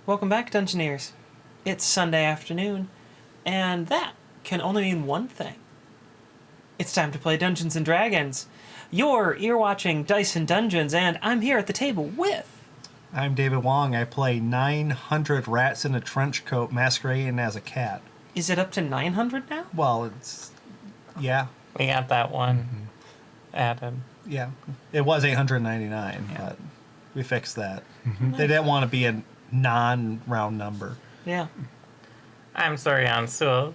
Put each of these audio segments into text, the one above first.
Welcome back, Dungeoneers. It's Sunday afternoon, and that can only mean one thing. It's time to play Dungeons & Dragons. You're ear-watching Dice and Dungeons, and I'm here at the table with... I'm David Wong. I play 900 rats in a trench coat masquerading as a cat. Is it up to 900 now? Well, it's... yeah. We got that one added. Yeah. It was 899, but we fixed that. They didn't want to be a non-round number. Yeah. I'm Sorian Sul.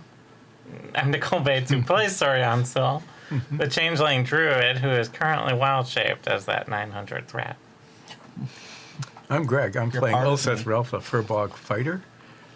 I'm Nicole Bates, who plays Sorian Sul, the changeling druid who is currently wild-shaped as that 900th rat. I'm Greg. I'm playing part of Ulseth me. Ralph, a furbog fighter,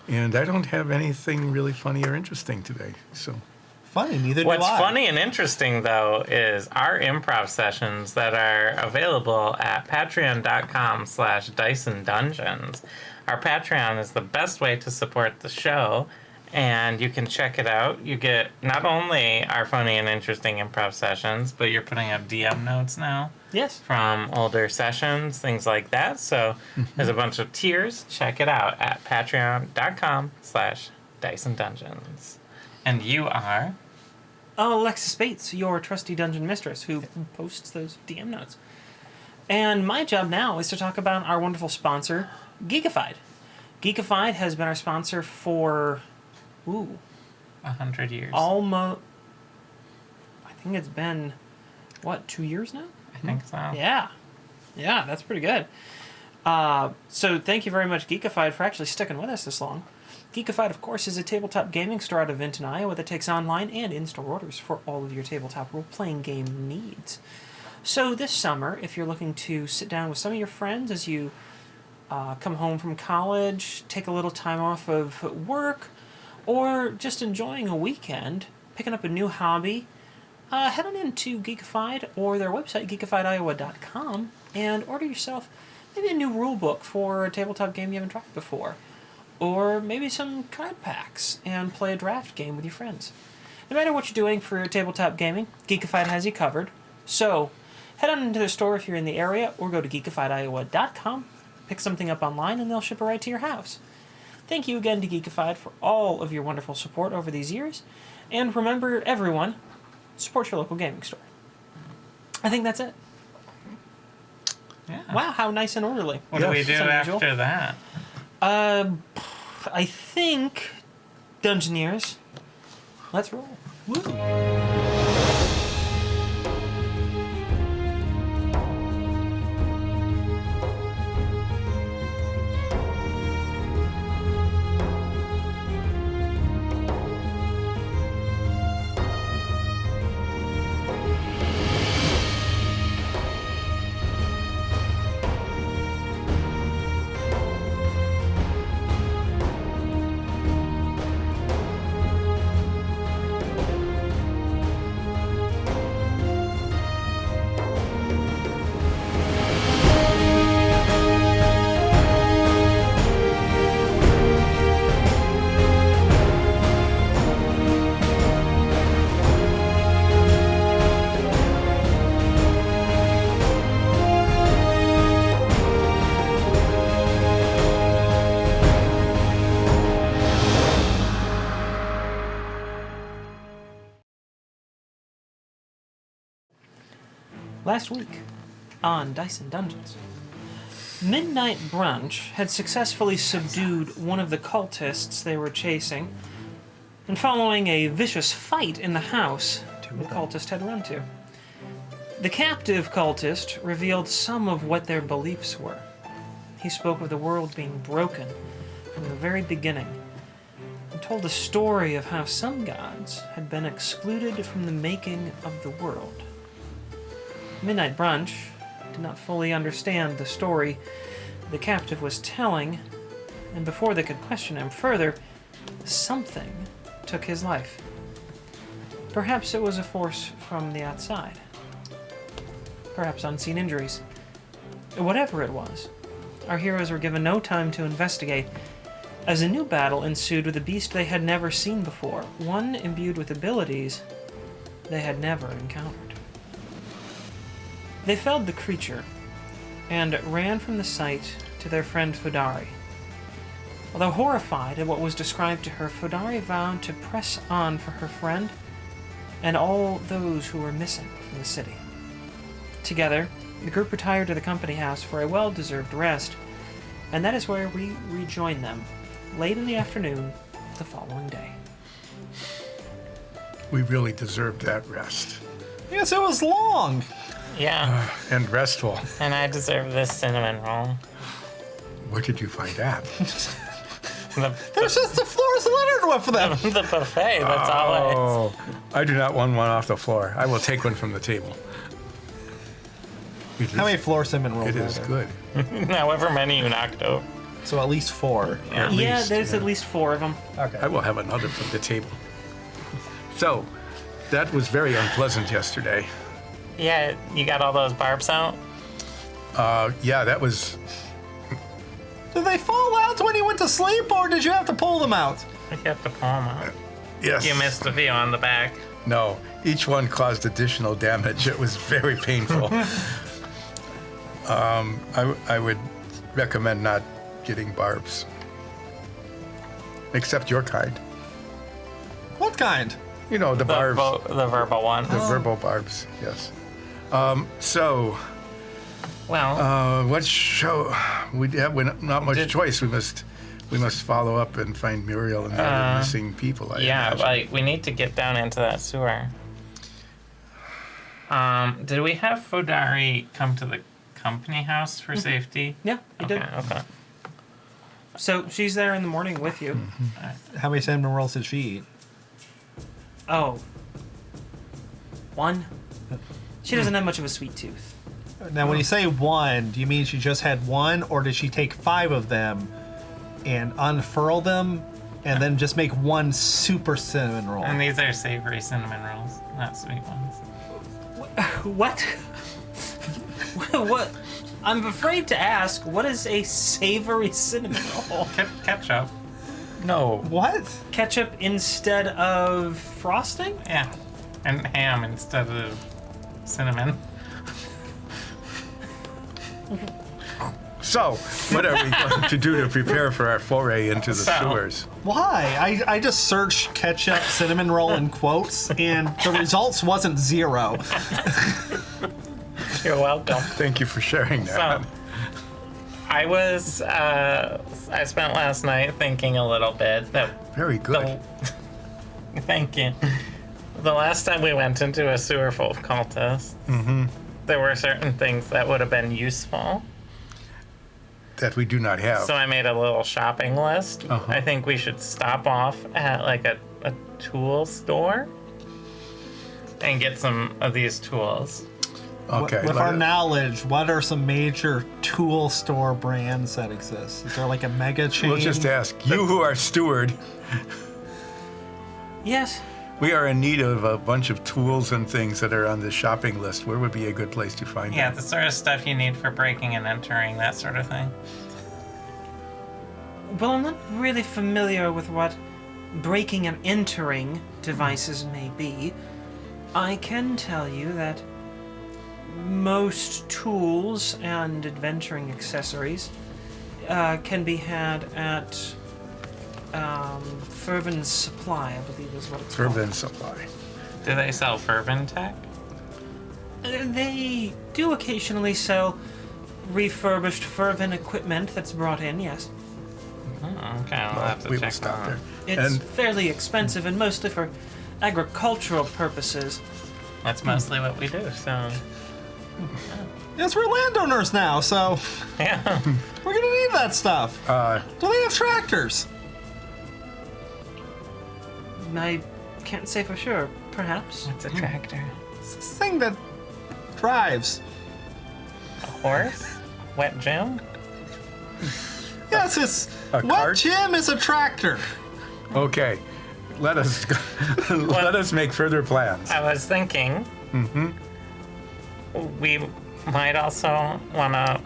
and I don't have anything really funny or interesting today. So, Funny, neither What's do I. funny and interesting, though, is our improv sessions that are available at patreon.com/DiceandDungeons. Our Patreon is the best way to support the show, and you can check it out. You get not only our funny and interesting improv sessions, but you're putting up DM notes now Yes. from older sessions, things like that. So there's a bunch of tiers. Check it out at patreon.com/DiceandDungeons. And you are... Oh, Alexis Bates, your trusty dungeon mistress who posts those DM notes. And my job now is to talk about our wonderful sponsor, Geekified. Geekified has been our sponsor for, 100 years. almost, I think it's been, 2 years now? I think so. Yeah, that's pretty good. So thank you very much, Geekified, for actually sticking with us this long. Geekified, of course, is a tabletop gaming store out of Vinton, Iowa that takes online and in-store orders for all of your tabletop role-playing game needs. So this summer, if you're looking to sit down with some of your friends as you come home from college, take a little time off of work, or just enjoying a weekend, picking up a new hobby, head on into Geekified or their website, geekifiediowa.com, and order yourself maybe a new rule book for a tabletop game you haven't tried before. Or maybe some card packs and play a draft game with your friends. No matter what you're doing for tabletop gaming, Geekified has you covered. So, head on into their store if you're in the area, or go to geekifiediowa.com, pick something up online, and they'll ship it right to your house. Thank you again to Geekified for all of your wonderful support over these years. And remember, everyone, support your local gaming store. I think that's it. Yeah. Wow, how nice and orderly. What do we Yes. do It's unusual. after that? I think, Dungeoneers, let's roll. Woo. Last week on Dice and Dungeons, Midnight Brunch had successfully subdued one of the cultists they were chasing, and following a vicious fight in the house the cultist had run to. The captive cultist revealed some of what their beliefs were. He spoke of the world being broken from the very beginning, and told a story of how some gods had been excluded from the making of the world. Midnight Brunch did not fully understand the story the captive was telling, and before they could question him further, something took his life. Perhaps it was a force from the outside. Perhaps unseen injuries. Whatever it was, our heroes were given no time to investigate, as a new battle ensued with a beast they had never seen before, one imbued with abilities they had never encountered. They felled the creature and ran from the site to their friend Fodari. Although horrified at what was described to her, Fodari vowed to press on for her friend and all those who were missing from the city. Together, the group retired to the company house for a well-deserved rest, and that is where we rejoined them late in the afternoon the following day. We really deserved that rest. Yes, it was long. Yeah, And restful. and I deserve this cinnamon roll. Where did you find that? There's just the floors littered with them. The buffet, that's all I... Oh, I do not want one off the floor. I will take one from the table. How many floor cinnamon rolls It are is there? good. However many you knocked over. So at least 4. At Yeah, least, there's yeah. at least 4 of them. Okay. I will have another from the table. So, that was very unpleasant yesterday. Yeah, you got all those barbs out? Yeah, that was. Did they fall out when you went to sleep, or did you have to pull them out? You have to pull them out. Yes. You missed a few on the back. No, each one caused additional damage. It was very painful. I would recommend not getting barbs. Except your kind. What kind? You know, the barbs. The verbal one. The verbal barbs, yes. So, Well, what show? We have not much choice. We must follow up and find Muriel and the other missing people. I yeah, imagine. like we need to get down into that sewer. Did we have Fodari come to the company house for safety? Yeah, you Okay, did. okay. So she's there in the morning with you. How many cinnamon rolls did she eat? Oh. 1. She doesn't have much of a sweet tooth. Now, when you say 1, do you mean she just had 1, or did she take 5 of them and unfurl them and then just make 1 super cinnamon roll? And these are savory cinnamon rolls, not sweet ones. What? What? I'm afraid to ask, what is a savory cinnamon roll? Ketchup. No. What? Ketchup instead of frosting? Yeah. And ham instead of cinnamon. So, what are we going to do to prepare for our foray into the sewers? Why? I just searched ketchup cinnamon roll in quotes, and the results wasn't 0. You're welcome. Thank you for sharing that. So, I spent last night thinking a little bit that Very good. thank you. The last time we went into a sewer full of cultists, there were certain things that would have been useful. That we do not have. So I made a little shopping list. Uh-huh. I think we should stop off at like a tool store and get some of these tools. Okay. With let our it- knowledge, what are some major tool store brands that exist? Is there like a mega chain? We'll just ask you, who are steward. Yes. We are in need of a bunch of tools and things that are on the shopping list. Where would be a good place to find Yeah, them? the sort of stuff you need for breaking and entering, that sort of thing. Well, I'm not really familiar with what breaking and entering devices may be. I can tell you that most tools and adventuring accessories can be had at Fervin's Supply, I believe is what it's called. Urban supply. Do they sell Fervin Tech? They do occasionally sell refurbished Fervin equipment that's brought in, yes. Oh, okay, I'll have to We will check stop that there. out. It's And fairly expensive and mostly for agricultural purposes. That's mostly what we do, so... Yes, we're landowners now, so Yeah. we're gonna need that stuff. Do they have tractors? I can't say for sure, perhaps. What's a tractor? It's this thing that drives. A horse? Wet Jim? Yes, it's A what cart? Jim is a tractor. okay, let us let us make further plans. I was thinking... We might also want to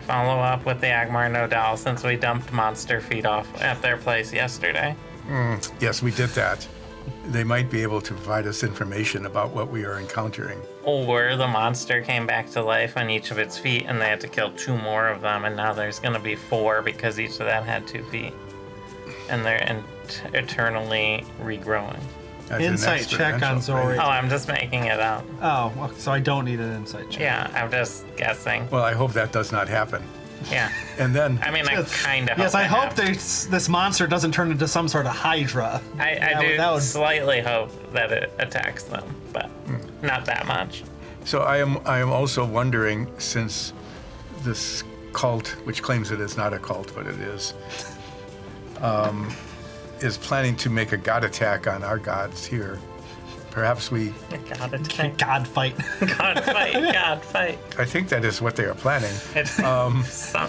follow up with the Agmar Nodal since we dumped monster feed off at their place yesterday. Yes, we did that. They might be able to provide us information about what we are encountering. Or the monster came back to life on each of its feet and they had to kill 2 more of them, and now there's going to be 4 because each of them had 2 feet. and they're eternally regrowing. As an Insight check on exponential rate. Zori. Oh, I'm just making it up. Oh, well, so I don't need an insight check. Yeah, I'm just guessing. Well, I hope that does not happen. Yeah. And then I mean, I kind of. Yes, I hope this monster doesn't turn into some sort of Hydra. I would- slightly hope that it attacks them, but not that much. So I am also wondering, since this cult, which claims it is not a cult, but it is planning to make a god attack on our gods here. Perhaps we, God attack. God fight. God fight. God fight. I think that is what they are planning. It's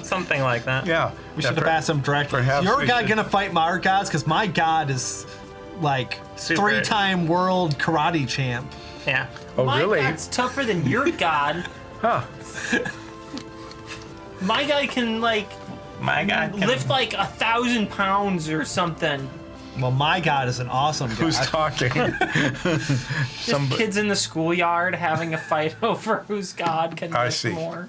something like that. Yeah. We should have asked him directly. Is Perhaps your we god should- gonna fight our gods? Because my god is like Super. 3-time world karate champ. Yeah. Oh, My really? god's tougher than your god. Huh. My guy can like My God. Can, lift like 1,000 pounds or something. Well, my god is an awesome god. Who's talking? Just kids in the schoolyard having a fight over whose god can I lift see. more.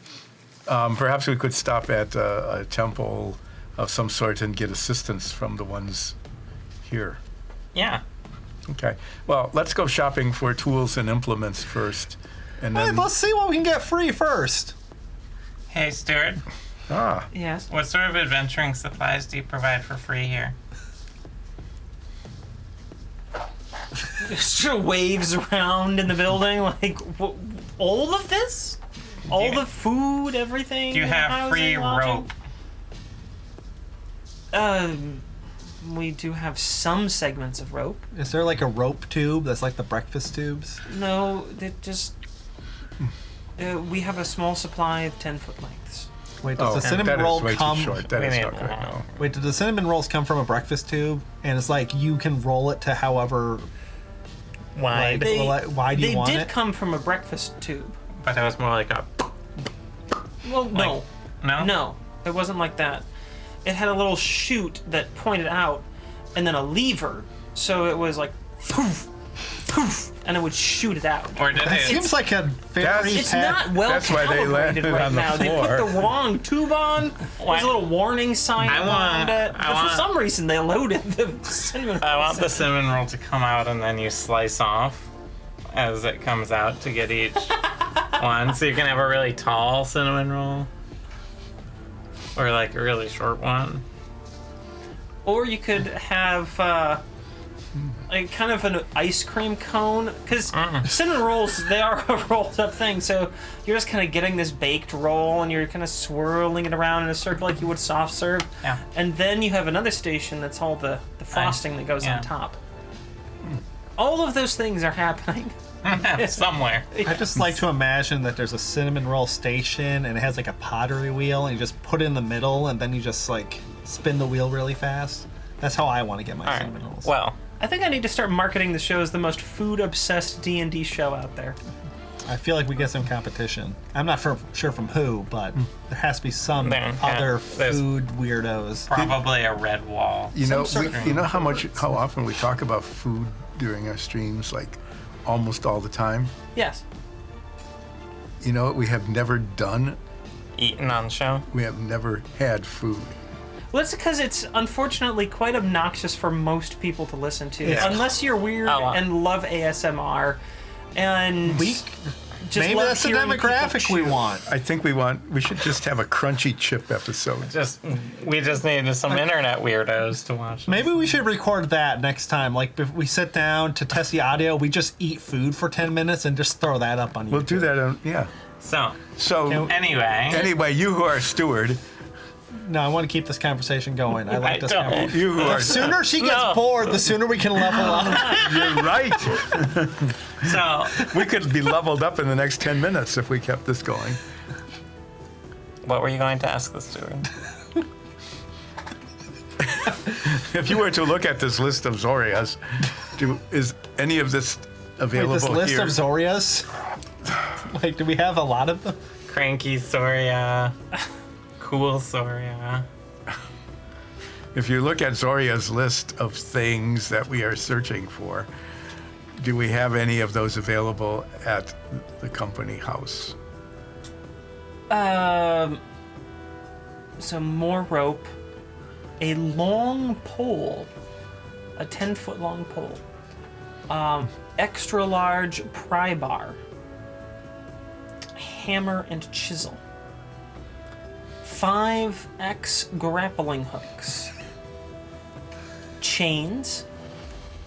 Perhaps we could stop at a temple of some sort and get assistance from the ones here. Yeah. Okay. Well, let's go shopping for tools and implements first, and Hey, then let's see what we can get free first. Hey, Stuart. Yes. What sort of adventuring supplies do you provide for free here? Just waves around in the building like all of this, all the food, everything. Do you have housing, free lodging? rope? We do have some segments of rope. Is there like a rope tube that's like the breakfast tubes? No, it just. We have a small supply of 10-foot lengths. Wait, does the cinnamon that roll is way come? too short. That We is need not good. long. No. Wait, do the cinnamon rolls come from a breakfast tube? And it's like you can roll it to however. Wide. They- Well, why do you want They did it? come from a breakfast tube. But it was more like a. Well, no. No? No, it wasn't like that. It had a little chute that pointed out, and then a lever, so it was like, poof, poof, and it would shoot it out. Or did It it? seems like a very That's- It's not well That's why they calibrated landed right on the now. They put floor. the wrong tube on. There's a little warning sign I around want- it. I But want- for some reason, they loaded the cinnamon. I want the cinnamon roll to come out and then you slice off as it comes out to get each one. So you can have a really tall cinnamon roll. Or like a really short one. Or you could have like kind of an ice cream cone, because cinnamon rolls, they are a rolled up thing. So you're just kind of getting this baked roll and you're kind of swirling it around in a circle like you would soft serve. Yeah. And then you have another station that's all the frosting that goes yeah. on top. All of those things are happening. Somewhere. I just like to imagine that there's a cinnamon roll station and it has like a pottery wheel and you just put it in the middle and then you just like spin the wheel really fast. That's how I want to get my All cinnamon right. rolls. Well, I think I need to start marketing the show as the most food-obsessed D&D show out there. I feel like we get some competition. I'm not sure from who, but there has to be some There, yeah. other There's- food weirdos. probably a red wall. You know, Some sort of you know how often we talk about food during our streams, like almost all the time. Yes. You know what we have never done? Eaten on show. We have never had food. Well, it's because it's unfortunately quite obnoxious for most people to listen to, Yeah. unless you're weird Oh, wow. and love ASMR, and just Maybe love that's the hearing people demographic we chew. want. I think we should just have a crunchy chip episode. We just needed some internet weirdos to watch. Maybe we should record that next time. Like if we sit down to test the audio, we just eat food for 10 minutes and just throw that up on YouTube. We'll do that on, yeah. So, anyway, you who are a steward, No, I want to keep this conversation going. I like I this don't. conversation. you who The are, sooner she gets No. bored, the sooner we can level up. you're right. so We could be leveled up in the next 10 minutes if we kept this going. what were you going to ask the steward? If you were to look at this list of Zorias, is any of this available Wait, this list here? of Zorias? Like, do we have a lot of them? Cranky Soria. Cool Soria. If you look at Zoria's list of things that we are searching for, do we have any of those available at the company house? So more rope, a long pole, a 10-foot long pole, extra large pry bar, hammer and chisel, 5x grappling hooks, chains,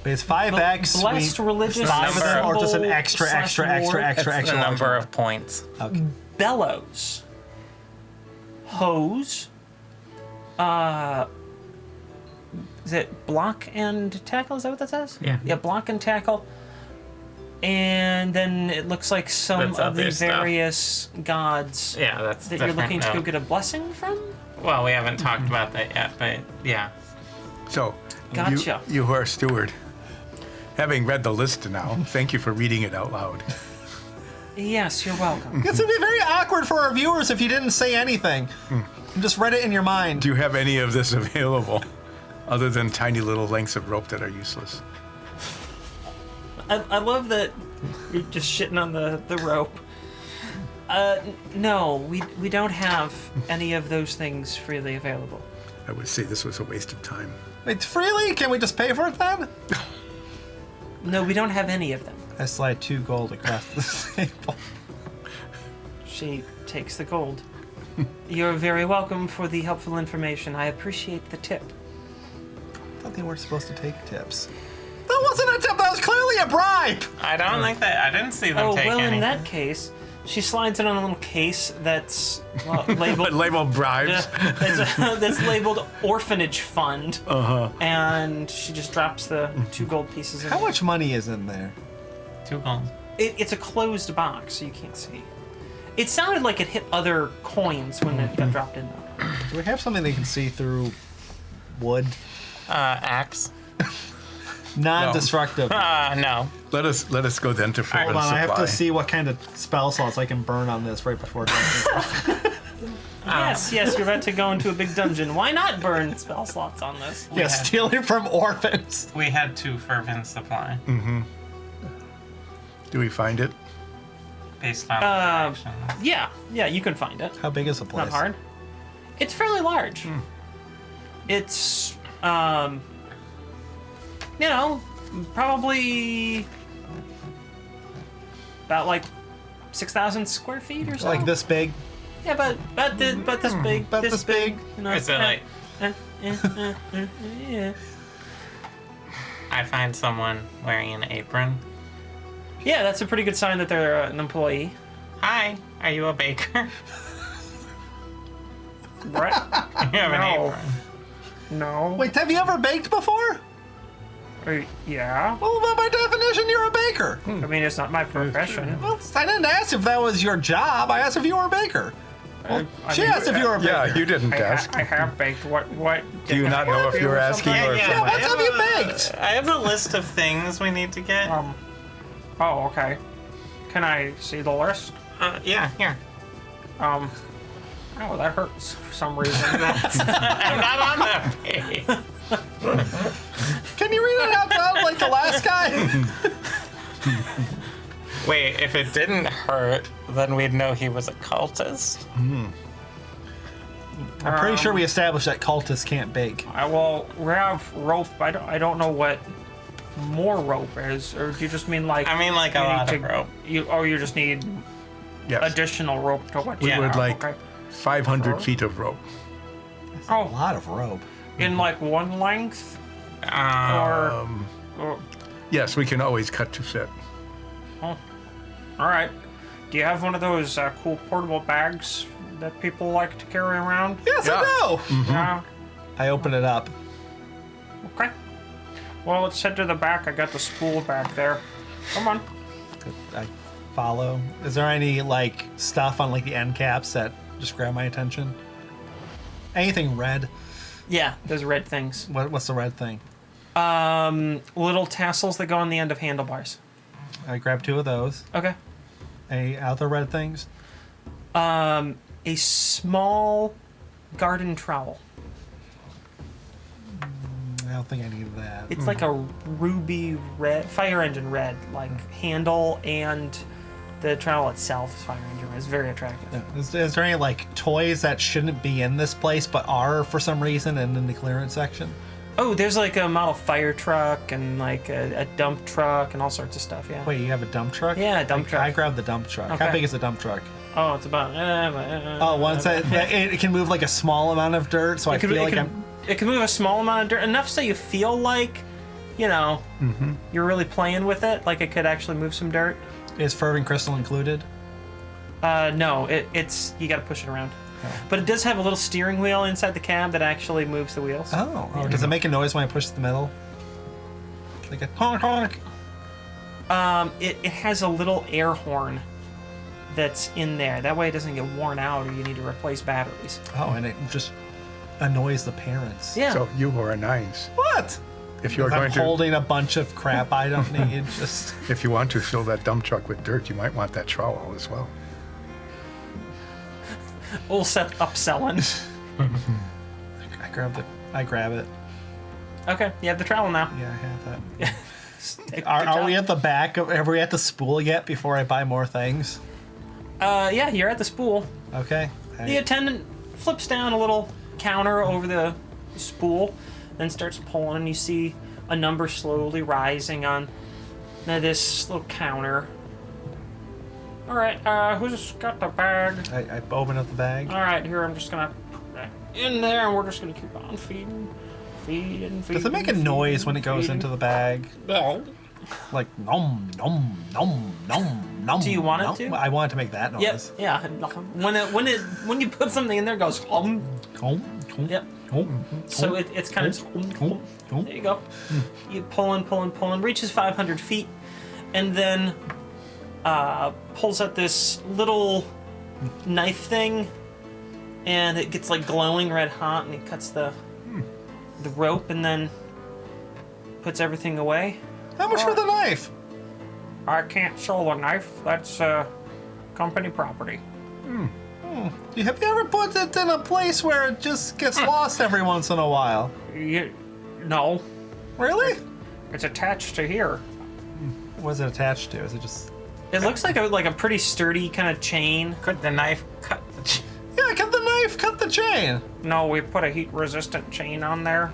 It's 5x. blessed religious 5 of them, or just an symbol extra, slash extra, ward, extra, extra, It's extra. the large number one. of points. Okay. bellows, hose, is it block and tackle? Is that what that says? Yeah. Yeah, block and tackle. And then it looks like some That's of the other stuff. various gods Yeah, that's that you're different looking to now. go get a blessing from. Well, we haven't talked about that yet, but yeah. So, Gotcha. you who are steward, having read the list now, thank you for reading it out loud. Yes, you're welcome. This would be very awkward for our viewers if you didn't say anything. You just read it in your mind. Do you have any of this available, other than tiny little lengths of rope that are useless? I love that you're just shitting on the rope. No, we don't have any of those things freely available. I would say this was a waste of time. It's freely? Can we just pay for it then? No, we don't have any of them. I slide 2 gold across the table. She takes the gold. You're very welcome for the helpful information. I appreciate the tip. I thought they weren't supposed to take tips. That wasn't a tip, that was clearly a bribe! I don't think that. I didn't see them Oh, take well, any. in that case, she slides it on a little case that's labeled... Labeled bribes. that's labeled orphanage fund. And she just drops the 2 gold pieces in How there. much money is in there? 2 gold. It's a closed box, so you can't see. It sounded like it hit other coins when it got dropped in, though. Do we have something they can see through wood? Axe. Non-destructive. No. Let us go then to Hold forbidden on, I have supply. to see what kind of spell slots I can burn on this right before drinking. Yes, you're about to go into a big dungeon. Why not burn spell slots on this? Yeah, stealing from orphans. We had 2 fervent supply Do we find it? based on action. Yeah, you can find it. How big is the place? Not hard. It's fairly large. It's, probably about like 6,000 square feet or so. Like this big? Yeah, but this big. About this big? You know, Is it like yeah. I find someone wearing an apron? Yeah, that's a pretty good sign that they're an employee. Hi, are you a baker? Right? You have an No. apron. No. Wait, have you ever baked before? Yeah. Well, by definition, you're a baker. I mean, it's not my profession. Well, I didn't ask if that was your job. I asked if you were a baker. She asked if you were a baker. Yeah, you didn't ask. I have baked. What? Do you not know if you're asking or if Yeah, what have you baked? I have a list of things we need to get. Oh, okay. Can I see the list? Yeah, here. Oh, that hurts for some reason. I'm not on that page. Can you read it out loud like the last guy? Wait, if it didn't hurt, then we'd know he was a cultist. I'm pretty sure we established that cultists can't bake. We have rope. I don't know what more rope is, or do you just mean like? I mean, like a you need lot to- of rope. You just need Yes. additional rope to what? We you would have, like okay. 500 feet of rope. A Oh, lot of rope. in like one length, or Yes, we can always cut to fit. all right. Do you have one of those cool portable bags that people like to carry around? Yes, Yeah. I know. Yeah. I open it up. Okay. Well, let's head to the back. I got the spool back there. Come on. I follow. Is there any like stuff on like the end caps that just grab my attention? Anything red? Yeah, those red things. What's the red thing? Little tassels that go on the end of handlebars. I grab 2 of those. Okay. Any other red things? A small garden trowel. I don't think I need that. It's like a ruby red, fire engine red, like handle and The trowel itself is fire engine. It's very attractive. Is there any like toys that shouldn't be in this place but are for some reason and in the clearance section? Oh, there's like a model fire truck and like a dump truck and all sorts of stuff. Yeah. Wait, you have a dump truck? Yeah, a dump truck. I grabbed the dump truck. How Okay. big is the dump truck? Oh, it's about. Once it can move like a small amount of dirt, so I feel like I'm. It can move a small amount of dirt, enough so you feel like, you're really playing with it. Like it could actually move some dirt. Is fervent crystal included? No, it's you got to push it around. But it does have a little steering wheel inside the cab that actually moves the wheels. Oh, does it make a noise when I push the middle? Like a honk honk. It has a little air horn that's in there. That way it doesn't get worn out or you need to replace batteries. Oh, and it just annoys the parents. Yeah. So you are nice. What? If you're I'm going to, holding a bunch of crap I don't need. Just if you want to fill that dump truck with dirt, you might want that trowel as well. All set upselling. I grab it. Okay, you have the trowel now. Yeah, I have that. Take Are the we at the back? Are we at the spool yet before I buy more things? Yeah, you're at the spool. Okay. The attendant flips down a little counter over the spool, then starts pulling, and you see a number slowly rising on this little counter. All right, who's got the bag? I open up the bag. All right, here, I'm just gonna put that in there, and we're just gonna keep on feeding. Does it make a noise when it goes into the bag? No. Like nom nom nom nom nom. Do you want it nom? to? I want it to make that noise. Yep. Yeah. When you put something in there, it goes hum. Hom, hom, Yep. hom, So it's kind of. hom, hom. There you go. You pulling, reaches 500 feet, and then pulls out this little knife thing, and it gets like glowing red hot, and he cuts the rope, and then puts everything away. How much for the knife? I can't sell the knife. That's company property. Have you ever put it in a place where it just gets lost every once in a while? No, Really? it's attached to here. What's it attached to? Is it just? It looks like a pretty sturdy kind of chain. Could the knife cut the chain? Yeah, cut the knife, cut the chain. No, we put a heat-resistant chain on there.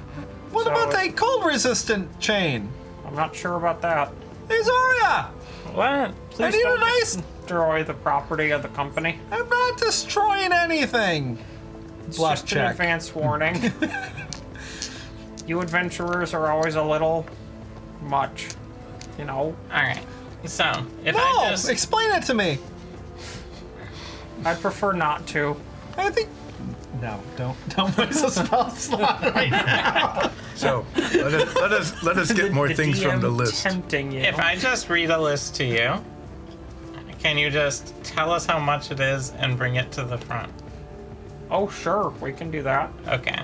What So about a cold-resistant chain? I'm not sure about that. Hey, Zoria! What? Please need don't a nice- destroy the property of the company. I'm not destroying anything. It's Bluff just an check. advance warning. You adventurers are always a little much, you know. All right. So if No, I just explain it to me. I prefer not to. I think. No, don't waste a spell slot right now. So let us get more things from the DM list. Tempting you. if I just read a list to you, can you just tell us how much it is and bring it to the front? Oh, sure, we can do that. Okay.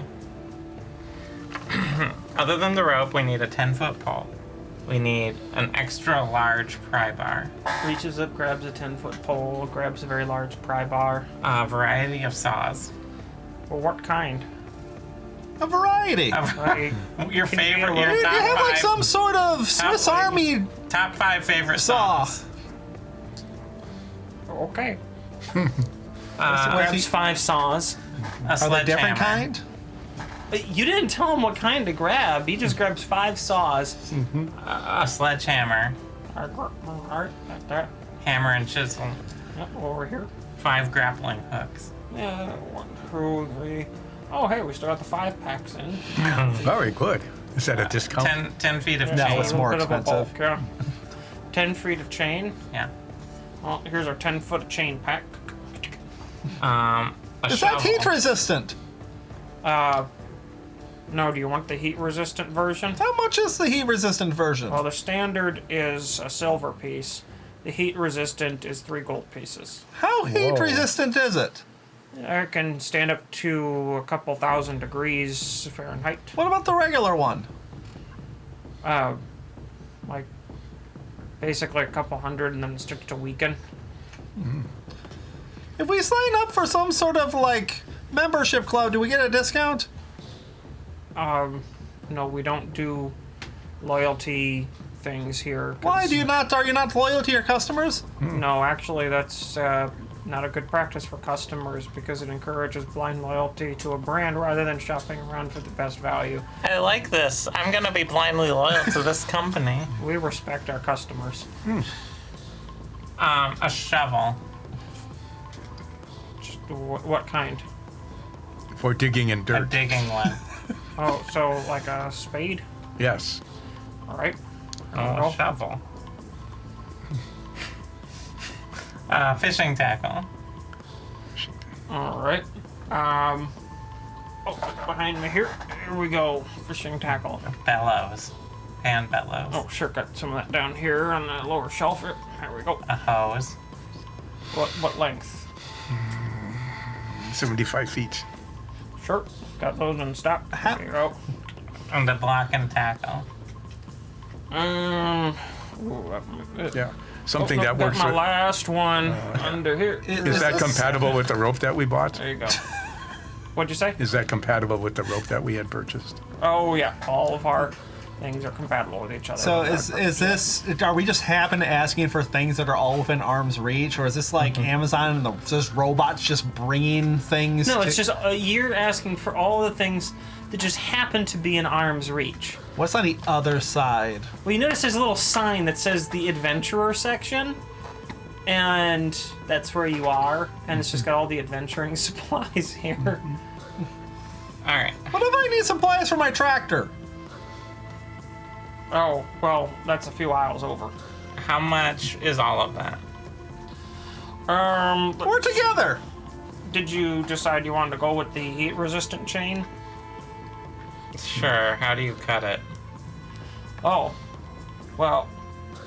Other than the rope, we need a 10-foot pole. We need an extra large pry bar, Reaches up, grabs a 10-foot pole, grabs a very large pry bar. a variety of saws. Well, what kind? A variety. Like, Your Can you favorite, get a your little- You top have like five, some sort of Swiss five. Army top 5 favorite saw. saws. okay. Uh, Grabs 5 saws. a Are they sledgehammer. different kind? But you didn't tell him what kind to grab. He just grabs 5 saws. A sledgehammer, Alright, that. hammer and chisel, Over here. 5 grappling hooks. Yeah, 1, 2, 3. Oh, hey, we still got the 5-packs in. Very good. Is that a discount? 10 feet of No, chain. it's more A little bit of a expensive. bulk, yeah. 10 feet of chain. Yeah. Well, here's our 10-foot chain pack. A Is shovel. that heat resistant? No, do you want the heat-resistant version? How much is the heat resistant version? Well, the standard is a silver piece. The heat-resistant is 3 gold pieces. How heat Whoa. resistant is it? It can stand up to a couple thousand degrees Fahrenheit. What about the regular one? Like, basically a couple hundred, and then it starts to weaken. If we sign up for some sort of like membership club, do we get a discount? No, we don't do loyalty things here. 'cause- Why do you not? Are you not loyal to your customers? No, actually, that's not a good practice for customers because it encourages blind loyalty to a brand rather than shopping around for the best value. I like this. I'm gonna be blindly loyal to this company. We respect our customers. A shovel. Just what kind? For digging in A dirt. digging one. Oh, so like a spade? Yes. All right. Oh, a shovel. Fishing tackle. All right. Oh, behind me here. Here we go. Fishing tackle. Bellows. Hand bellows. Oh, sure. Got some of that down here on the lower shelf. Here we go. A hose. What length? 75 feet. Sure. Got those in stock. There you go. And a block and tackle. Ooh, Yeah. Something oh, that got works my with. last one under here. Is that compatible with the rope that we bought? There you go. What'd you say? Is that compatible with the rope that we had purchased? Oh yeah, all of our things are compatible with each other. So is this? Are we just happen to asking for things that are all within arm's reach, or is this like Amazon and there's robots just bringing things? No, to- it's just you're asking for all the things that just happen to be in arm's reach. What's on the other side? Well, you notice there's a little sign that says the adventurer section, and that's where you are, and it's just got all the adventuring supplies here. All right. What if I need supplies for my tractor? Oh, well, that's a few aisles over. How much is all of that? We're together. Did you decide you wanted to go with the heat-resistant chain? Sure. How do you cut it? Oh, well,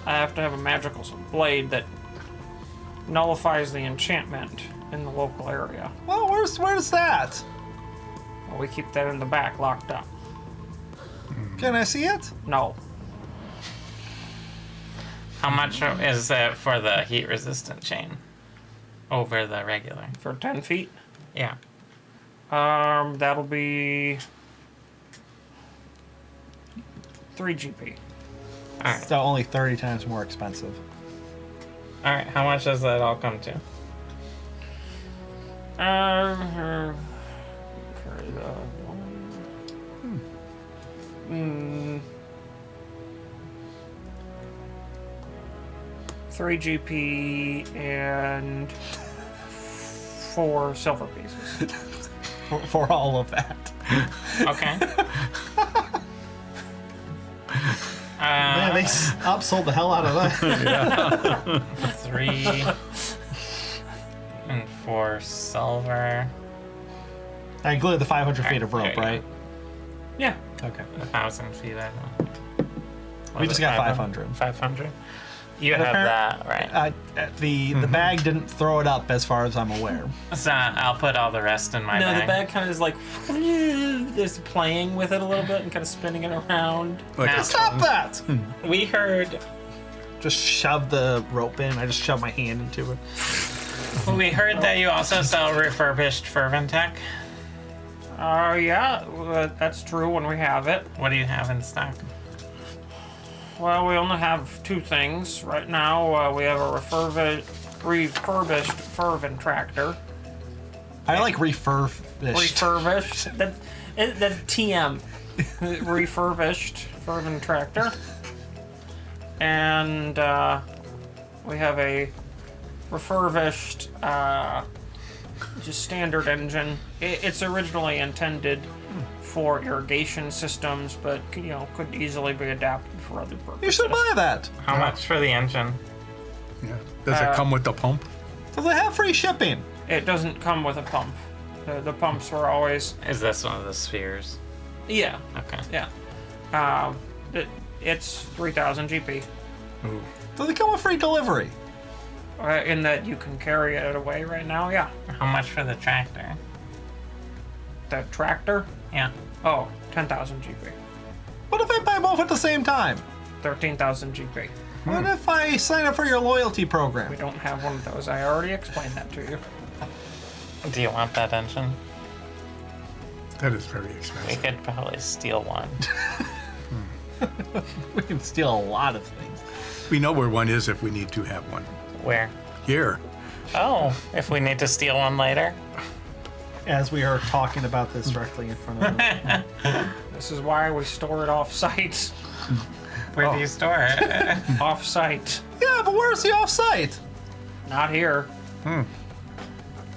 I have to have a magical blade that nullifies the enchantment in the local area. Well, where's that? Well, we keep that in the back, locked up. Can I see it? No. How much is it for the heat resistant chain over the regular? For 10 feet? Yeah. That'll be 3 GP. All right. So only 30 times more expensive. All right. How much does that all come to? Carry the one. 3 GP and 4 silver pieces. For all of that. Okay. Man, they upsold the hell out of that. 3 and 4 silver. I included the 500 feet of There rope, you go. right? Yeah. Okay. 1,000 feet. I know. We just got 500. 500. You have that, right? The bag didn't throw it up as far as I'm aware. So I'll put all the rest in my No, bag. the bag kind of is like just playing with it a little bit and kind of spinning it around. Like Now- a- Stop that! We heard Just shove the rope in. I just shove my hand into it. that you also sell refurbished Ferventech. Yeah, that's true when we have it. What do you have in stock? Well, we only have 2 things right now. We have a refurbished fervent tractor. I like refurbished. Refurbished. That's TM. Refurbished fervent tractor. And we have a refurbished just standard engine. It's originally intended for irrigation systems, but could easily be adapted for other purposes. You should buy that. How much for the engine? Yeah. Does it come with the pump? Does it have free shipping? It doesn't come with a pump. The pumps were always Is this one of the spheres? yeah. Okay. It's 3,000 GP. Ooh. Does it come with free delivery? In that you can carry it away right now. Yeah. How much for the tractor? The tractor. Yeah. Oh, 10,000 GP. What if I buy both at the same time? 13,000 GP. What if I sign up for your loyalty We program? don't have one of those. I already explained that to you. Do you want that engine? That is very We expensive. could probably steal one. We can steal a lot of things. We know where one is if we need to have one. Where? Here. Oh, if we need to steal one later. As we are talking about this directly in front of them. This is why we store it off-site. Where do you store it? Off-site. Yeah, but where's the offsite? Not here. All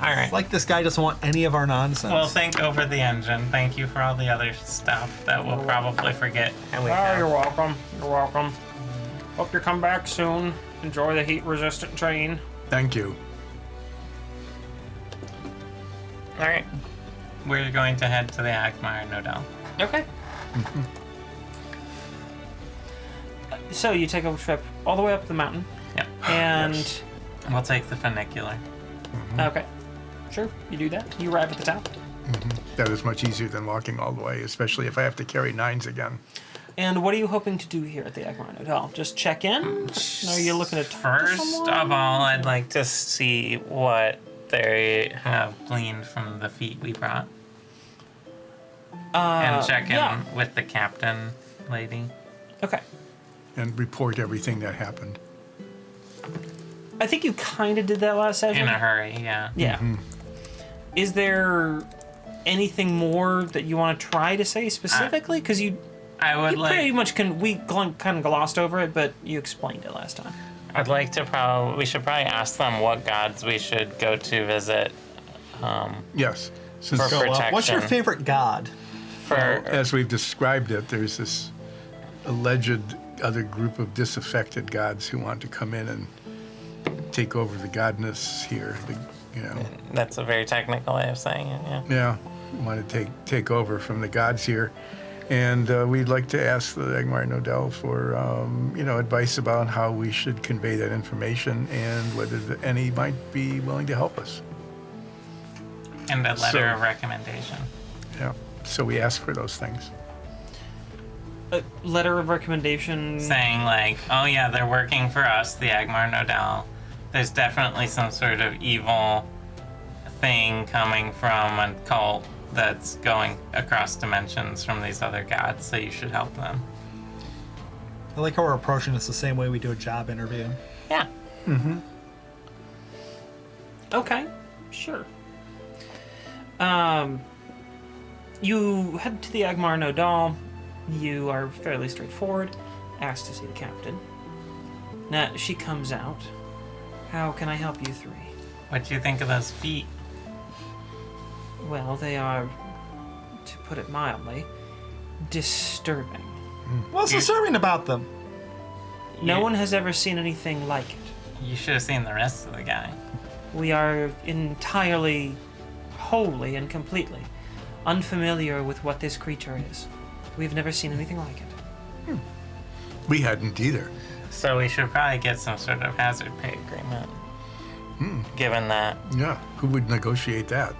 right. Like this guy doesn't want any of our nonsense. Well, think over the engine. Thank you for all the other stuff that we'll probably forget. And we Oh, you're welcome. You're welcome. Hope you come back soon. Enjoy the heat-resistant train. Thank you. All right. We're going to head to the Agmar Nodal. Okay. So you take a trip all the way up the mountain, Yep. and Yes. We'll take the funicular. okay, sure, you do that. You arrive at the top, That is much easier than walking all the way, especially if I have to carry 9s again. and what are you hoping to do here at the Agmar Hotel? Just check in? Are you looking to talk to First someone? of all, I'd like to see what they have gleaned from the feet we brought. And check in yeah. with the captain lady. Okay. And report everything that happened. I think you kind of did that last session. In a hurry, yeah. Yeah. Is there anything more that you want to try to say specifically? Because you I would pretty like. much kind of glossed over it, but you explained it last time. I'd like to we should probably ask them what gods we should go to visit. Yes. Since, For protection. what's your favorite god? For as we've described it, there's this alleged other group of disaffected gods who want to come in and take over the godness here. that's a very technical way of saying it. Yeah. Yeah, want to take over from the gods here. And we'd like to ask the Agmar Nodal for, advice about how we should convey that information and whether any might be willing to help us. And a letter So- of recommendation. Yeah. So we ask for those things. A letter of recommendation. Saying like, oh yeah, they're working for us, the Agmar Nodal. There's definitely some sort of evil thing coming from a cult that's going across dimensions from these other gods, so you should help them. I like how we're approaching this the same way we do a job interview. Yeah. Okay, sure. You head to the Agmar Nodal. You are fairly straightforward. Asked to see the captain. Now, she comes out. How can I help you three? What do you think of those feet? Well, they are, to put it mildly, disturbing. What's disturbing about them? No You- one has ever seen anything like it. You should have seen the rest of the guy. We are entirely, wholly, and completely unfamiliar with what this creature is. We've never seen anything like it. We hadn't either. So we should probably get some sort of hazard pay agreement. Given that, Yeah. Who would negotiate that?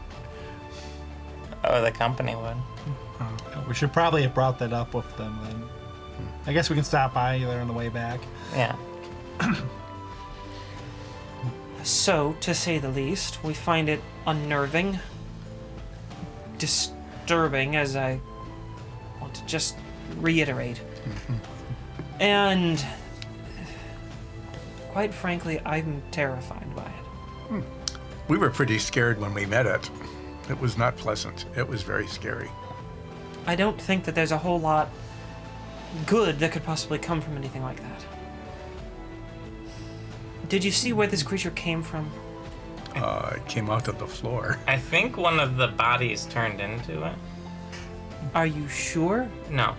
the company would. We should probably have brought that up with them then. I guess we can stop by there on the way back. Yeah. So, to say the least, we find it unnerving, disturbing, as I want to just reiterate. And, quite frankly, I'm terrified by it. We were pretty scared when we met it. It was not pleasant. It was very scary. I don't think that there's a whole lot good that could possibly come from anything like that. Did you see where this creature came from? It came out of the floor. I think one of the bodies turned into it. Are you sure? No.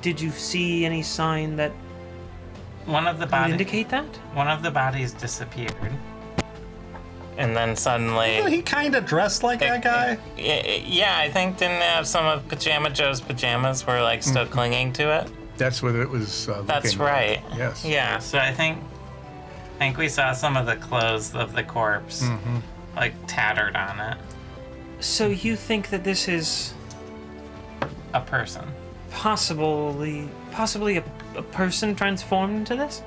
Did you see any sign that One of the would bodies. indicate that? One of the bodies disappeared. And then suddenly. Isn't he kind of dressed like that guy? Yeah, I think didn't it have some of Pajama Joe's pajamas were like still clinging to it. That's what it was. That's looking like. right. Yes. Yeah, so I think we saw some of the clothes of the corpse like tattered on it. So you think that this is A person. possibly a person transformed into this?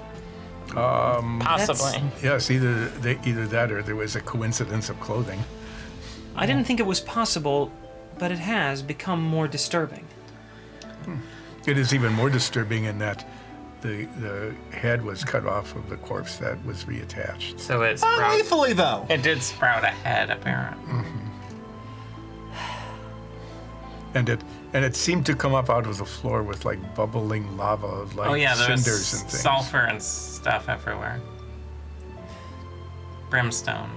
Possibly. Yes. Either that or there was a coincidence of clothing. I didn't think it was possible, but it has become more disturbing. It is even more disturbing in that the head was cut off of the corpse that was reattached. So it Not sprouted. lethally, though. It did sprout a head, apparently. And it seemed to come up out of the floor with like bubbling lava, like Oh yeah, there was cinders and things. sulfur and stuff everywhere. Brimstone.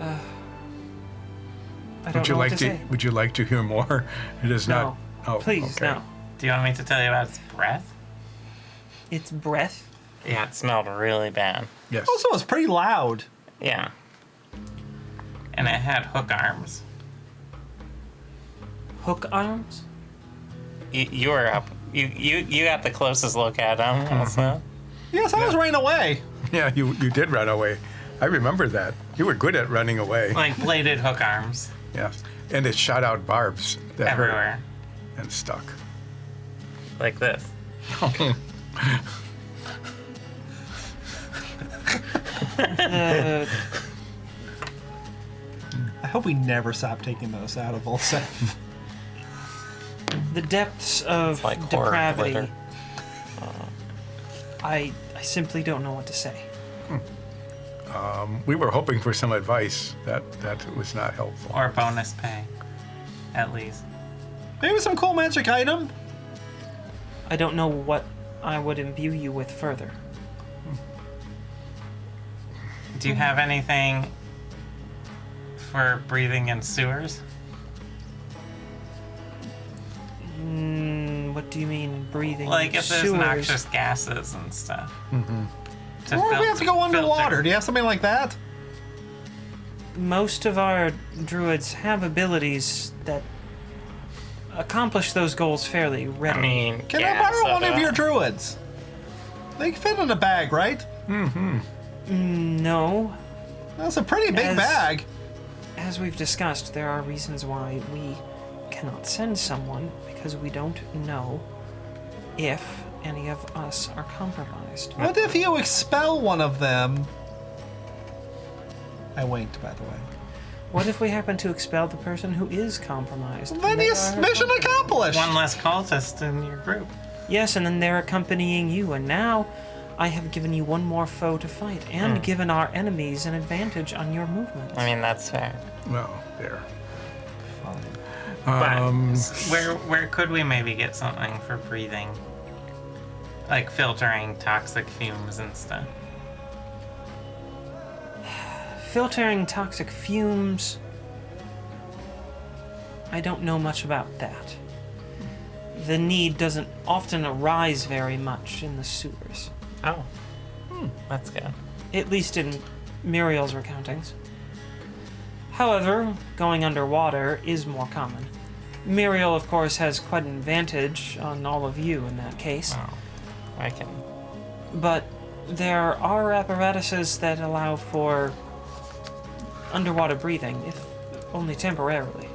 I Would don't you know what like to to? say. Would you like to hear more? It is No. not. Oh, Please, okay. no. Do you want me to tell you about its breath? It's breath. Yeah, it smelled really bad. Yes. Also, it's pretty loud. Yeah. And it had hook arms. Hook arms? You were up. You got the closest look at him. Also. Yes, I was running away. Yeah, you did run away. I remember that. You were good at running away. Like bladed hook arms Yes. And it shot out barbs that hurt everywhere. and stuck. Like this. Uh, I hope we never stop taking those out of Olsef. the depths of like horror depravity. glitter. I simply don't know what to say. We were hoping for some advice. That was not helpful. Or bonus pay. At least. Maybe some cool magic item. I don't know what I would imbue you with further. Do you have anything for breathing in sewers? What do you mean breathing? Like if there's sewers? noxious gases and stuff. To Or if we have to go underwater. filter. Do you have something like that? Most of our druids have abilities that accomplish those goals fairly I readily. mean, Can yeah, I borrow so one do of I. your druids? They can fit in a bag, right? No. That's a pretty big As- bag. As we've discussed, there are reasons why we cannot send someone because we don't know if any of us are compromised. What if you expel one of them? I winked, by the way. What if we happen to expel the person who is compromised? Then They yes, are mission compromised. accomplished. One less cultist in your group. Yes, and then they're accompanying you, and now I have given you one more foe to fight, and given our enemies an advantage on your movements. I mean, that's fair. Well, there. But Um, where could we maybe get something for breathing? Like filtering toxic fumes and stuff. Filtering toxic fumes. I don't know much about that. The need doesn't often arise very much in the sewers, Oh. That's good. at least in Muriel's recountings. However, going underwater is more common. Muriel, of course, has quite an advantage on all of you in that case, Oh. I can. but there are apparatuses that allow for underwater breathing, if only temporarily.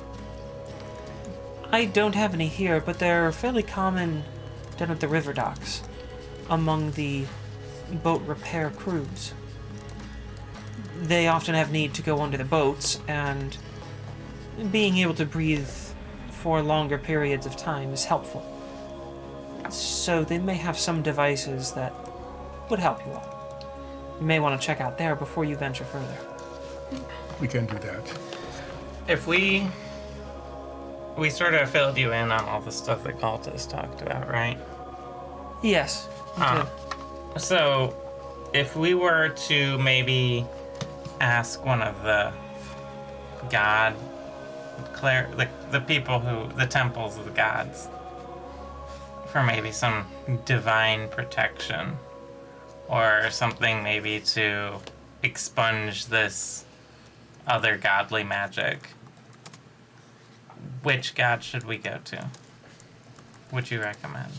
I don't have any here, but they're fairly common down at the river docks among the boat repair crews. They often have need to go under the boats, and being able to breathe for longer periods of time is helpful. So they may have some devices that would help you all. You may want to check out there before you venture further. we can do that. If we sort of filled you in on all the stuff that cultists talked about, right? Yes, you Uh, did. So, if we were to maybe ask one of the the people the temples of the gods, for maybe some divine protection, or something maybe to expunge this other godly magic, which god should we go to? Would you recommend?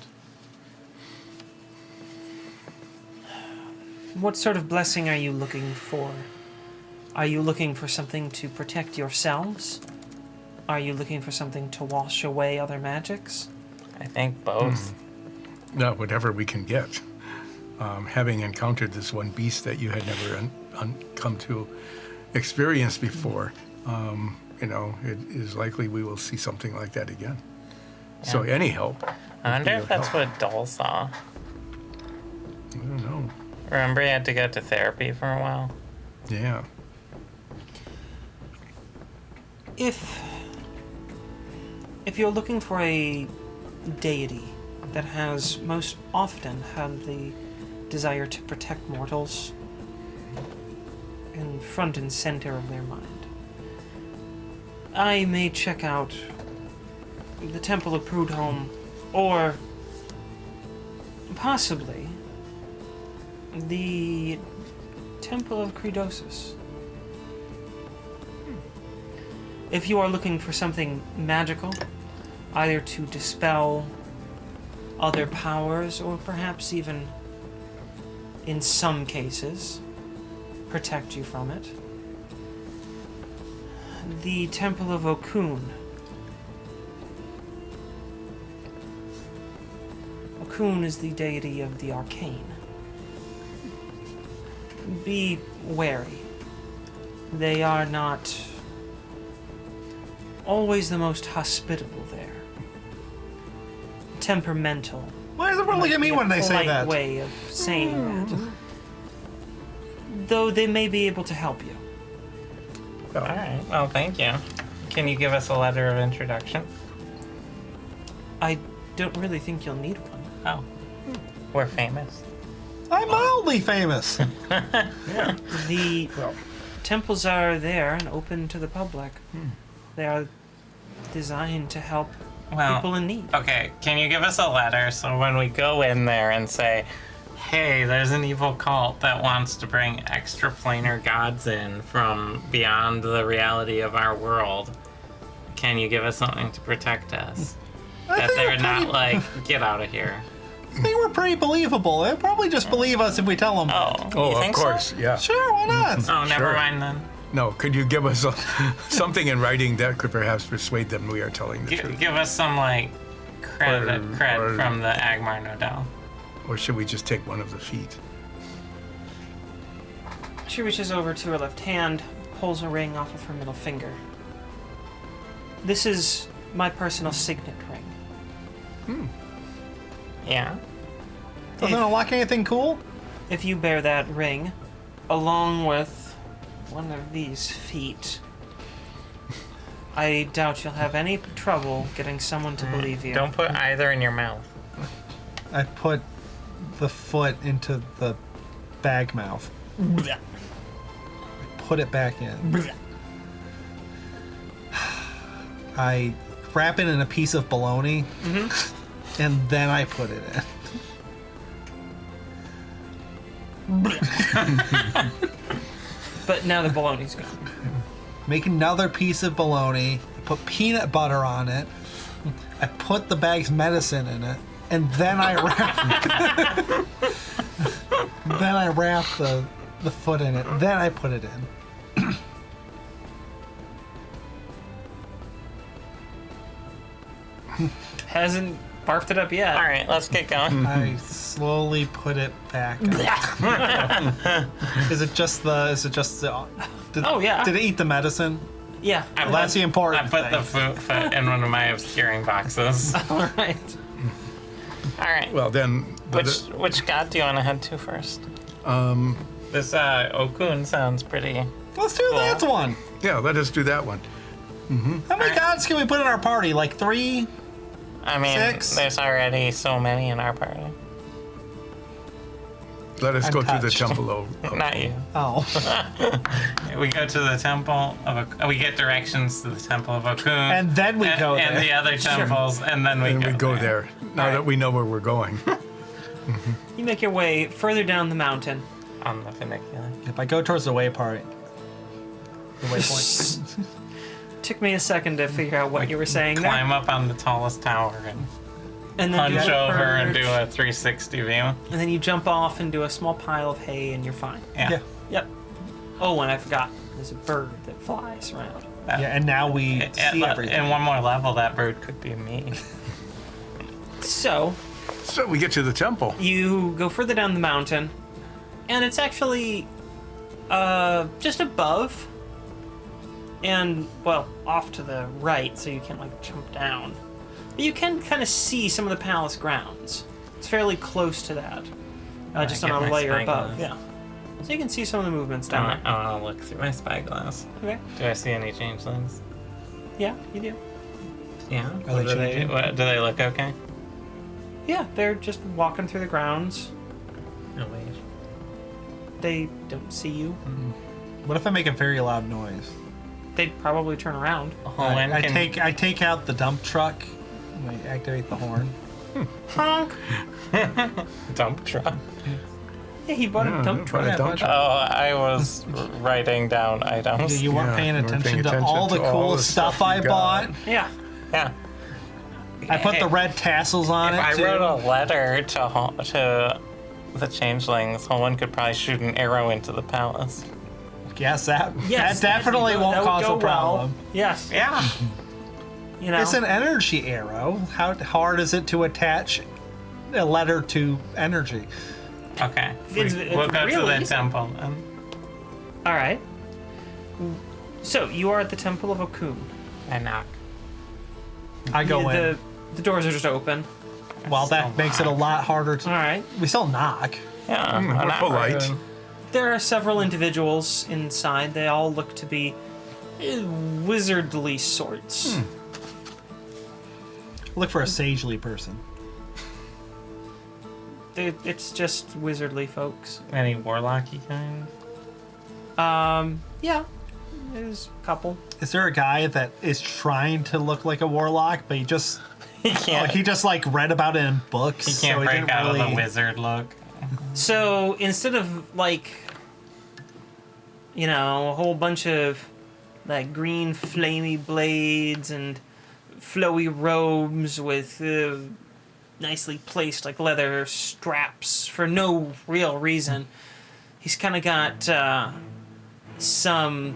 What sort of blessing are you looking for? Are you looking for something to protect yourselves? Are you looking for something to wash away other magics? I think both. No, whatever we can get. Having encountered this one beast that you had never come to experience before, it is likely we will see something like that again. So any help. I wonder if that's what Dole saw. I don't know. Remember, he had to go to therapy for a while. Yeah. If you're looking for a deity that has most often had the desire to protect mortals in front and center of their mind, I may check out the Temple of Prudhomme, or possibly the Temple of Credosis. If you are looking for something magical, either to dispel other powers, or perhaps even, in some cases, protect you from it, the Temple of Okun. Okun is the deity of the arcane. Be wary. They are not always the most hospitable there. Temperamental. Why does everyone look at me when they say Polite that? way of saying that. Though they may be able to help you. All right. Well, thank you. Can you give us a letter of introduction? I don't really think you'll need one. Oh, we're famous. I'm mildly famous. Yeah. The Well, temples are there and open to the public. They are designed to help Well, people in need. okay. Can you give us a letter so when we go in there and say, hey, there's an evil cult that wants to bring extraplanar gods in from beyond the reality of our world, can you give us something to protect us? That they're not like, get out of here. I think we're pretty believable. They'll probably just believe us if we tell them. Oh, oh, you of think course, so? yeah. Sure, why not? Oh, never Sure. mind then. No, could you give us something in writing that could perhaps persuade them we are telling the truth? Give us some like cred Or- from the Agmar Nodal. Or should we just take one of the feet? She reaches over to her left hand, pulls a ring off of her middle finger. This is my personal signet ring. Yeah. Doesn't it unlock anything cool? If you bear that ring, along with one of these feet, I doubt you'll have any trouble getting someone to believe you. Don't put either in your mouth. I put the foot into the bag mouth. Put it back in. I wrap it in a piece of bologna, and then I put it in. But now the bologna's gone. Make another piece of bologna, put peanut butter on it. I put the bag's medicine in it, and then I wrap then I wrap the foot in it. Then I put it in. Hasn't barfed it up yet. All right, let's get going. I slowly put it back. Is it just the did, Oh, yeah. Did it eat the medicine? Yeah. I Well, that's the important I put the thing. foot in one of my obscuring boxes. All right. All right. Well, then, Which god do you want to head to first? This Okun sounds pretty. Let's do that one. yeah, let us do that one. How many gods can we put in our party? Like 3? I mean, 6? there's already so many in our party. Let us I'm go through the touched. temple of Not you. Oh. We go to the temple of. We get directions to the temple of Okun, And then we go and there. the other temples, and then and we go there. Now that we know where we're going. You make your way further down the mountain. on the funicular. If I go towards the waypoint. The waypoint. Took me a second to figure out what you were saying there. Climb up on the tallest tower and And then punch you over and do perch, a 360 view. and then you jump off into a small pile of hay and you're fine. Yeah. Yep. Oh, and I forgot. There's a bird that flies around. That- Yeah, and now we see everything. in one more level, that bird could be me. So, So we get to the temple. you go further down the mountain, and it's actually just above and, well, off to the right, so you can't, like, jump down. You can kind of see some of the palace grounds. It's fairly close to that. Just on get a my layer above, spyglass. yeah. So you can see some of the movements down there. I want to look through my spyglass. Okay. Do I see any changelings? Yeah, you do. Yeah. Are they changing? Do they look okay? Yeah, they're just walking through the grounds. Oh wait. They don't see you. What if I make a very loud noise? They'd probably turn around. Owen I can- take out the dump truck. I activate the horn. Honk! dump truck. Yeah, he bought a dump truck. yeah, dump but- truck. Oh, I was writing down items. You weren't Yeah, paying you weren't attention paying to all the attention to all cool the stuff stuff I you bought. got. Yeah. Yeah. I put the red tassels on If it I too. wrote a letter to the changelings, one could probably shoot an arrow into the palace. Yes, that Yes, that definitely that won't would cause go a problem. well. Yes. Yeah. You know. It's an energy arrow. How hard is it to attach a letter to energy? Okay. It's We'll go to really the easy. temple. All right. So you are at the Temple of Okun. I knock. I go in. The doors are just open. Well, that makes it a lot harder to. All right. We still knock. Yeah. we're I'm not polite. rude. There are several individuals inside. They all look to be wizardly sorts. Look for a sagely person. It's just wizardly folks. Any warlocky kind? Yeah. There's a couple. Is there a guy that is trying to look like a warlock, but he just He can't. he just like read about it in books? He can't so break didn't out of really... the wizard look. So instead of like, you know, a whole bunch of like green flamey blades and flowy robes with nicely placed like leather straps for no real reason, he's kind of got some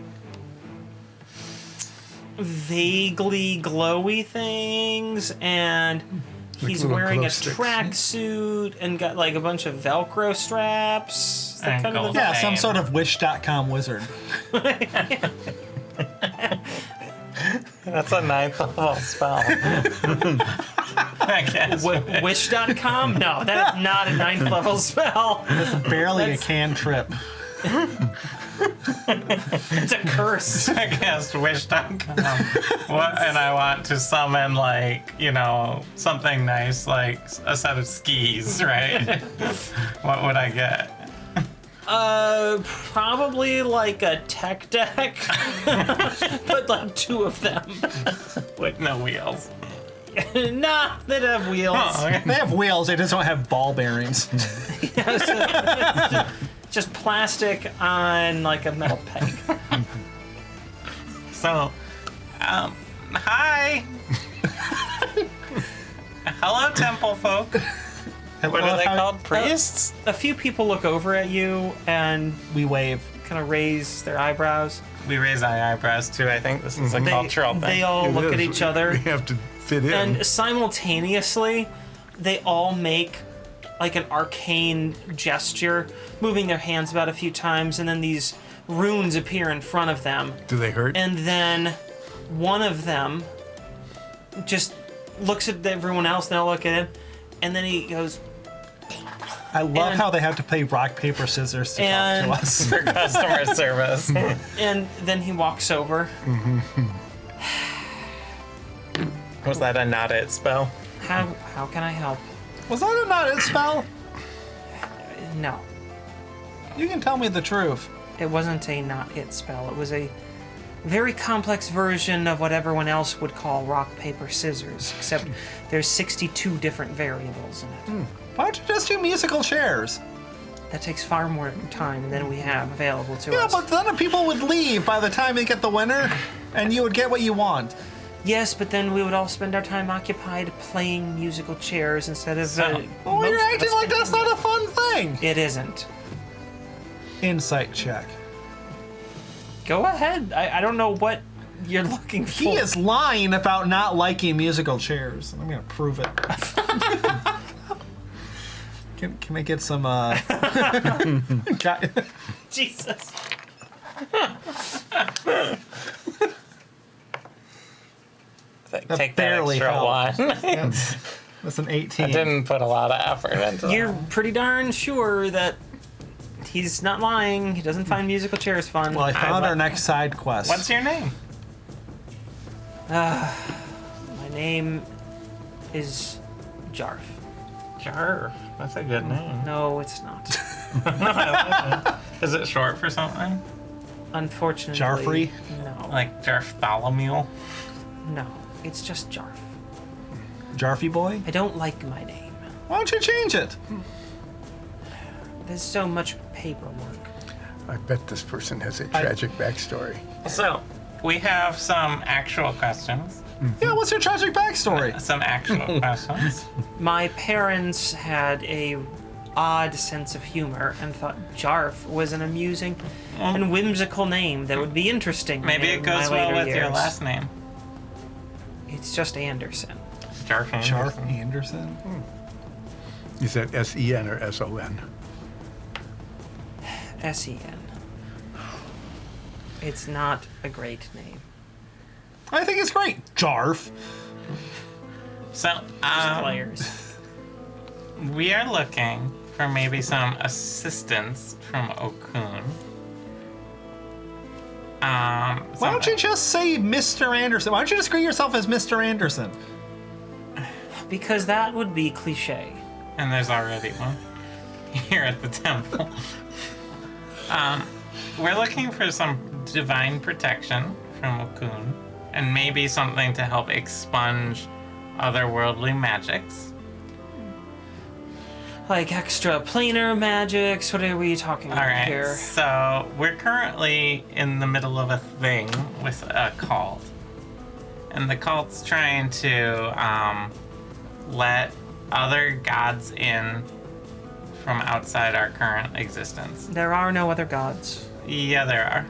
vaguely glowy things, and he's little wearing glow a sticks. tracksuit and got like a bunch of Velcro straps. Is that kind of the Yeah, Same. some sort of Wish.com wizard. That's a 9th level spell. I guess. Wish.com? No, that is not a 9th level spell. Barely That's- a cantrip. It's a curse. I cast wish.com. What, and I want to summon, like, you know, something nice, like a set of skis, right? What would I get? Probably like a tech deck, but like 2 of them. With no wheels. Nah, they don't have wheels. Oh, okay. They have wheels, they just don't have ball bearings. Just plastic on like a metal peg. So, hi. Hello, temple folk. What are they called? Priests? A few people look over at you and We wave. kind of raise their eyebrows. We raise our eyebrows too. I think this is a cultural thing. They all It look at is. each other. We have to fit in. And simultaneously, they all make like an arcane gesture, moving their hands about a few times, and then these runes appear in front of them. Do they hurt? And then one of them just looks at everyone else, and they'll look at him, and then he goes, I love And- how they have to play rock, paper, scissors to talk And- to us. For customer service. and then he walks over. Was that a not it spell? How can I help? Was that not it spell? No, You can tell me the truth. it wasn't a not it spell. It was a very complex version of what everyone else would call rock, paper, scissors, except there's 62 different variables in it. Why don't you just do musical chairs? That takes far more time than we have available to Yeah, us. but then the people would leave by the time they get the winner, and you would get what you want. Yes, but then we would all spend our time occupied playing musical chairs instead of. So- Well, you're most of acting us like that's spending- not a fun thing. It isn't. Insight check. Go ahead. I don't know what you're looking for. He is lying about not liking musical chairs. I'm gonna prove it. Can I get some? Jesus. Take That that barely extra helped. one. That's an I 18. didn't put a lot of effort into You're that. pretty darn sure that he's not lying. He doesn't find musical chairs fun. Well, I found I- our next side quest. What's your name? My name is Jarf. Jarf. That's a good name. No, it's not. Is it short for something? Unfortunately. Jarfrey? No. Like Jarftholomew? No. It's just Jarf. Jarfy boy? I don't like my name. Why don't you change it? There's so much paperwork. I bet this person has a tragic backstory. So, we have some actual questions. Yeah, what's your tragic backstory? Some actual questions. My parents had a odd sense of humor and thought Jarf was an amusing and whimsical name that would be interesting. Maybe in it goes my well later with your years. last name. It's just Anderson. Jarf Anderson. Jarf Anderson? Is that S-E-N or S-O-N? S-E-N. It's not a great name. I think it's great. Jarf. So, Players. we are looking for maybe some assistance from Okun. Why don't you just say Mr. Anderson? Why don't you just greet yourself as Mr. Anderson? Because that would be cliche. And there's already one here at the temple. We're looking for some divine protection from Okun, and maybe something to help expunge otherworldly magics. Like extra planar magics. What are we talking All about right, here? so we're currently in the middle of a thing with a cult. And the cult's trying to let other gods in from outside our current existence. There are no other gods. Yeah, there are.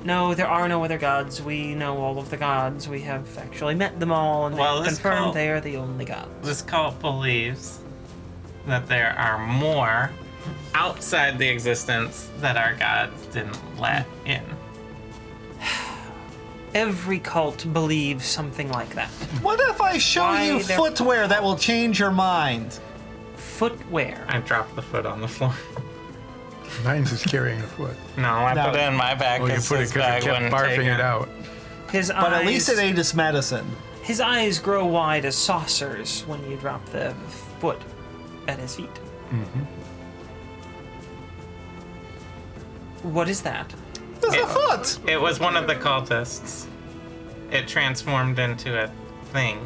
No, there are no other gods. We know all of the gods. We have actually met them all, and Well, they've this confirmed cult- they are the only gods. This cult believes that there are more outside the existence that our gods didn't let in. Every cult believes something like that. What if I show Why you they're- footwear that will change your mind? Footwear. I dropped the foot on the floor. Mine's is carrying a foot. No, I No. put it in my bag Oh, you because put it his because bag it kept wouldn't take barfing it out. His But eyes. at least it ate its medicine. His eyes grow wide as saucers when you drop the foot at his feet. What is that? There's a foot! It was one of the cultists. It transformed into a thing.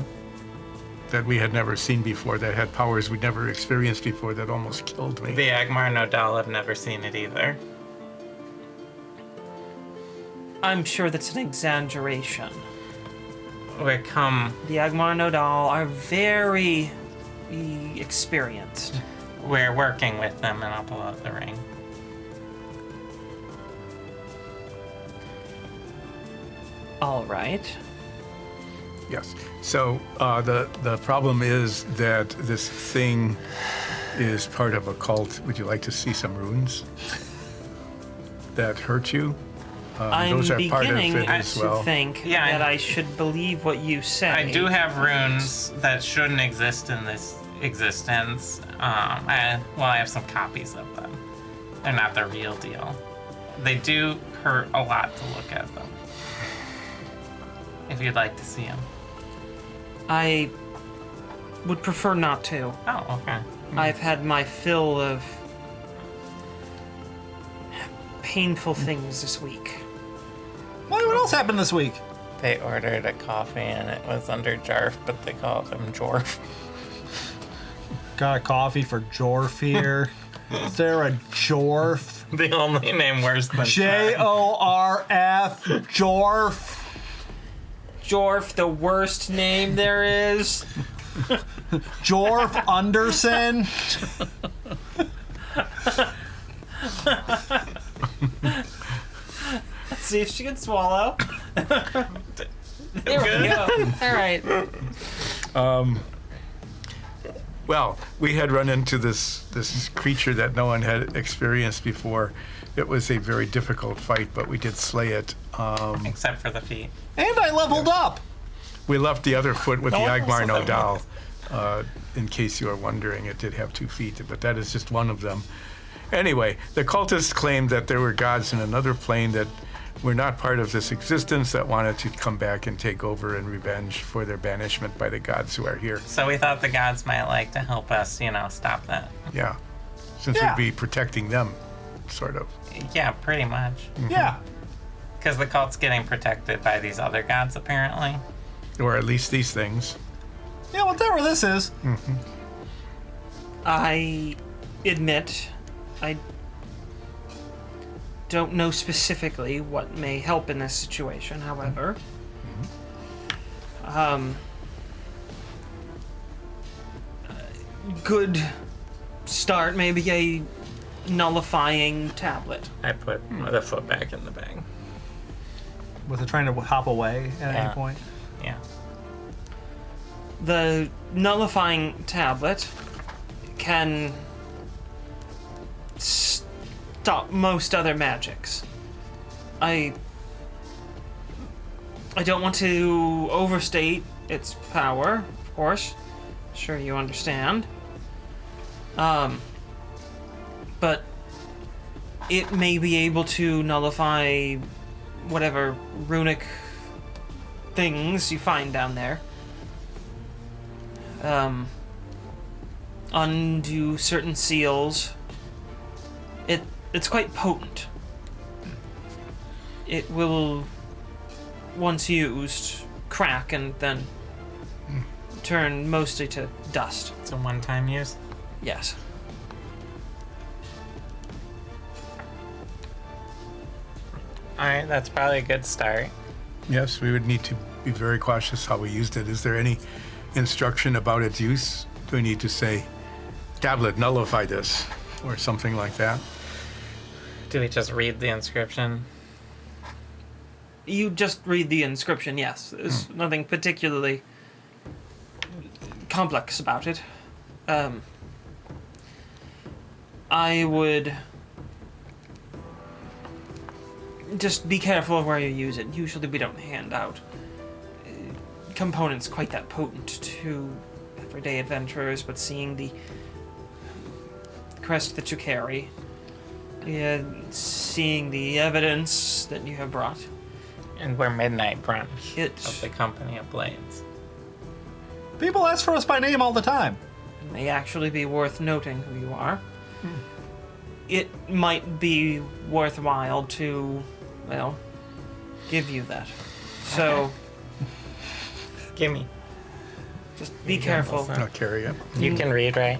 That we had never seen before, that had powers we'd never experienced before, that almost killed me. The Agmar Nodal have never seen it either. I'm sure that's an exaggeration. We come, The Agmar Nodal are very experienced. we're working with them, and I'll pull out the ring. All right. Yes. So the problem is that this thing is part of a cult. Would you like to see some runes that hurt you? I'm Those are part of beginning it as to well. think Yeah, that I should believe what you say. I do have runes that shouldn't exist in this existence. I have some copies of them. They're not the real deal. They do hurt a lot to look at them. If you'd like to see them. I would prefer not to. Oh, okay. I've had my fill of painful things this week. What else happened this week? They ordered a coffee and it was under Jarf, but they called him Jorf. Got a coffee for Jorf here. Is there a Jorf? The only name worse than Jorf? Jorf? Jorf, the worst name there is. Jorf Anderson? Let's see if she can swallow. There we Good. go. All right. Well, we had run into this creature that no one had experienced before. It was a very difficult fight, but we did slay it. Except for the feet. And I leveled up. We left the other foot with the No one Agmar knows what that Nodal. In case you are wondering, it did have 2 feet, but that is just one of them. Anyway, the cultists claimed that there were gods in another plane that were not part of this existence that wanted to come back and take over in revenge for their banishment by the gods who are here. So we thought the gods might like to help us, stop that. Yeah. Since Yeah. we'd be protecting them, sort of. Yeah, pretty much. Yeah. Because the cult's getting protected by these other gods, apparently. Or at least these things. Yeah, whatever this is. I admit I don't know specifically what may help in this situation, however. Good start, maybe a nullifying tablet. I put the foot back in the bag. Was it trying to hop away at Yeah. any point? Yeah. The nullifying tablet can stop most other magics. I don't want to overstate its power, of course. Sure you understand. But it may be able to nullify whatever runic things you find down there. Undo certain seals. It's quite potent. It will, once used, crack and then turn mostly to dust. It's a one-time use. Yes. Alright, that's probably a good start. Yes, we would need to be very cautious how we used it. Is there any instruction about its use? Do we need to say, tablet, nullify this, or something like that? Do we just read the inscription? You just read the inscription, yes. There's nothing particularly complex about it. I would just be careful of where you use it. Usually we don't hand out components quite that potent to everyday adventurers, but seeing the crest that you carry, seeing the evidence that you have brought, And we're Midnight Brunch It- of the Company of Blades. People ask for us by name all the time. it may actually be worth noting who you are. It might be worthwhile to, well, give you that. So Gimme. just be You can careful. listen. I'll carry it. You can read, right?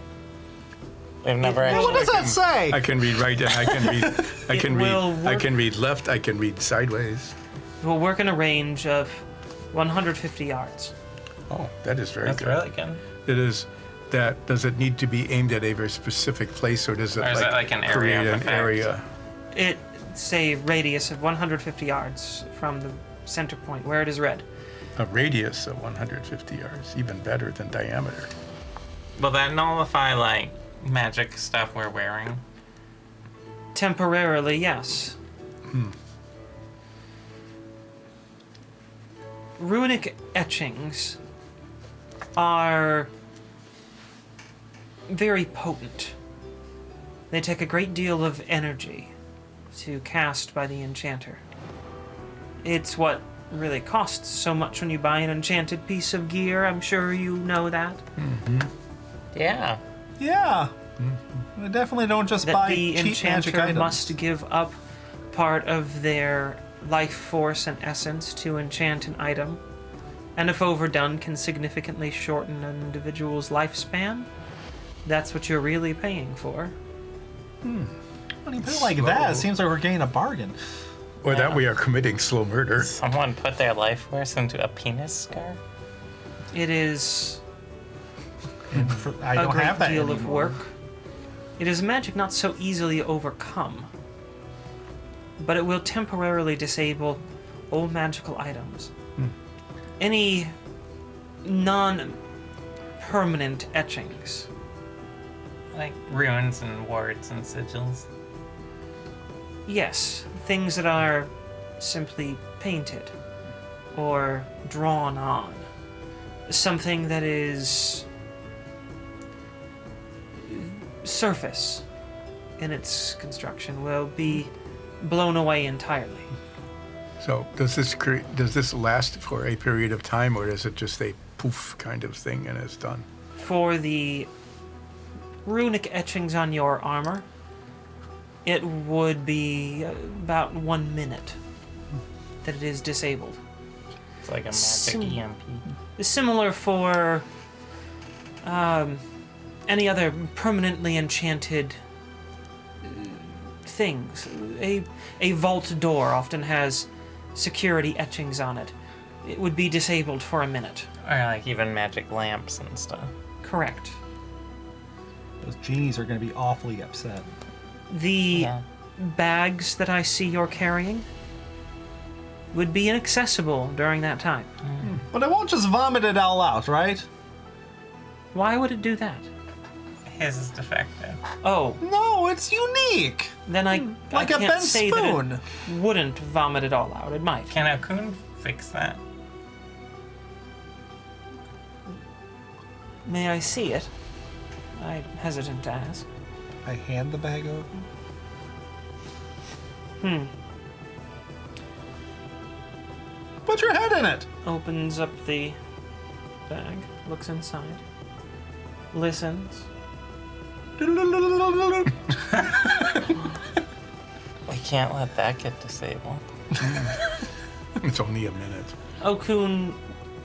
We've never Well, What actually... does that say? I can read right and I can read I It can will read I work. can read left, I can read sideways. We'll work in a range of 150 yards. Oh, that is very That's good. really good. It is that does it need to be aimed at a very specific place or does it Or is it like an area create of an effect? area? It's a radius of 150 yards from the center point where it is red. A radius of 150 yards, even better than diameter. Will that nullify, like, magic stuff we're wearing? Temporarily, yes. Runic etchings are very potent. They take a great deal of energy to cast by the enchanter. It's what really costs so much when you buy an enchanted piece of gear. I'm sure you know that. Yeah. Yeah. We definitely don't just That buy the cheap magic enchanter items. must give up part of their life force and essence to enchant an item, and if overdone can significantly shorten an individual's lifespan. That's what you're really paying for. When you put it like that, it seems like we're getting a bargain. Or that we are committing slow murder. Someone put their life force into a penis scar? It is And I a don't great have that deal anymore. of work. It is magic not so easily overcome, but it will temporarily disable all magical items. Any non-permanent etchings. Like runes and wards and sigils? Yes, things that are simply painted or drawn on. something that is surface in its construction will be blown away entirely. So does this last for a period of time, or is it just a poof kind of thing and it's done? For the runic etchings on your armor, it would be about 1 minute that it is disabled. It's like a magic EMP. Similar for any other permanently enchanted things. A vault door often has security etchings on it. It would be disabled for a minute. Or like even magic lamps and stuff. Correct. Those genies are going to be awfully upset. The bags that I see you're carrying would be inaccessible during that time. But I won't just vomit it all out, right? Why would it do that? His is defective. Oh, No, it's unique. then I Like a can't bent say spoon. that it wouldn't vomit it all out. It might. Can Akun fix that? May I see it? I'm hesitant to ask. I hand the bag over. Put your head in it. Opens up the bag, looks inside, listens. We can't let that get disabled. It's only a minute. Okun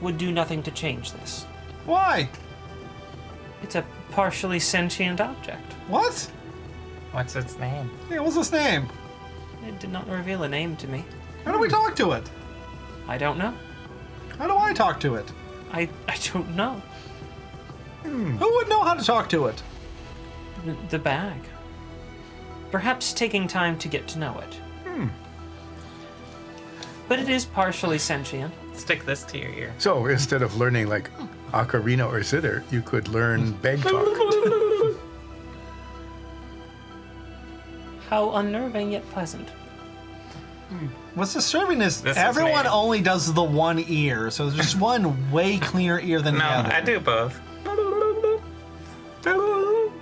would do nothing to change this. Why? It's a partially sentient object. What? What's its name? Hey, what's its name? It did not reveal a name to me. How do we talk to it? I don't know. How do I talk to it? I don't know. Who would know how to talk to it? The bag. Perhaps taking time to get to know it. But it is partially sentient. Stick this to your ear. So instead of learning like ocarina or zither, you could learn bag talk. How unnerving yet pleasant. What's disturbing is This is everyone me. only does the one ear, so there's just one way cleaner ear than the No, other. I do both.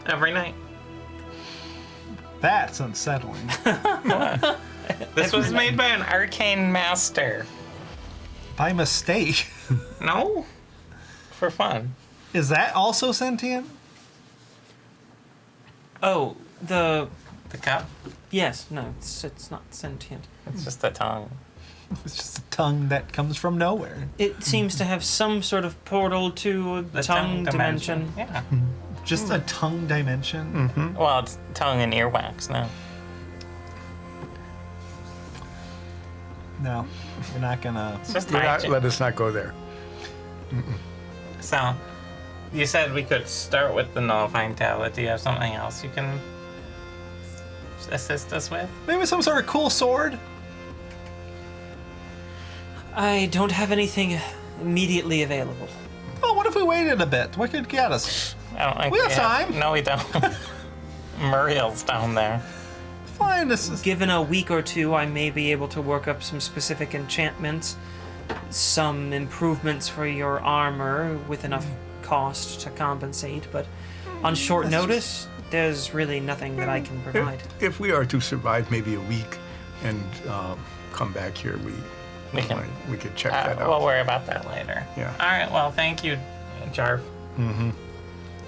Every night. That's unsettling. This was made by an arcane master. By mistake. No? For fun. Is that also sentient? Oh, The cup? yes, no, it's not sentient. It's just a tongue. It's just a tongue that comes from nowhere. It seems to have some sort of portal to The a tongue dimension. Yeah. Just a tongue dimension? Well, it's tongue and earwax now. No, we're not gonna. It's just Let us not go there. So, you said we could start with the nullifying tablet. Do you have something else you can assist us with? Maybe some sort of cool sword? I don't have anything immediately available. Oh, what if we waited a bit? What could get us? I don't think We have time. No, we don't. Muriel's down there. Fine, this is. Given a week or two, I may be able to work up some specific enchantments, some improvements for your armor with enough cost to compensate, but on short notice, there's really nothing that I can provide. If we are to survive maybe a week and come back here, we could check that out. We'll worry about that later. Yeah. All right. Well, thank you, Jarv.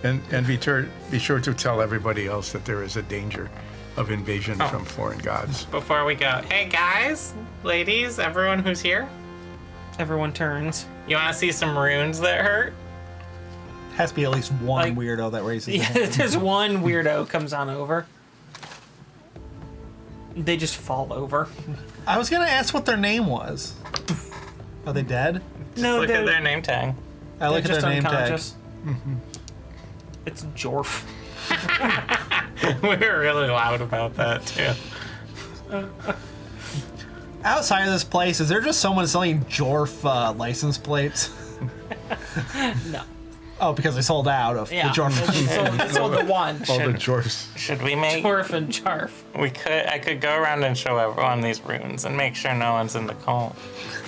And be sure to tell everybody else that there is a danger of invasion from foreign gods. Before we go, hey guys, ladies, everyone who's here, Everyone turns. you want to see some runes that hurt? Has to be at least one Like- weirdo that raises their Yeah, hand. there's one weirdo comes on over. They just fall over. I was gonna ask what their name was. Are they dead? Just No, look they're- at their name tag. I look at just their name tag. unconscious. It's Jorf. We were really loud about that too. Outside of this place, is there just someone selling Jorf license plates? No. Oh, because they sold out of Yeah, the Jordan. they sold the one. All the chores. Should we make? Dwarf and Jarf. I could go around and show everyone these runes and make sure no one's in the cult.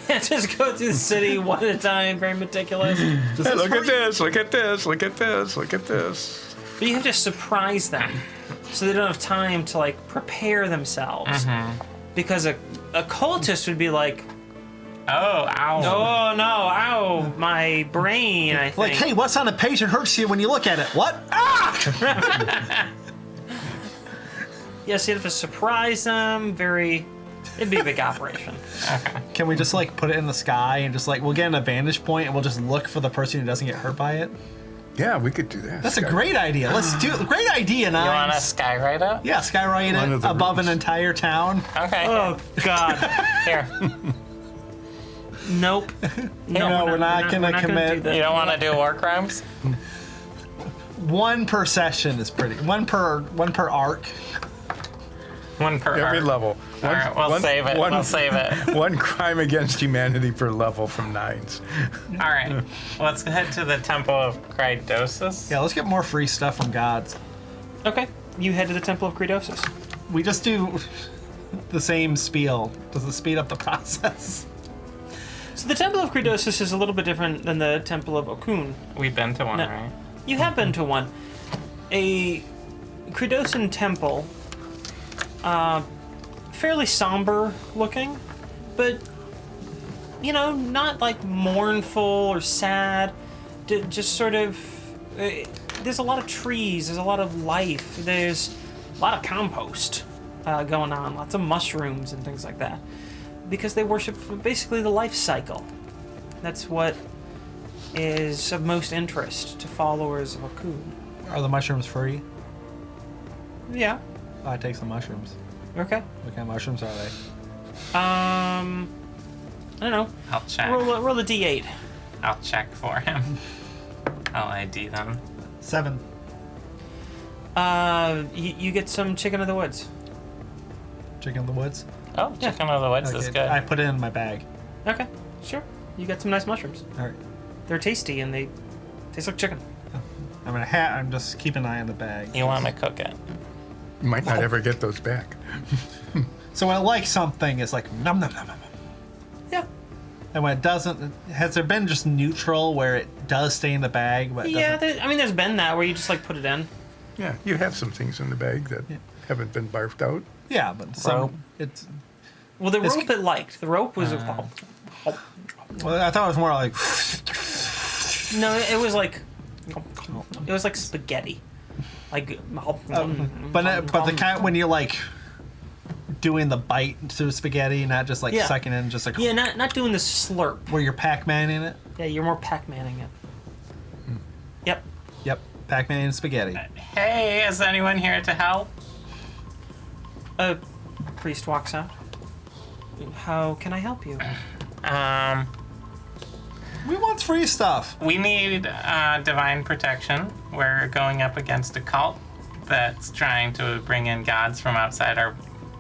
Just go through the city one at a time, very meticulous. Hey, look at this, look at this, look at this, look at this. But you have to surprise them, so they don't have time to like prepare themselves. Because a cultist would be like, Oh, ow. oh no, ow, my brain. I think. Like, hey, what's on a page that hurts you when you look at it? What? Ah! Yes, you have to surprise them. It'd be a big operation. Can we just like put it in the sky and just like we'll get an vantage point and we'll just look for the person who doesn't get hurt by it? Yeah, we could do that. That's a great idea. Let's do great idea, You want to Nines. skywrite it? Yeah, skywrite One of it the above roofs. an entire town. Okay. Oh God, Here. nope. No, we're not gonna commit. do that. You don't want to do war crimes? One per session is pretty. One per arc. One per Every arc. level. All right, we'll save it. We'll save it. One crime against humanity per level from Nines. All right. Let's head to the Temple of Krydosis. Yeah, let's get more free stuff from gods. Okay, you head to the Temple of Credosis. We just do the same spiel. Does it speed up the process? So the Temple of Credosis is a little bit different than the Temple of Okun. We've been to one, No. right? You have been to one. A Credosan temple, fairly somber looking, but, you know, not like mournful or sad. Just sort of, there's a lot of trees, there's a lot of life, there's a lot of compost going on, lots of mushrooms and things like that. Because they worship basically the life cycle. That's what is of most interest to followers of Okun. Are the mushrooms free? Yeah. Oh, I take some mushrooms. Okay. What kind of mushrooms are they? I don't know. I'll check. Roll a d8. I'll check for him. I'll ID them. 7. You get some chicken of the woods. Chicken in the woods. Oh, chicken of the woods is good. I put it in my bag. Okay, sure. You got some nice mushrooms. All right. They're tasty and they taste like chicken. I'm just keep an eye on the bag. You want to cook it? You might not ever get those back. So when I like something, it's like nom nom nom nom. nom. Yeah. And when it doesn't, has there been just neutral where it does stay in the bag, but it Yeah, doesn't? there's been that where you just like put it in. Yeah, you have some things in the bag that haven't been barfed out. Yeah, but some Rope. it's. Well, the It's- rope it liked. The rope was Well, I thought it was more like. no, it was like spaghetti. Like But the kind when you're like doing the bite to spaghetti, not just like Yeah. sucking in, just like Yeah, not doing the slurp. where you're Pac-Man in it. Yeah, you're more Pac-Manning it. Yep. Yep, Pac-Man and spaghetti. Hey, is anyone here to help? A priest walks out. How can I help you? We want free stuff. We need divine protection. We're going up against a cult that's trying to bring in gods from outside our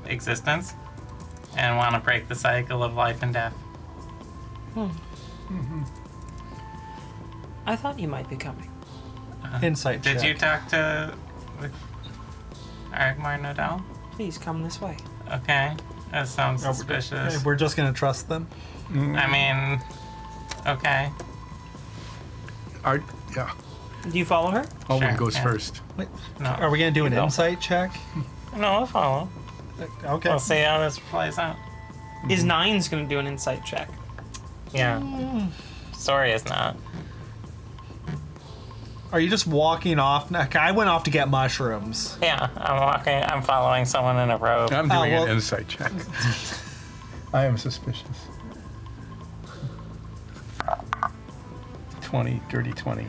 existence and want to break the cycle of life and death. I thought you might be coming. Insight Did check. you talk to Drogmara Nodell? Please come this way. Okay, that sounds Oh, suspicious. We're just gonna trust them. I mean, okay. Yeah, Do you follow her? Owen Sure, goes yeah. first. Wait, No, are we gonna do an you go. insight check? No, I'll follow. Okay. We'll see how this plays out. Is Nine's gonna do an insight check? Yeah. Sorry, is not. Are you just walking off? I went off to get mushrooms. Yeah, I'm walking. I'm following someone in a robe. I'm doing well- an insight check. I am suspicious. 20, dirty 20.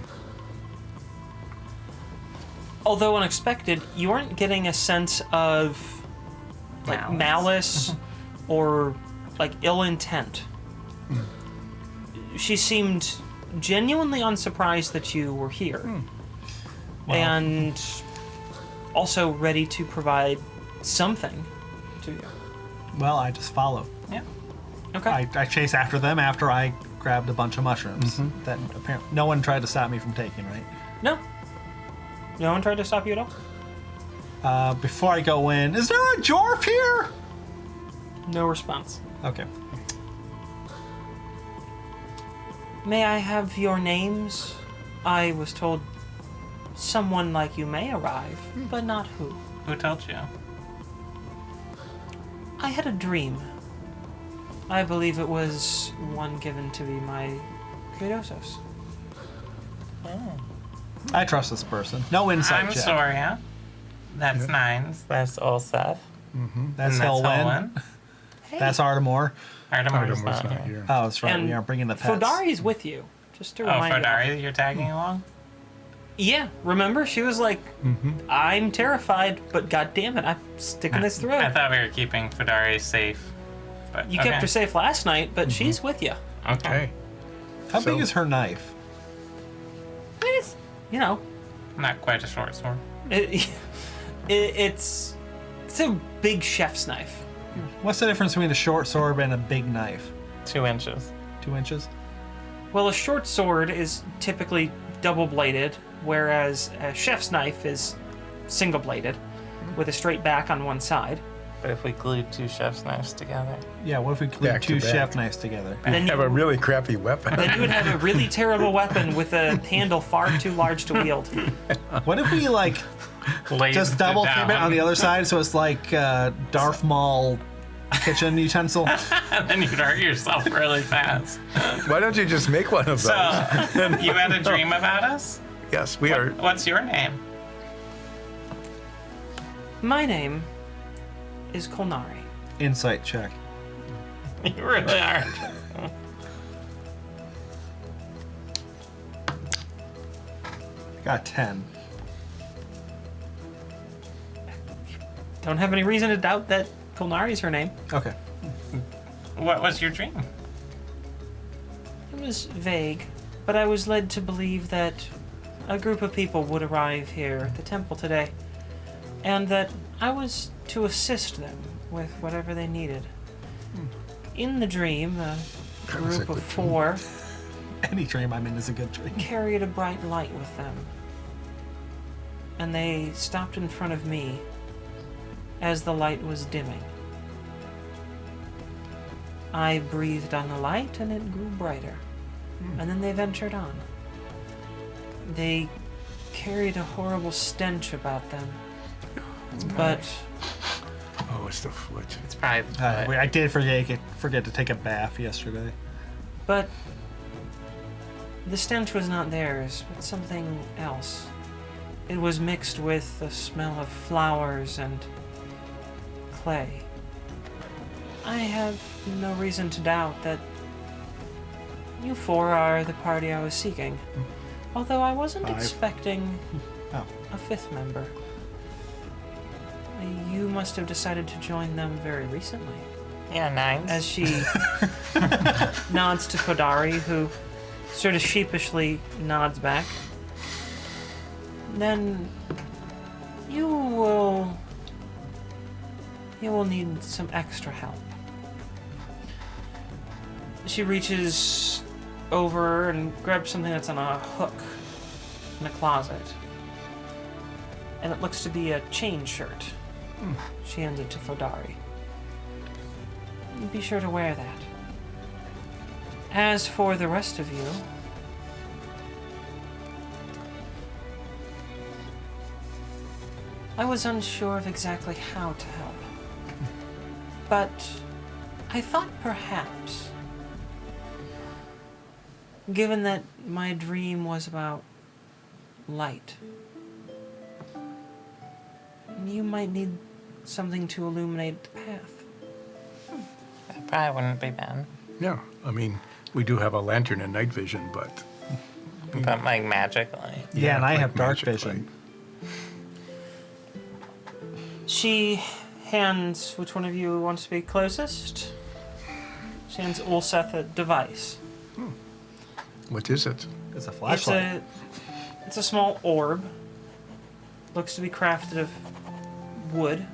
Although unexpected, you aren't getting a sense of like malice or like ill intent. She seemed genuinely unsurprised that you were here. And also ready to provide something to you. Well, I just follow. Yeah. Okay. I chase after them after I grabbed a bunch of mushrooms that apparently no one tried to stop me from taking, right? No. No one tried to stop you at all? Before I go in, is there a Jorf here? No response. Okay. May I have your names? I was told someone like you may arrive, but not who. Who told you? I had a dream. I believe it was one given to be my Credosos. I trust this person. No insight I'm check. Soria. That's Nines. That's Olseth. That's And Helwyn. Hey. That's Ardamore. Artemir's Artemir's not not here. here. Oh, that's right. And We aren't bringing the pets. Fodari's with you. Just to Oh, remind you. Fodari, you're tagging along? Yeah, remember? She was like, I'm terrified, but god damn it, I'm sticking this through. I thought we were keeping Fodari safe. But You okay. kept her safe last night, but she's with you. Okay. How So- big is her knife? It's, you know, Not quite a short sword. it's a big chef's knife. What's the difference between a short sword and a big knife? 2 inches. 2 inches? Well, a short sword is typically double-bladed, whereas a chef's knife is single-bladed, with a straight back on one side. But if we glued 2 chef's knives together. Yeah, what if we glue Back to 2 back. chef knives together? Then Have a really crappy weapon. then you would have a really terrible weapon with a handle far too large to wield. What if we, like, Lays just double it tip it on the down. other side so it's like Darth Maul kitchen utensil? And then you'd hurt yourself really fast. Why don't you just make one of those? So, you had a dream about us? Yes, we are. What's your name? My name is Kolnari. Insight check. You really are. Got 10. Don't have any reason to doubt that Kolnari is her name. Okay. What was your dream? It was vague, but I was led to believe that a group of people would arrive here at the temple today, and that I was to assist them with whatever they needed. In the dream, a That was a group of good 4 Any dream I'm in is a good dream. carried a bright light with them, and they stopped in front of me as the light was dimming. I breathed on the light and it grew brighter, and then they ventured on. They carried a horrible stench about them, but Oh, it's the foot. It's probably the foot. I did forget to take a bath yesterday. But the stench was not theirs, but something else. It was mixed with the smell of flowers and clay. I have no reason to doubt that you 4 are the party I was seeking. Although I wasn't 5. expecting Oh. a 5th member. You must have decided to join them very recently. Yeah, 9. As she nods to Fodari, who sort of sheepishly nods back. Then you will need some extra help. She reaches over and grabs something that's on a hook in a closet. And it looks to be a chain shirt. She hands it to Fodari. Be sure to wear that. As for the rest of you, I was unsure of exactly how to help. But I thought perhaps, given that my dream was about light, you might need something to illuminate the path. That probably wouldn't be bad. Yeah, I mean, we do have a lantern and night vision, but But like magic light. Yeah, and I like have dark magic vision. light. She hands, which one of you wants to be closest? She hands Ulseth a device. What is it? It's a flashlight. It's a small orb. Looks to be crafted of wood.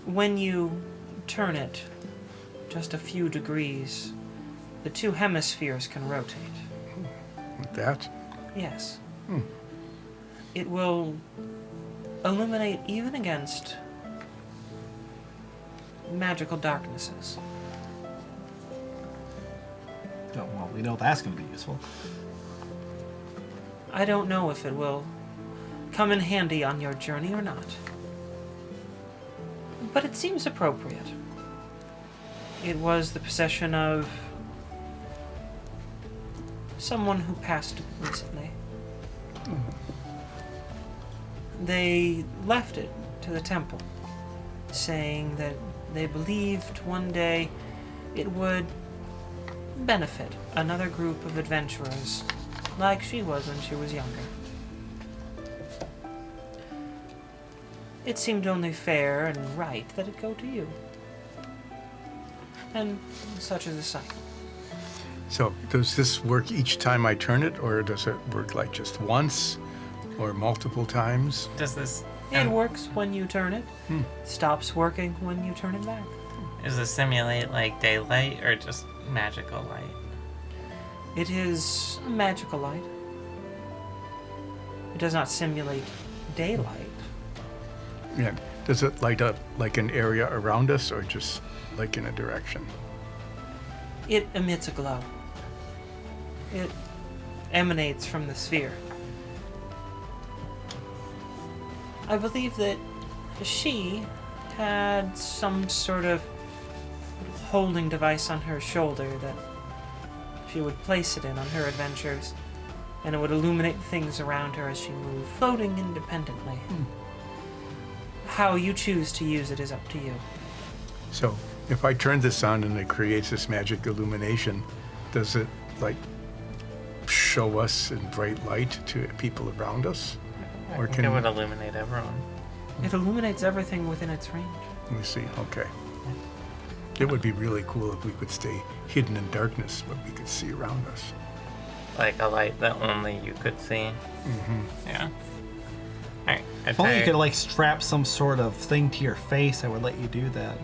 When you turn it just a few degrees, the two hemispheres can rotate. That? Yes. It will illuminate even against magical darknesses. Oh, well, we know that's going to be useful. I don't know if it will come in handy on your journey or not. But it seems appropriate. It was the possession of someone who passed recently. They left it to the temple, saying that they believed one day it would benefit another group of adventurers like she was when she was younger. It seemed only fair and right that it go to you. And such is the cycle. So does this work each time I turn it, or does it work like just once or multiple times? Does this It works when you turn it. Stops working when you turn it back. does this simulate like daylight or just magical light? It is a magical light. It does not simulate daylight. Yeah. Does it light up like an area around us, or just like in a direction? It emits a glow. It emanates from the sphere. I believe that she had some sort of holding device on her shoulder that she would place it in on her adventures, and it would illuminate things around her as she moved, floating independently. How you choose to use it is up to you. So if I turn this on and it creates this magic illumination, does it like show us in bright light to people around us? Or I think can it would illuminate everyone. It illuminates everything within its range. let me see? Okay. It would be really cool if we could stay hidden in darkness, but we could see around us. Like a light that only you could see. Yeah. Alright. If only you could like strap some sort of thing to your face that would let you do that.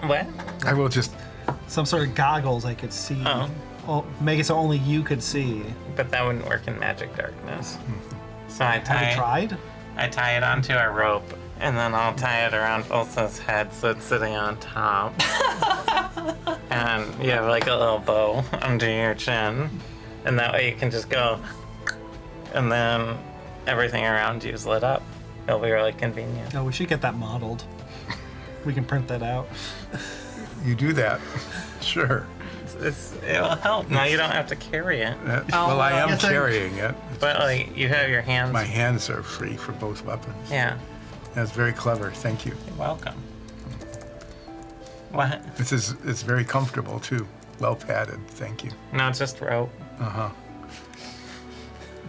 What? I will just Some sort of goggles I could see. Oh. Make it so only you could see. But that wouldn't work in magic darkness. So Have you tried? I tie it onto a rope, and then I'll tie it around Ulsa's head so it's sitting on top. And you have like a little bow under your chin. And that way you can just go, and then everything around you is lit up. It'll be really convenient. No, we should get that modeled. We can print that out. you do that. Sure. It'll help. Now you don't have to carry it. Well, I am yes, I- carrying it. But like you have your hands. My hands are free for both weapons. Yeah. That's very clever. Thank you. You're welcome. What? It's very comfortable too. Well padded. Thank you. No, it's just rope.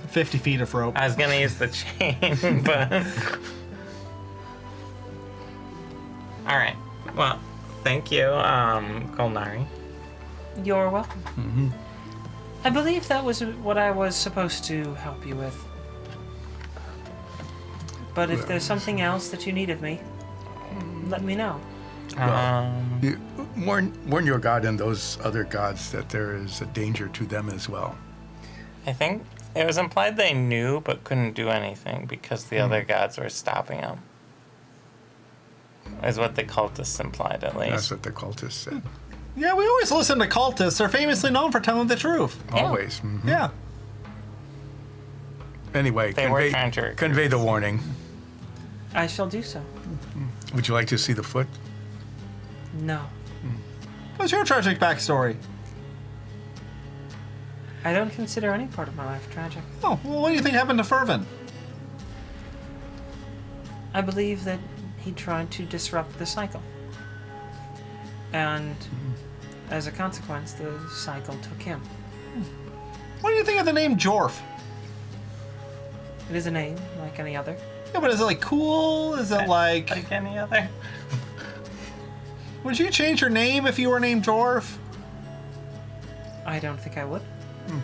50 feet of rope. I was gonna use the chain, but. All right. Well, thank you, Kolnari. You're welcome. I believe that was what I was supposed to help you with. But if there's something else that you need of me, let me know. You warn your god and those other gods that there is a danger to them as well. I think it was implied they knew but couldn't do anything because the other gods were stopping them. Is what the cultists implied, at least. That's what the cultists said. Yeah, we always listen to cultists. They're famously known for telling the truth. Always. Mhm. Yeah. Anyway, They were trying to recruit. convey the warning. I shall do so. Would you like to see the foot? No. What's your tragic backstory? I don't consider any part of my life tragic. Oh, well, what do you think happened to Fervin? I believe that he tried to disrupt the cycle. And as a consequence, the cycle took him. What do you think of the name Jorf? It is a name, like any other. Yeah, but is it like cool? Is it like... Like any other? Would you change your name if you were named Jorf? I don't think I would.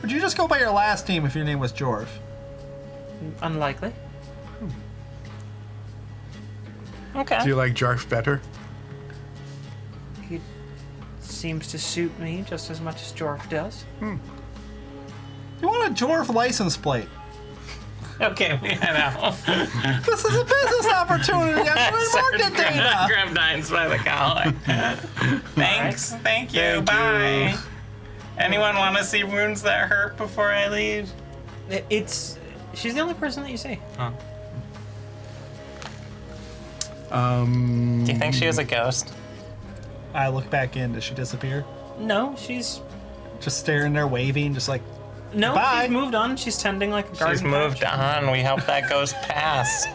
Would you just go by your last name if your name was Jorf? Unlikely. Okay. Do you like Jarf better? seems to suit me just as much as Jorf does. You want a dwarf license plate? Okay, we head out. This is a business opportunity. I'm doing market data. Grab Dines by the collar. Thanks. Thank you. Thank Bye. you. Anyone want to see wounds that hurt before I leave? She's the only person that you see. Huh. Um, Do you think she is a ghost? I look back in. Does she disappear? No, she's Just staring there, waving, just like, no. Bye. She's moved on. She's tending like a garden. She's moved patch. on. We helped that ghost pass.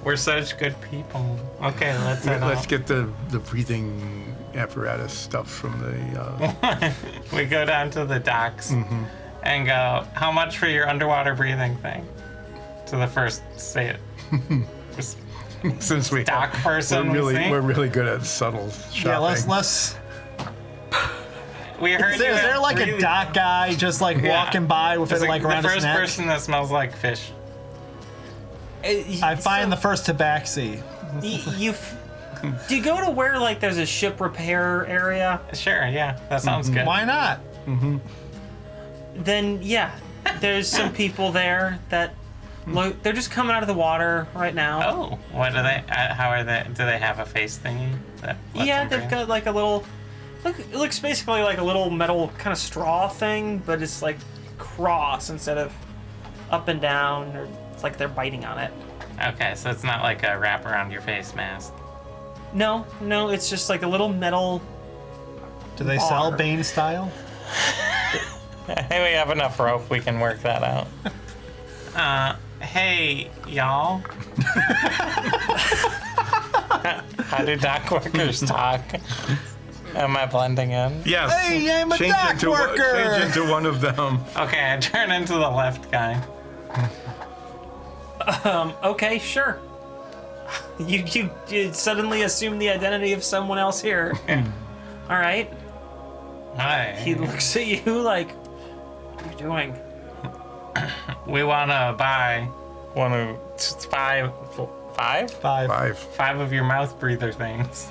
We're such good people. Okay, let's head let's out. get the breathing apparatus stuff from the. We go down to the docks and go, how much for your underwater breathing thing? To the first first Since we dock person. we're really good at subtle shopping. yeah, let's. We heard Is there like really, a dock guy just like Yeah. walking by with it It's like the around his first neck? person that smells like fish. I find the first tabaxi. Do you go to where like there's a ship repair area? Sure, yeah, that sounds good. Why not? Then yeah, there's some people there that look. They're just coming out of the water right now. Oh, what do they? How are they? Do they have a face thingy? That lets Yeah, them they've breathe? got like a little. Look, it looks basically like a little metal kind of straw thing, but it's like cross instead of up and down, or it's like they're biting on it. Okay, so it's not like a wrap around your face mask. No, it's just like a little metal. Do they sell Bar. Bane style? Hey, we have enough rope. We can work that out. Hey, y'all. How do dock workers talk? Am I blending in? Yes. Hey, I'm a dock worker. Change into one of them. Okay, I turn into the left guy. Okay, sure. You suddenly assume the identity of someone else here. All right. Hi. He looks at you like, what are you doing? We wanna buy five Five. of your mouth breather things.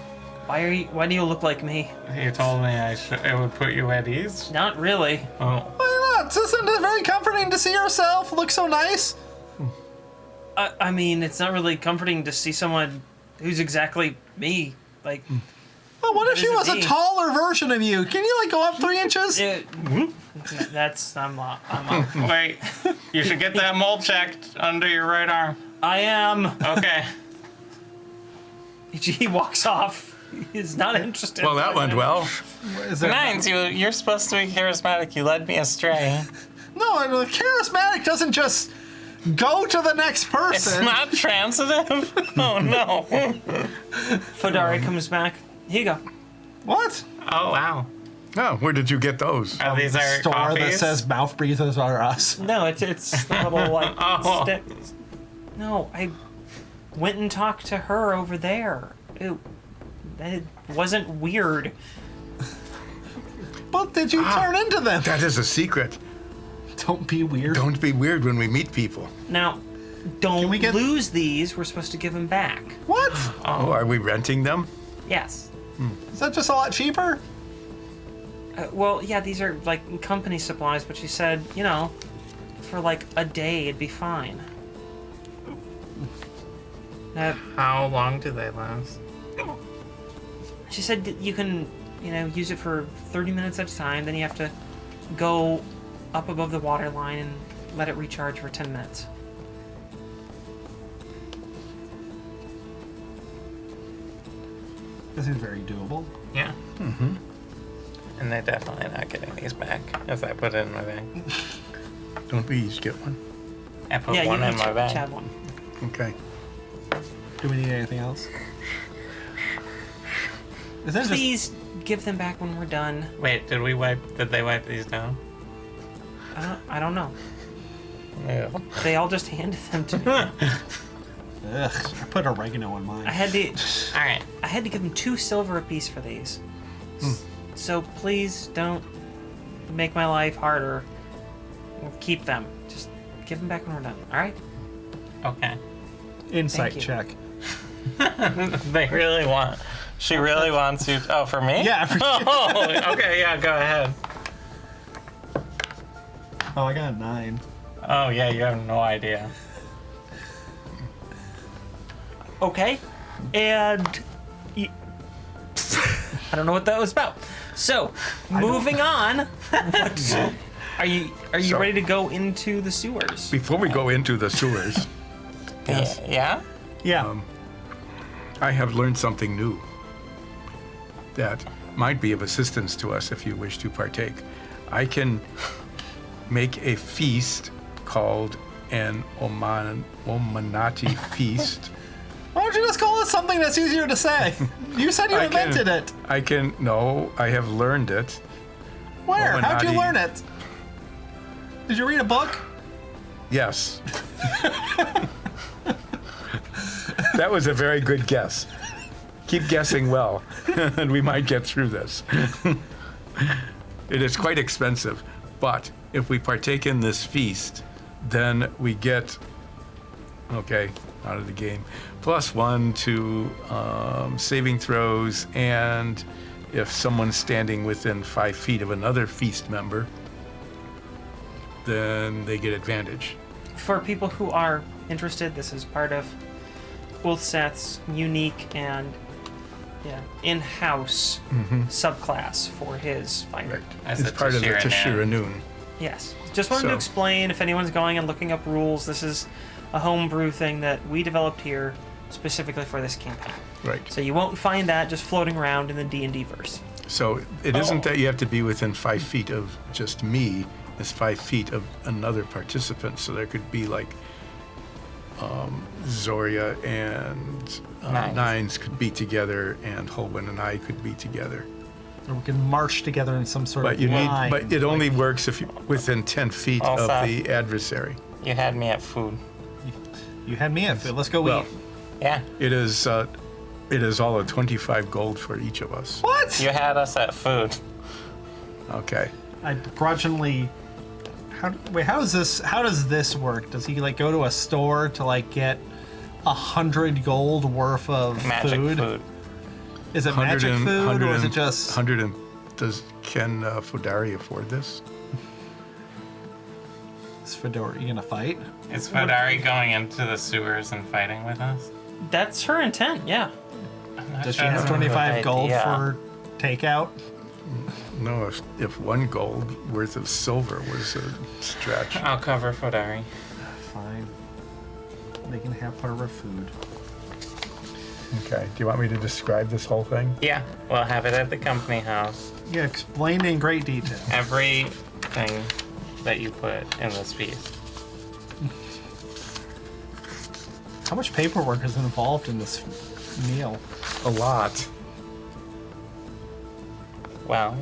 Why do you look like me? You told me it would put you at ease. Not really. Oh, Why not? Isn't it very comforting to see yourself look so nice? I mean, it's not really comforting to see someone who's exactly me. Like, Well, what if That she was isn't a me. taller version of you? Can you like go up 3 inches? that's I'm off. wait. You should get that mole checked under your right arm. I am. Okay. He walks off. He's not interested. Well, that went well. Is there- Nines, you're supposed to be charismatic. You led me astray. No, the charismatic doesn't just go to the next It's person. not transitive. Oh no. Fodari comes back. Here you go. What? Oh wow. Oh, where did you get those? Oh, these are Store that coffees? says mouth breathers are us. No, it's the little like Oh. stick. No, I went and talked to her over there. It wasn't weird. But did you turn into them? That is a secret. Don't be weird. Don't be weird when we meet people. Now, don't we get- lose these. We're supposed to give them back. What? Oh, are we renting them? Yes. Is that just a lot cheaper? Well, yeah, these are like company supplies, but she said, for like a day it'd be fine. How long do they last? She said that you can, use it for 30 minutes at a time. Then you have to go up above the water line and let it recharge for 10 minutes. This is very doable. Yeah. Mm-hmm. And they're definitely not getting these back, as I put it in my bag. Don't we each get one? I put Yeah, one you in each my bag. have one. Okay. Do we need anything else? Is that just Please give them back when we're done. Wait, did they wipe these down? I don't know. Yeah. They all just handed them to me. ugh? I put oregano on mine. I had Alright. to give them 2 silver apiece for these. So please don't make my life harder. Keep them. Just give them back when we're done. All right? Okay. Insight Thank you. check. They really want She really wants you. Oh, for me? Yeah. Oh, okay. Yeah, go ahead. Oh, I got a 9. Oh, yeah, you have no idea. Okay. And I don't know what that was about. So, moving on. Are you So- ready to go into the sewers? Before we go into the sewers, Yes. Yeah? Yeah. I have learned something new that might be of assistance to us if you wish to partake. I can make a feast called an Omanati feast. Why don't you just call it something that's easier to say? You said you invented it. I have learned it. Where? How'd you Omanati. learn it? Did you read a book? Yes. That was a very good guess. Keep guessing well, and we might get through this. It is quite expensive, but if we partake in this feast, then we get, okay, out of the game, +1 to saving throws, and if someone's standing within 5 feet of another feast member, then they get advantage. For people who are interested, this is part of Ulthseth's unique and in-house subclass for his finder. As It's a part of the Tashira Tashira Yes. Just wanted to So- explain if anyone's going and looking up rules, this is a homebrew thing that we developed here specifically for this campaign. Right. So you won't find that just floating around in the D&D verse. So it isn't that you have to be within 5 feet of just me. It's 5 feet of another participant. So there could be like Zoria and Nines could be together, and Holwyn and I could be together. Or we can march together in some sort But of you need. line. But it only works if you're within 10 feet Also- of the adversary. You had me at food. You had me in food. Let's go Well, eat. Yeah. it is all of 25 gold for each of us. What? You had us at food. Okay. I begrudgingly. How does this work? Does he like go to a store to like get 100 gold worth of Magic food. Is it magic food or is it just? 100 and can Fodari afford this? Is Fedora, you gonna fight? Is Fodari going into the sewers and fighting with us? That's her intent, yeah. I'm not Does she sure have that's a good 25 gold idea. for takeout? No, if 1 gold worth of silver was a stretch. I'll cover Fodari. Fine. They can have part of our food. Okay. Do you want me to describe this whole thing? Yeah, we'll have it at the company house. Yeah, explain in great detail. Everything that you put in this feast. How much paperwork is involved in this meal? A lot. Well,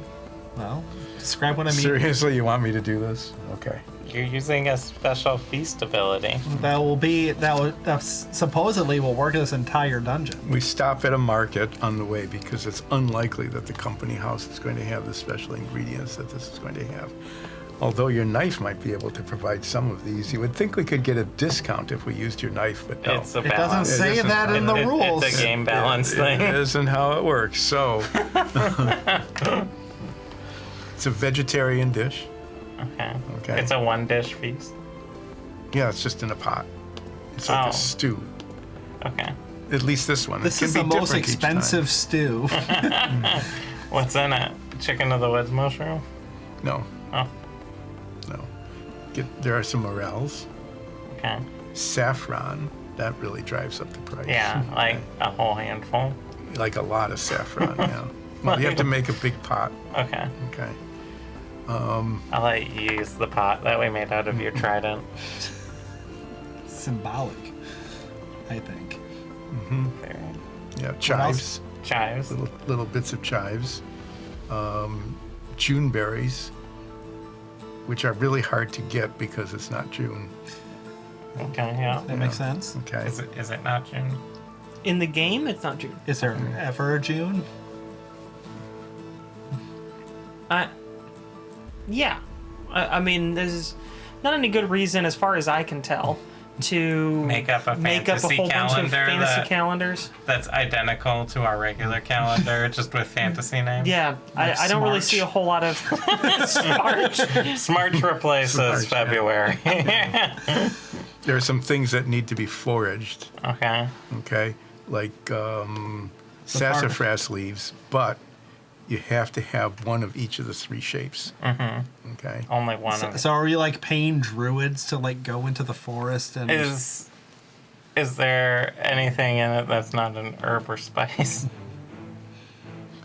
Well, describe what I mean. Seriously, you want me to do this? Okay. you're using a special feast ability. That supposedly will work this entire dungeon. We stop at a market on the way because it's unlikely that the company house is going to have the special ingredients that this is going to have. Although your knife might be able to provide some of these, you would think we could get a discount if we used your knife, but no. It's a It doesn't balance. say isn't- that in the rules. It's a game balance thing. It isn't how it works. So it's a vegetarian dish. Okay. Okay. It's a one dish feast. Yeah, it's just in a pot. It's like Oh. a stew. Okay. At least this one. This It is can the be most different each time. expensive stew. What's in it? Chicken of the woods mushroom? No, Oh, no. There are some morels, okay. saffron. That really drives up the price. Yeah, like a whole handful. Like a lot of saffron. Yeah. Well, you have to make a big pot. Okay. Okay. I'll let you use the pot that we made out of your trident. Symbolic, I think. Very Yeah. Chives. chives. Little bits of chives. June berries, which are really hard to get because it's not June. Okay, yeah. That makes sense. Okay. Is it not June? In the game, it's not June. Is there ever a June? Yeah. I mean, there's not any good reason, as far as I can tell, to Make up a whole fantasy bunch of calendar fantasy that- calendars. That's identical to our regular calendar, just with fantasy names. Yeah, I don't really Smarch. see a whole lot of Smarch. Smarch replaces Smarch, yeah. February. There are some things that need to be foraged, Okay. okay? Like sassafras leaves, but you have to have one of each of the three shapes. Mm-hmm. Okay? Only one of So are we like paying druids to like go into the forest and Is there anything in it that's not an herb or spice?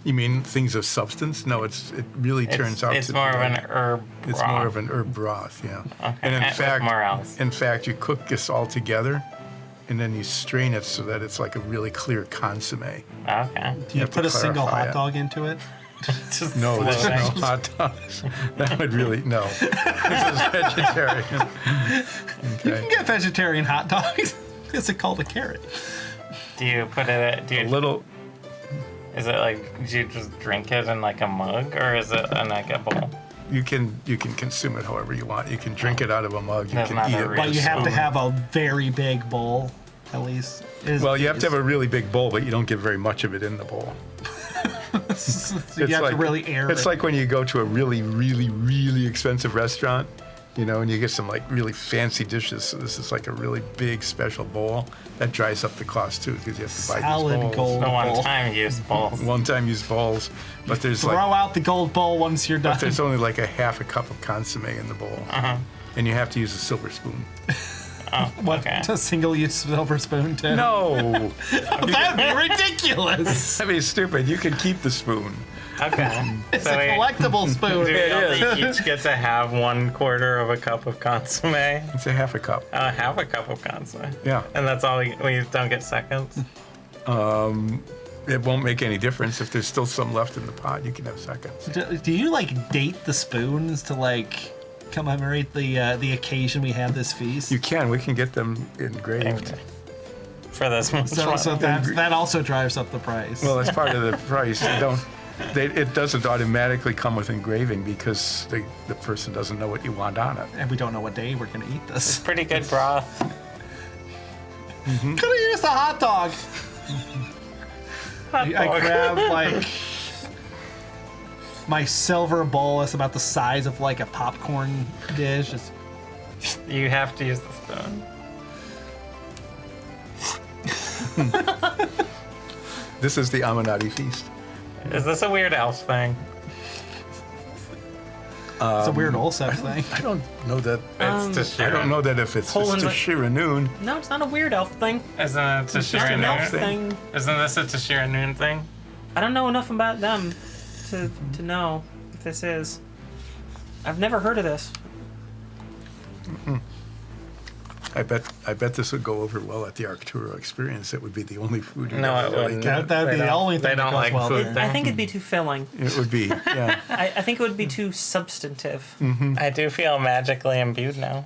You mean things of substance? No, it really turns out it's to more be of an like- herb. It's broth. more of an herb broth, yeah. Okay. And With more else. in fact, you cook this all together, and then you strain it so that it's like a really clear consomme. Okay. do you have to put a single clarify hot it. dog into it? Just No, there's floating. no hot dogs. That would really no. This is vegetarian. You can Okay. get vegetarian hot dogs. It's called a carrot. Do you put it? A little. Is it like? Do you just drink it in like a mug, or is it in like a bowl? You can consume it however you want. You can drink it out of a mug. You That's can not eat a it. real But you have to spoon. have a very big bowl, at least. Well, you have to have a really big bowl, but you don't get very much of it in the bowl. So you have to really air It's it. like when you go to a really, really, really expensive restaurant, and you get some like really fancy dishes. So this is like a really big special bowl. That dries up the cost too, because you have to buy Salad these bowls. gold. The bowl. one-time use bowls. One-time use bowls, but there's Throw like out the gold bowl once you're done. there's only like a half a cup of consomme in the bowl, and you have to use a silver spoon. What? Okay. A single-use silver spoon too? No, That'd be ridiculous. that'd be stupid. You can keep the spoon. Okay. It's So a we- collectible do spoon. we It only is. each get to have 1/4 of a cup of consomme? It's a half a cup. Half a cup of consomme. Yeah. And that's all we don't get seconds? It won't make any difference if there's still some left in the pot. You can have seconds. Do you like date the spoons to like commemorate the occasion we had this feast? You can. We can get them engraved. For this one. So that also drives up the price. Well, as part of the price, it doesn't automatically come with engraving because the person doesn't know what you want on it. and we don't know what day we're gonna eat this. Pretty good broth. Could have used a hot dog. I grabbed like my silver bowl. It's about the size of like a popcorn dish. Just You have to use the spoon. This is the Amanati feast. Is this a weird elf thing? it's a weird Olsef thing. I don't know that. It's I don't know that if it's Poland's to like- Shiranoon. No, it's not a weird elf thing. Isn't it It's just Tashira an elf Noon? thing. Isn't this a Tashira Noon thing? I don't know enough about them to know if this is. I've never heard of this. I bet this would go over well at the Arcturo experience. It would be the only food you No, ever it really wouldn't. get. That'd be They the don't- only they thing that don't goes like well food there. I think it'd be too filling. It would be, yeah. I think it would be too substantive. I do feel magically imbued now.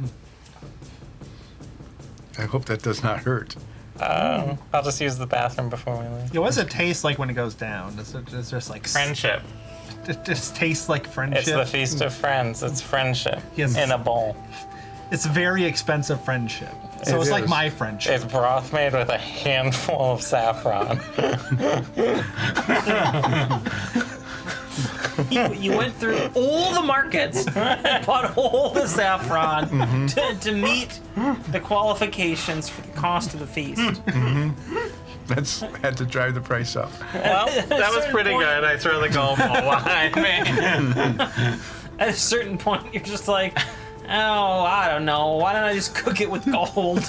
I hope that does not hurt. I'll just use the bathroom before we leave. Yeah, what does it taste like when it goes down? Is it just like Friendship. It just tastes like friendship. It's the feast of friends. It's friendship Yes. in a bowl. It's very expensive friendship. So It it's like is. my friendship. It's broth made with a handful of saffron. You went through all the markets and bought all the saffron to meet the qualifications for the cost of the feast. That's had to drive the price up. Well, that was pretty good. I throw the gold bowl behind me. At a certain point, you're just like, oh, I don't know. Why don't I just cook it with gold?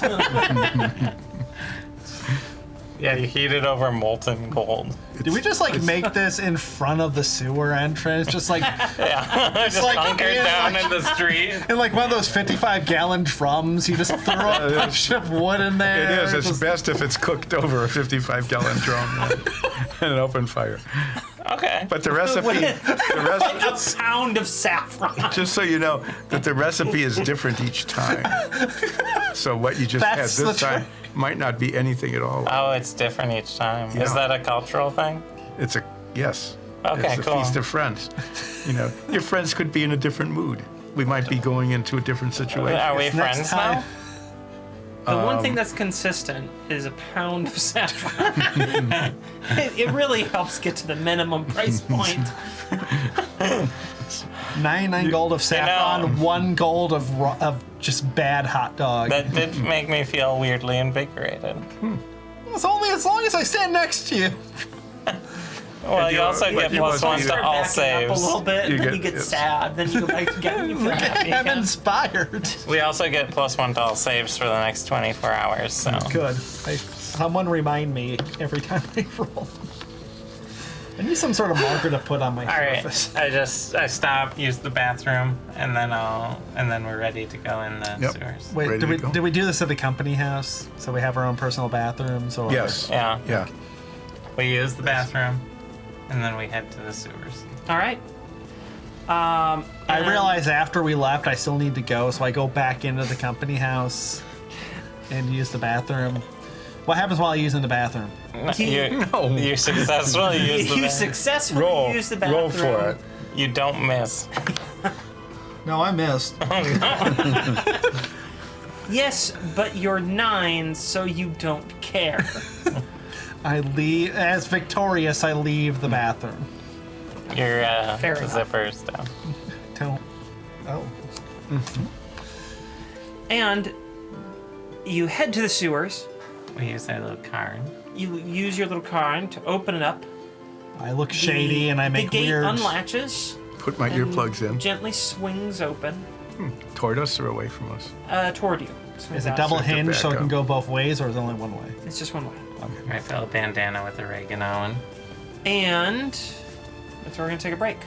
Yeah, you heat it over molten gold. Did we just like make this in front of the sewer entrance? Just like Yeah, just like- hunkered yeah, down like- in the street. in like one of those 55-gallon drums. You just throw a bunch of wood in there. It is. It's just- best if it's cooked over a 55-gallon drum and an open fire. Okay. But the recipe, The pound of saffron. just so you know, that the recipe is different each time. So what you just That's had the this time might not be anything at all. Oh, it's different each time. Yeah. Is that a cultural thing? It's a yes. Okay, It's a cool. feast of friends. Your friends could be in a different mood. We might be going into a different situation. Are we Next friends time. now? The one thing that's consistent is a pound of saffron. it really helps get to the minimum price point. 99 gold of saffron, 1 gold of just bad hot dog. That did make me feel weirdly invigorated. It's only as long as I stand next to you. Well, you also get plus one to Start all backing up a little saves. bit, and You then get- you get yes. sad. Then you go back together and you feel happy I'm again. inspired. We also get plus one to all saves for the next 24 hours. So Good. Someone remind me every time I roll. I need some sort of marker to put on my all right, surface. I stop, use the bathroom, and then we're ready to go in the Yep. sewers. Wait, Ready did to go. we do this at the company house? So we have our own personal bathrooms? Or Yes. Yeah, Yeah. we use the bathroom, and then we head to the sewers. All right. I and- realized after we left, I still need to go, so I go back into the company house and use the bathroom. What happens while I use in the bathroom? You successfully use the You bathroom. successfully use the bathroom. Roll for it. You don't miss. No, I missed. Yes, but you're 9, so you don't care. I leave as victorious. I leave the bathroom. Your Fair enough. zipper's down. Don't. Oh. And you head to the sewers. We use our little card. You use your little card to open it up. I look shady and I make the gate weird. unlatches. Put my and earplugs in. Gently swings open Toward us or away from us? toward you. Swings Is it out. double So I have to hinge so back it can up. go both ways, or is it only one way? It's just one way. I fill a bandana with oregano and And that's where we're going to take a break.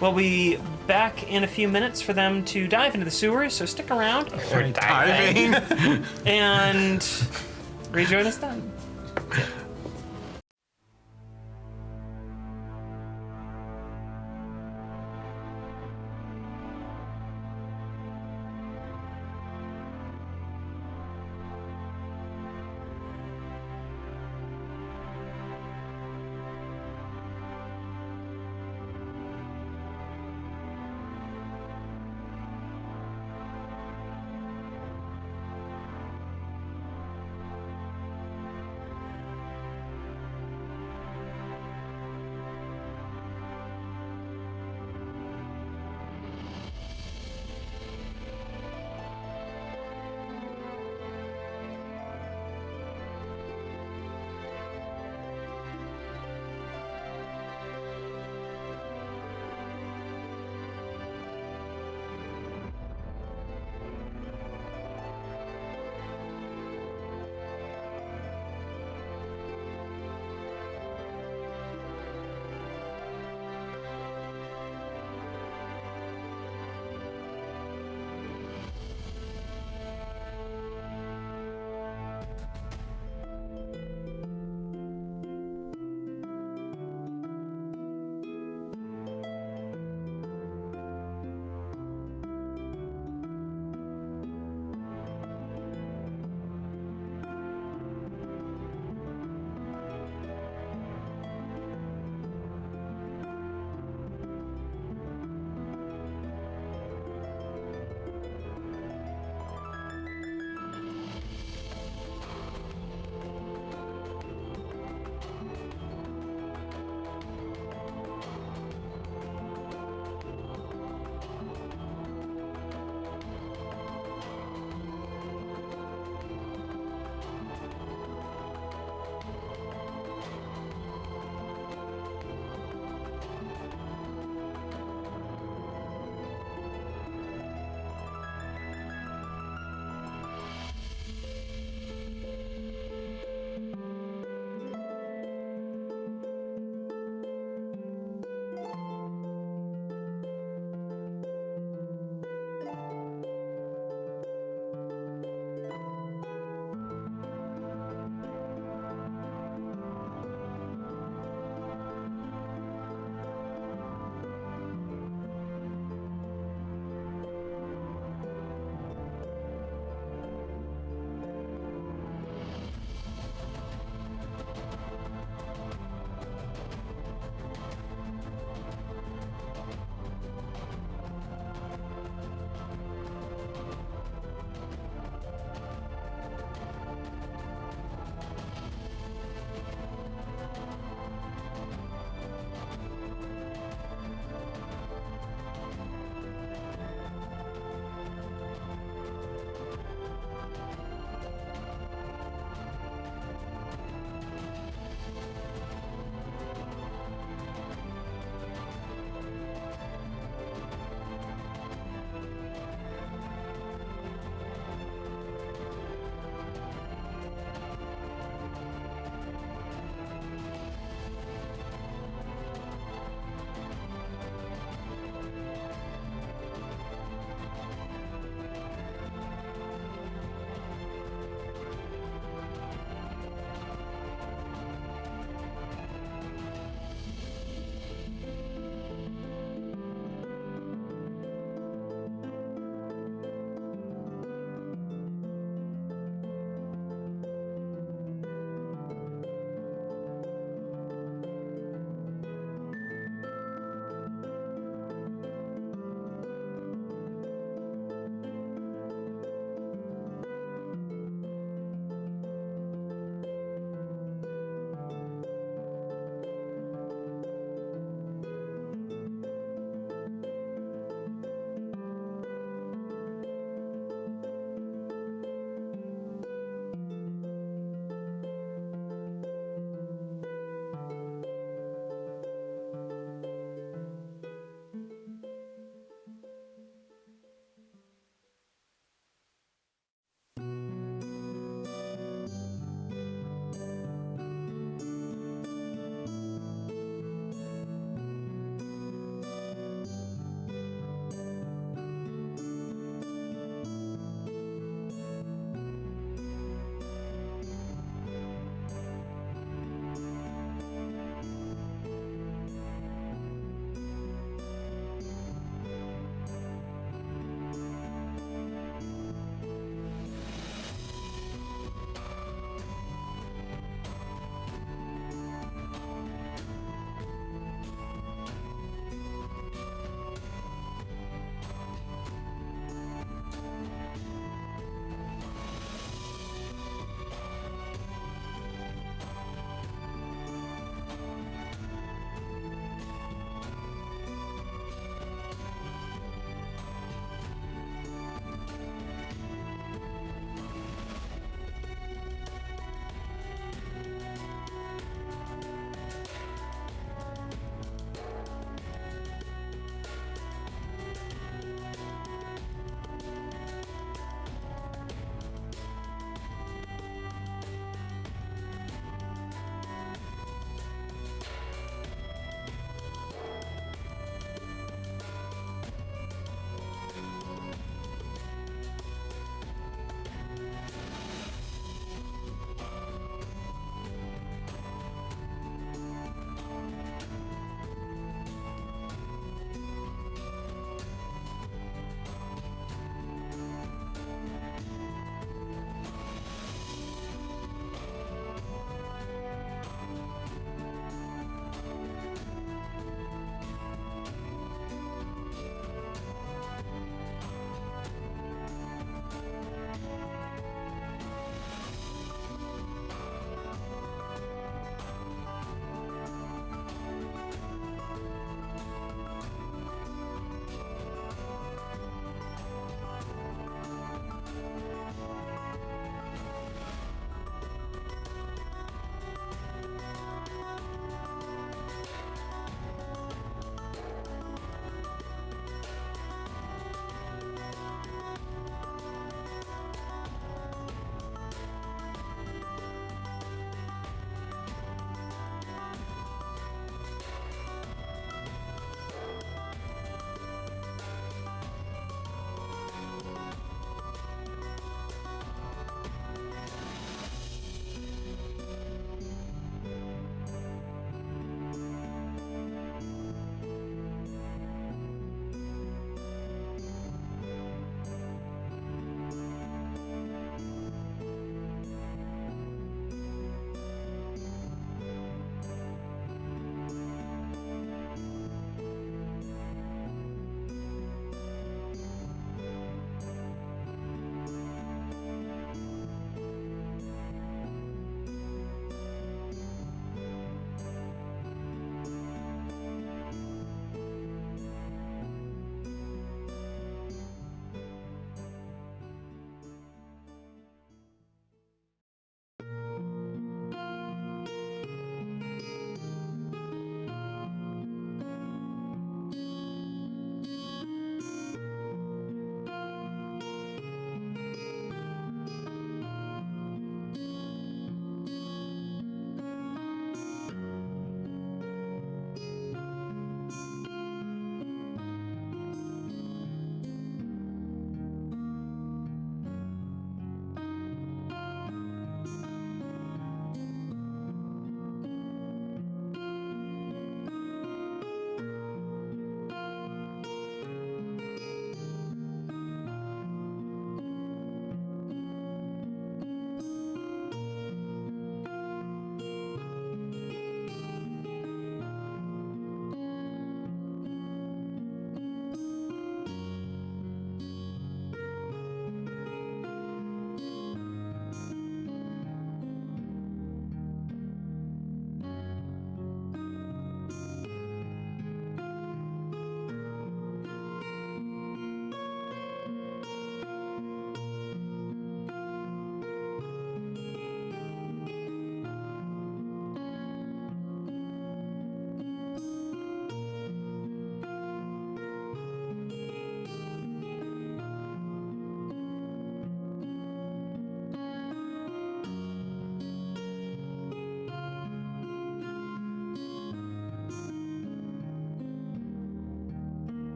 We'll be back in a few minutes for them to dive into the sewers, so stick around we're diving. and rejoin us then.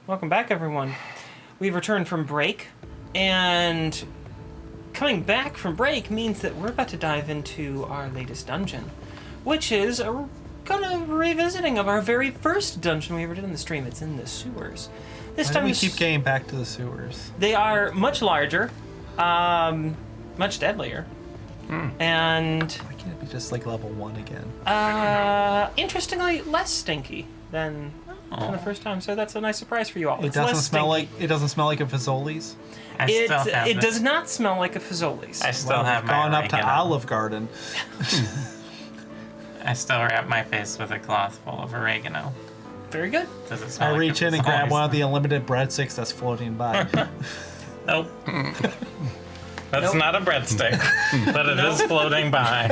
Welcome back, everyone. We've returned from break, and coming back from break means that we're about to dive into our latest dungeon, which is a kind of revisiting of our very first dungeon we ever did in the stream. It's in the sewers. This Why time do we keep getting back to the sewers? they are much larger, much deadlier, and Why can't it be just like level 1 again? interestingly less stinky than the first time. So that's a nice surprise for you all. It doesn't smell like a Fazoli's. It does not smell like a Fazoli's. I still have my Gone up to oregano. Olive Garden. I still wrap my face with a cloth full of oregano. Very good. Does it smell I like reach a in and grab Fazoli's? one of the unlimited breadsticks that's floating by. Nope. That's not a breadstick, but it is floating by.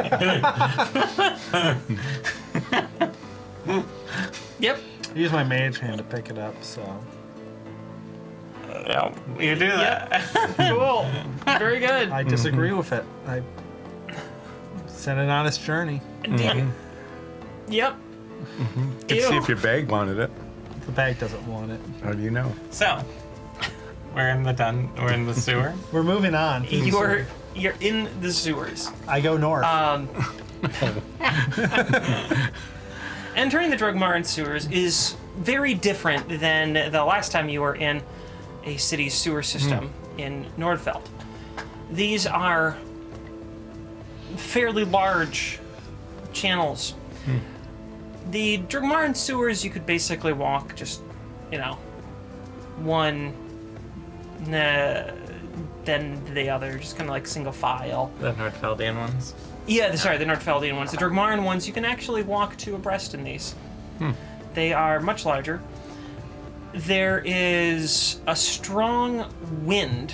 Yep. I use my mage hand to pick it up, so. Yep, you do that. Cool. Very good. I disagree with it. I sent it on its journey. Yep. Could see if your bag wanted it. The bag doesn't want it. How do you know? So, we're in the sewer. We're moving on. You're in the sewers. I go north. Entering the Drogmara sewers is very different than the last time you were in a city's sewer system in Nordfeld. These are fairly large channels. The Drogmara sewers, you could basically walk just, one, then the other, just kind of like single file. The Nordfeldian ones. Yeah, the Nordfeldian ones. The Drogmaran ones, you can actually walk two abreast in these. They are much larger. There is a strong wind.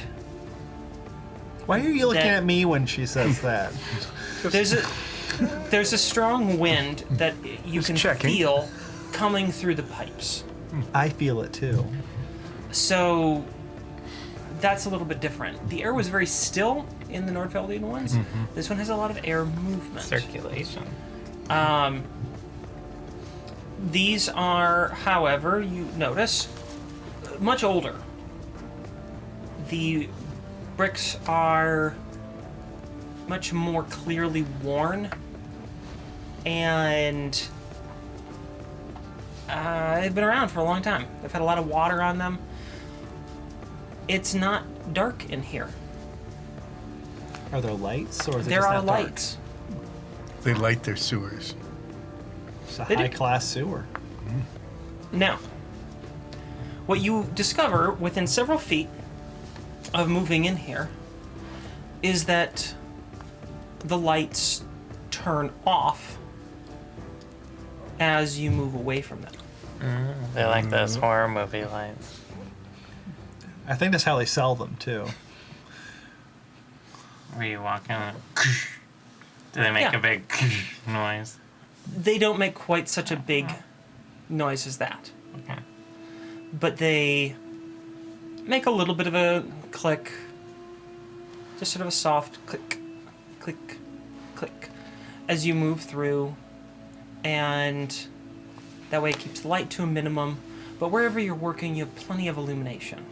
Why are you looking that- at me when she says that? There's a strong wind that you can checking. feel coming through the pipes. I feel it too. So that's a little bit different. The air was very still in the Nordfeldian ones. This one has a lot of air movement. Circulation. These are, however, you notice, much older. The bricks are much more clearly worn, and they've been around for a long time. They've had a lot of water on them. It's not dark in here. Are there lights, or is it There just are not dark? lights. They light their sewers. It's a They do. high-class sewer. Now, what you discover within several feet of moving in here is that the lights turn off as you move away from them. They like those horror movie lights. I think that's how they sell them too. Where you walk in and do they make Yeah. a big noise? They don't make quite such a big noise as that, Okay. but they make a little bit of a click, just sort of a soft click, click, click, as you move through, and that way it keeps the light to a minimum, but wherever you're working, you have plenty of illumination.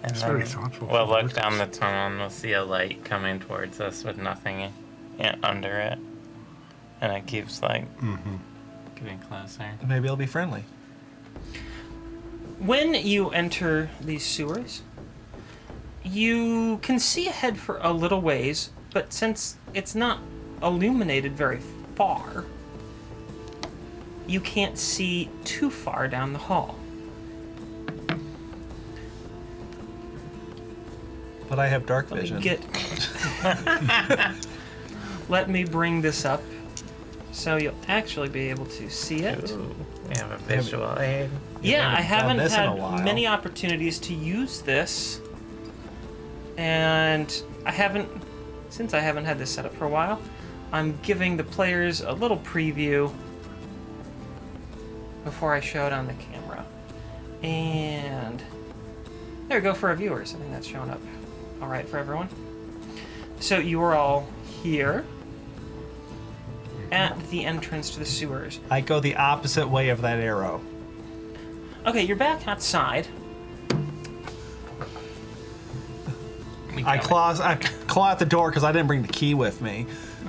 And It's very thoughtful. We'll look down the tunnel and we'll see a light coming towards us with nothing under it. And it keeps getting closer. Maybe it'll be friendly. When you enter these sewers, you can see ahead for a little ways, but since it's not illuminated very far, you can't see too far down the hall. But I have dark Let me vision. Let me bring this up so you'll actually be able to see it. Ooh, we have a visual aid. Yeah, I haven't this in a had while. many opportunities to use this, and since I haven't had this set up for a while, I'm giving the players a little preview before I show it on the camera. And there we go for our viewers. I think that's showing up all right for everyone. So you are all here at the entrance to the sewers. I go the opposite way of that arrow. Okay, you're back outside. I claw at the door because I didn't bring the key with me.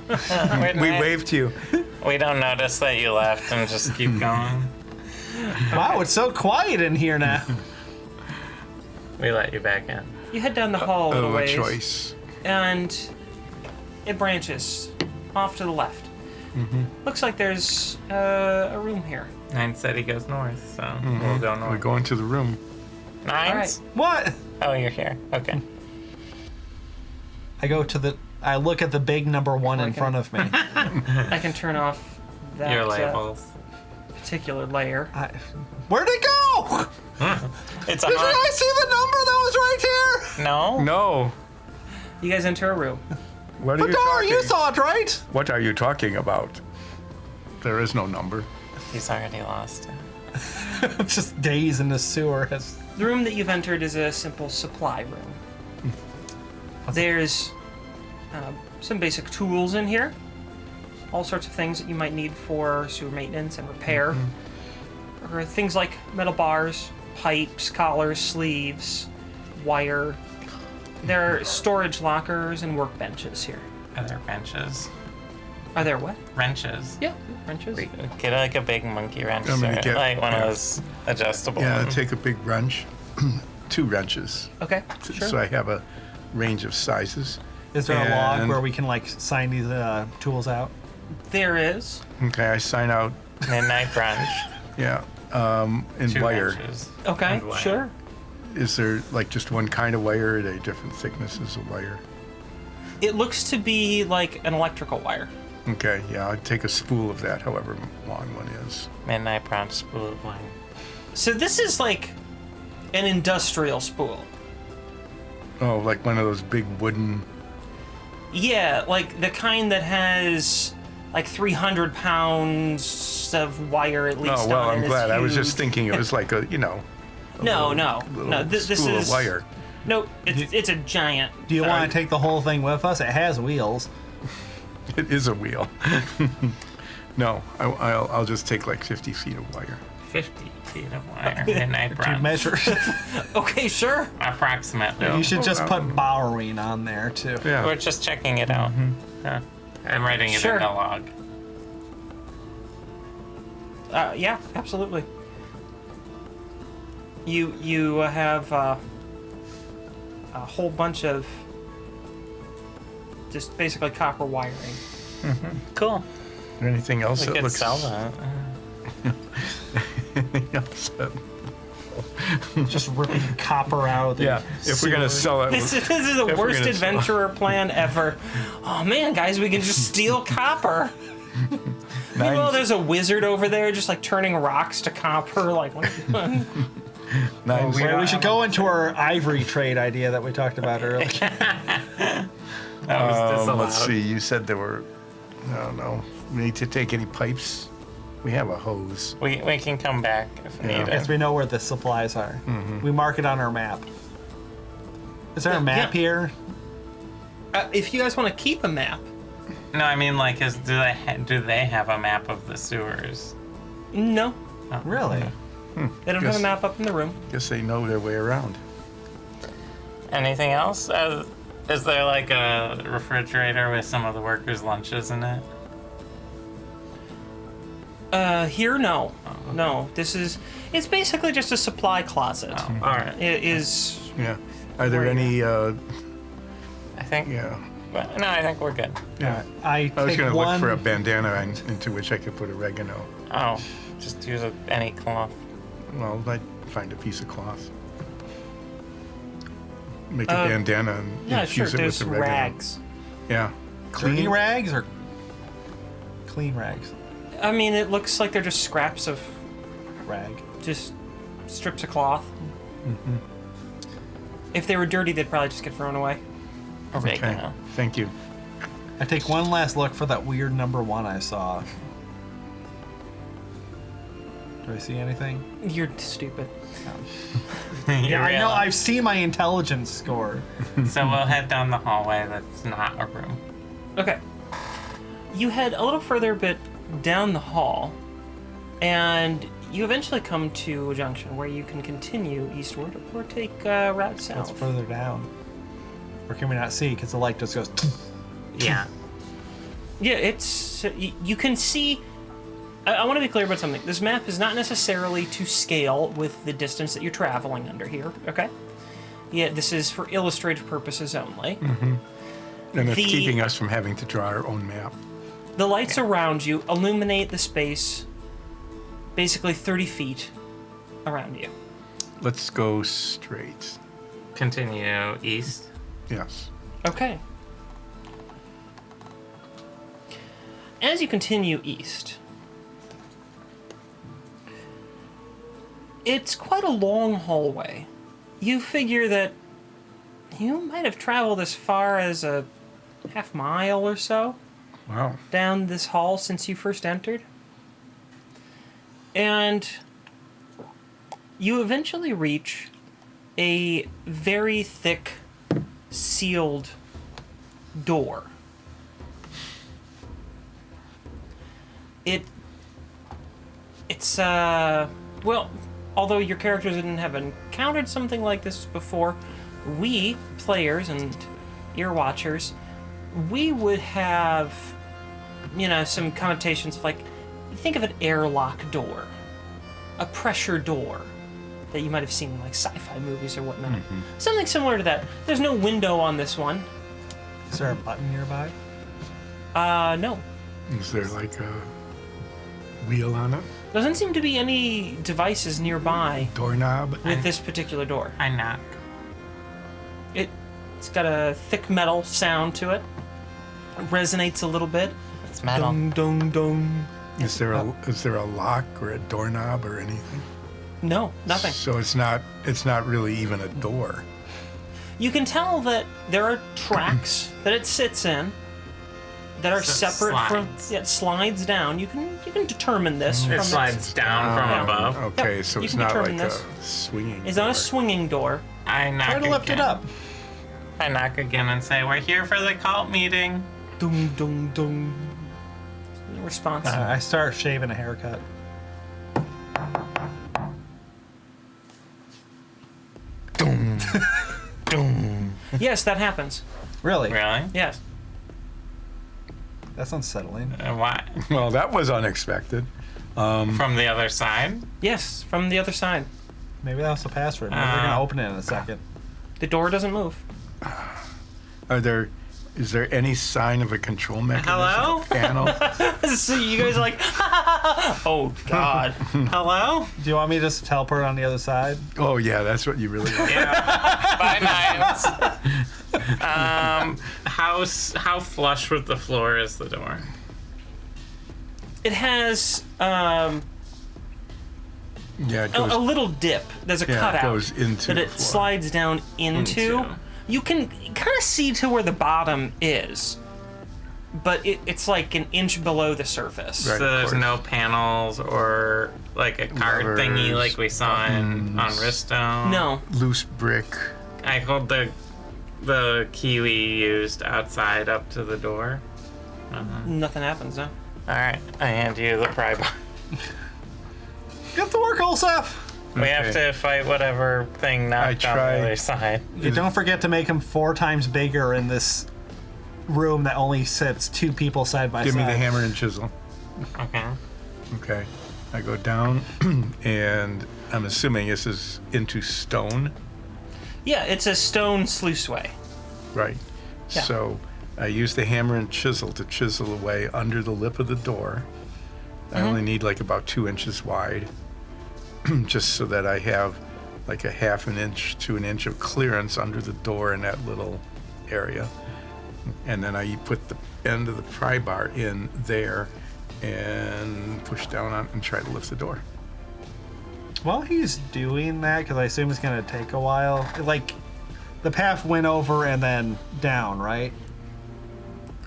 We waved to you. We don't notice that you left and just keep going. Wow, it's so quiet in here now. We let you back in. You head down the hall a little Oh, a ways, choice. and it branches off to the left. Looks like there's a room here. Nine said he goes north, so we'll go north. We're going to the room. Nines? All right. What? Oh, you're here. Okay. I look at the big number 1 in Okay. front of me. I can turn off that Your labels. particular layer. Where'd it go? It's a Did I see the number that was right here? No? No. You guys enter a room. What are you Fedora, talking? you saw it, right? What are you talking about? There is no number. He's already lost it. It's just days in the sewer. The room that you've entered is a simple supply room. There's some basic tools in here. All sorts of things that you might need for sewer maintenance and repair. Or things like metal bars, pipes, collars, sleeves, wire. There are storage lockers and workbenches here. Are there benches? Are there what? Wrenches. Yeah, wrenches. Get like a big monkey wrench, I'm gonna or get- like one yeah. of those adjustable Yeah, ones. take a big wrench, 2 wrenches, Okay, sure. so I have a range of sizes. Is there a log And- where we can like sign these tools out? There is. Okay, I sign out. Midnight brunch. Yeah, in 2 wire. wrenches. Okay, And wire. sure. Is there like just one kind of wire? Or are they different thicknesses of wire? It looks to be like an electrical wire. Okay, yeah, I'd take a spool of that, however long one is. Midnight brunch spool of wine. So this is like an industrial spool. Oh, like one of those big wooden. Yeah, like the kind that has like 300 pounds of wire at least. Oh well, on it. I'm It's glad. I was just huge. thinking it was like a, you know. a No, little- no, little no. This spool is of wire. No, it's a giant. Do you want to take the whole thing with us? It has wheels. It is a wheel. No, I'll just take like 50 feet of wire. 50 feet of wire. Midnight To brunch. measure. Okay, sure. Approximately. Yeah. You should just Oh, put borrowing on there too. Yeah. We're just checking it out. Yeah. I'm writing it Sure. in the log. Yeah, absolutely. You have a whole bunch of just basically copper wiring. Cool. Anything else We that could looks? sell that. Anything else that? Just ripping copper out of the Yeah. If we're gonna sewer. sell it, This is the If we're worst gonna adventurer plan ever. Oh man, guys, we can just steal copper. Meanwhile, there's a wizard over there just like turning rocks to copper. Like, what are you doing? nines. We should go into our ivory trade idea that we talked about earlier. That was disallowed. Let's see. You said there were. I don't know. We need to take any pipes. We have a hose. We can come back if Yeah. needed. Yes, we know where the supplies are. We mark it on our map. Is there a map Yeah. here? If you guys want to keep a map, No, I mean like, do they have a map of the sewers? no, Oh. Really? they don't have Yes. a map up in the room. Guess they know their way around. Anything else? Is there like a refrigerator with some of the workers' lunches in it? Here, no, no. It's basically just a supply closet. Oh, all right. It is. Yeah. Are there Where any? I think. Yeah. No, I think we're good. Yeah. I I was take going to one. look for a bandana into which I could put oregano. Oh, just use any cloth. Well, I'd find a piece of cloth. Make a Uh, bandana and Yeah, sure. infuse it There's with oregano. rags. Yeah. Dirty rags or clean rags? I mean, it looks like they're just scraps of Rag. just strips of cloth. If they were dirty, they'd probably just get thrown away. Okay. Oregano. Thank you. I take one last look for that weird number 1 I saw. Do I see anything? You're stupid. Yeah, I know. I've seen my intelligence score. So we'll head down the hallway that's not a room. Okay. You head a little further bit down the hall, and you eventually come to a junction where you can continue eastward or take route south. It's further down. Or can we not see because the light just goes... Yeah. Yeah, it's... You can see... I want to be clear about something. This map is not necessarily to scale with the distance that you're traveling under here, okay? Yeah, this is for illustrative purposes only. And it's The- keeping us from having to draw our own map. The lights around you illuminate the space basically 30 feet around you. Let's go straight. Continue east. Yes. Okay. As you continue east, it's quite a long hallway. You figure that you might have traveled as far as a half mile or so Wow. down this hall since you first entered. And you eventually reach a very thick, sealed door. It's well, although your characters didn't have encountered something like this before, we, players and ear watchers, we would have, some connotations of, like, think of an airlock door, a pressure door that you might have seen in, like, sci-fi movies or whatnot. Something similar to that. There's no window on this one. Is there a button nearby? No. Is there like a wheel on it? Doesn't seem to be any devices nearby Doorknob? with this particular door. I knock. It's got a thick metal sound to it. It resonates a little bit. It's metal. Dong, dong, dong. Is there a lock or a doorknob or anything? No, nothing. So it's not really even a door. You can tell that there are tracks that it sits in that are So it separate from. slides. Yeah, it slides down. You can determine this. It from slides down from above. Okay, Yep, so you it's can not determine like this. a swinging It's not door. a swinging door. I knock Try to lift again. it up. I knock again and say, "We're here for the cult meeting." Dung, dung, dung. No response. I start shaving a haircut. Yes, that happens. Really? Really? Yes. That's unsettling. Why? Well, that was unexpected. From the other side? Yes, from the other side. Maybe that was the password. Maybe they're gonna open it in a second. The door doesn't move. Is there any sign of a control mechanism? Hello? Panel? So you guys are like, oh God. Hello? Do you want me to just teleport on the other side? Oh yeah, that's what you really want. Yeah. Bye, knives. How flush with the floor is the door? It has Yeah, it goes. a little dip. There's a Yeah, it cutout goes into that the it floor. slides down into. Into. You can kind of see to where the bottom is, but it's like an inch below the surface. Right. So there's course. no panels or like a card Levers, thingy like we saw on buttons. Ristone. No. Loose brick. I hold the key we used outside up to the door. Nothing happens, no. All right, I hand you the pry bar. Get to work, Olsef! We have Okay. to fight whatever thing knocked on the tried. other side. You don't forget to make him 4 times bigger in this room that only sits 2 people side by Give side. me the hammer and chisel. Okay. Okay. I go down, and I'm assuming this is into stone. Yeah, it's a stone sluiceway. Right. Yeah. So I use the hammer and chisel to chisel away under the lip of the door. I only need like about 2 inches wide, just so that I have like a half an inch to an inch of clearance under the door in that little area. And then I put the end of the pry bar in there and push down on it and try to lift the door. While he's doing that, because I assume it's going to take a while, like, the path went over and then down, right?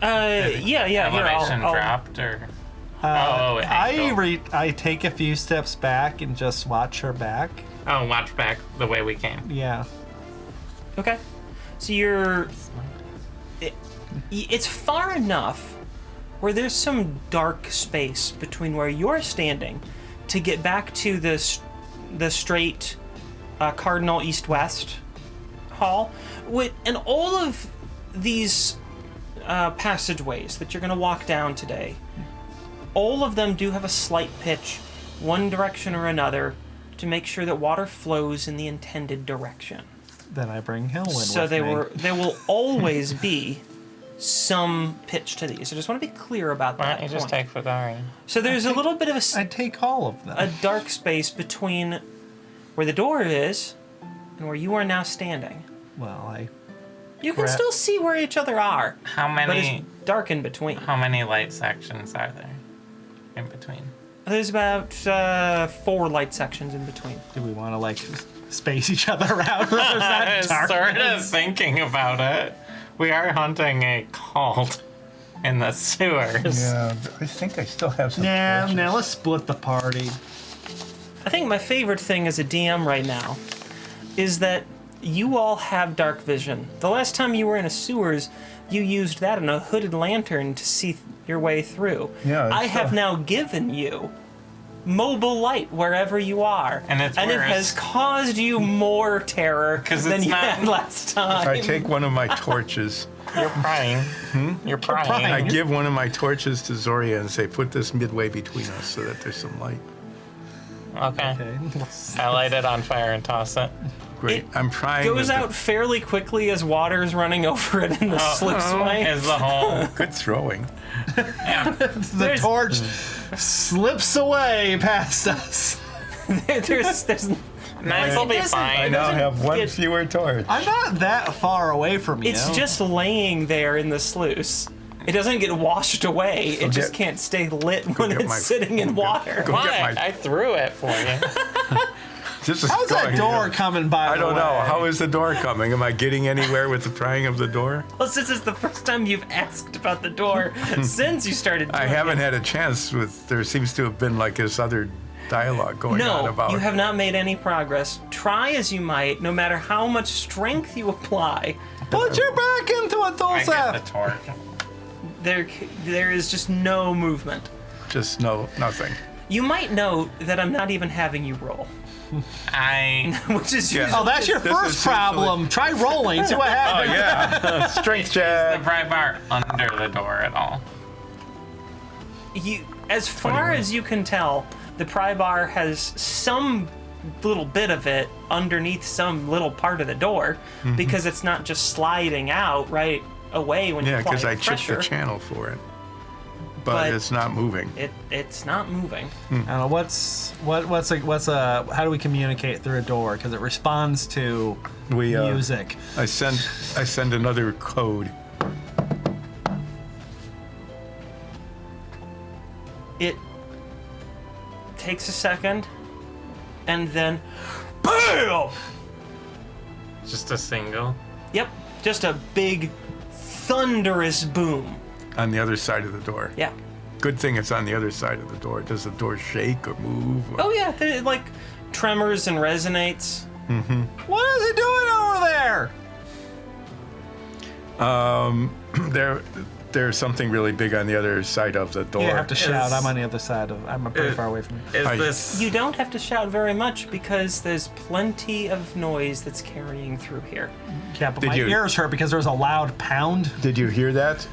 Yeah. Here, Elevation I'll- dropped or. Oh, angle. I take a few steps back and just watch her back. Oh, watch back the way we came. Yeah. Okay. So it's far enough where there's some dark space between where you're standing to get back to the straight cardinal east-west hall, and all of these passageways that you're going to walk down today, all of them do have a slight pitch, one direction or another, to make sure that water flows in the intended direction. Then I bring Hillwind So with me. there will always be some pitch to these. I just want to be clear about Why that don't you just point. take Fodari? So there's a little bit of I take all of them. a dark space between where the door is and where you are now standing. Well, You can Crap. still see where each other are, How but many it's dark in between. how many light sections are there in between? There's about 4 light sections in between. do we want to like space each other out? There's I that was sort of darkness. thinking about it. We are hunting a cult in the sewers. Yeah, I think I still have some. Nah, torches. now let's split the party. I think my favorite thing as a DM right now is that you all have dark vision. The last time you were in a sewers, you used that and a hooded lantern to see your way through. Yeah, I it's, have now given you mobile light wherever you are. And it's it worse. has caused you more terror 'Cause than it's you not- had last time. I take one of my torches. You're prying. You're prying. prying. I give one of my torches to Zoria and say, put this midway between us so that there's some light. Okay. Okay. I light it on fire and toss it. Great. It I'm trying. goes to- out fairly quickly as water's running over it in the sluice way. Is the whole Good throwing. The There's- torch slips away past us. there's knives will be doesn't- I fine. now have one get- fewer torch. I'm not that far away from you. It's just laying there in the sluice. It doesn't get washed away. It just get- can't stay lit when get it's my- sitting in go get- water. go get Why? my- I threw it for you. This is How's that going- door coming by? I the don't way? know. How is the door coming? Am I getting anywhere with the prying of the door? Well, this is the first time you've asked about the door since you started doing I haven't it. had a chance with. There seems to have been like this other dialogue going on No, about. you have not made any progress. Try as you might, no matter how much strength you apply, Put your back into a I get the Dulcef. torch. there is just no movement. Just nothing. You might note that I'm not even having you roll, which is Yeah. usually Oh, that's your This first is problem. Try rolling. See what Oh happens. yeah, strength The check. pry bar under the door at all. you. As far 21. as you can tell, the pry bar has some little bit of it underneath some little part of the door because it's not just sliding out right away when you Yeah, apply because I chipped pressure. the channel for it, but But- it's not moving. It's not moving. I don't know what's how do we communicate through a door? Because it responds to We music. I send another code. It takes a second, and then, BAM! Just a single. Yep, just a big, thunderous boom. On the other side of the door. Yeah. Good thing it's on the other side of the door. Does the door shake or move? Or... Oh yeah, it like tremors and resonates. What is it doing over there? There's something really big on the other side of the door. You have to shout. Is- I'm on the other side of. I'm pretty far away from you. Is I- this You don't have to shout very much because there's plenty of noise that's carrying through here. Yeah, but Did my you- ears hurt because there was a loud pound. Did you hear that?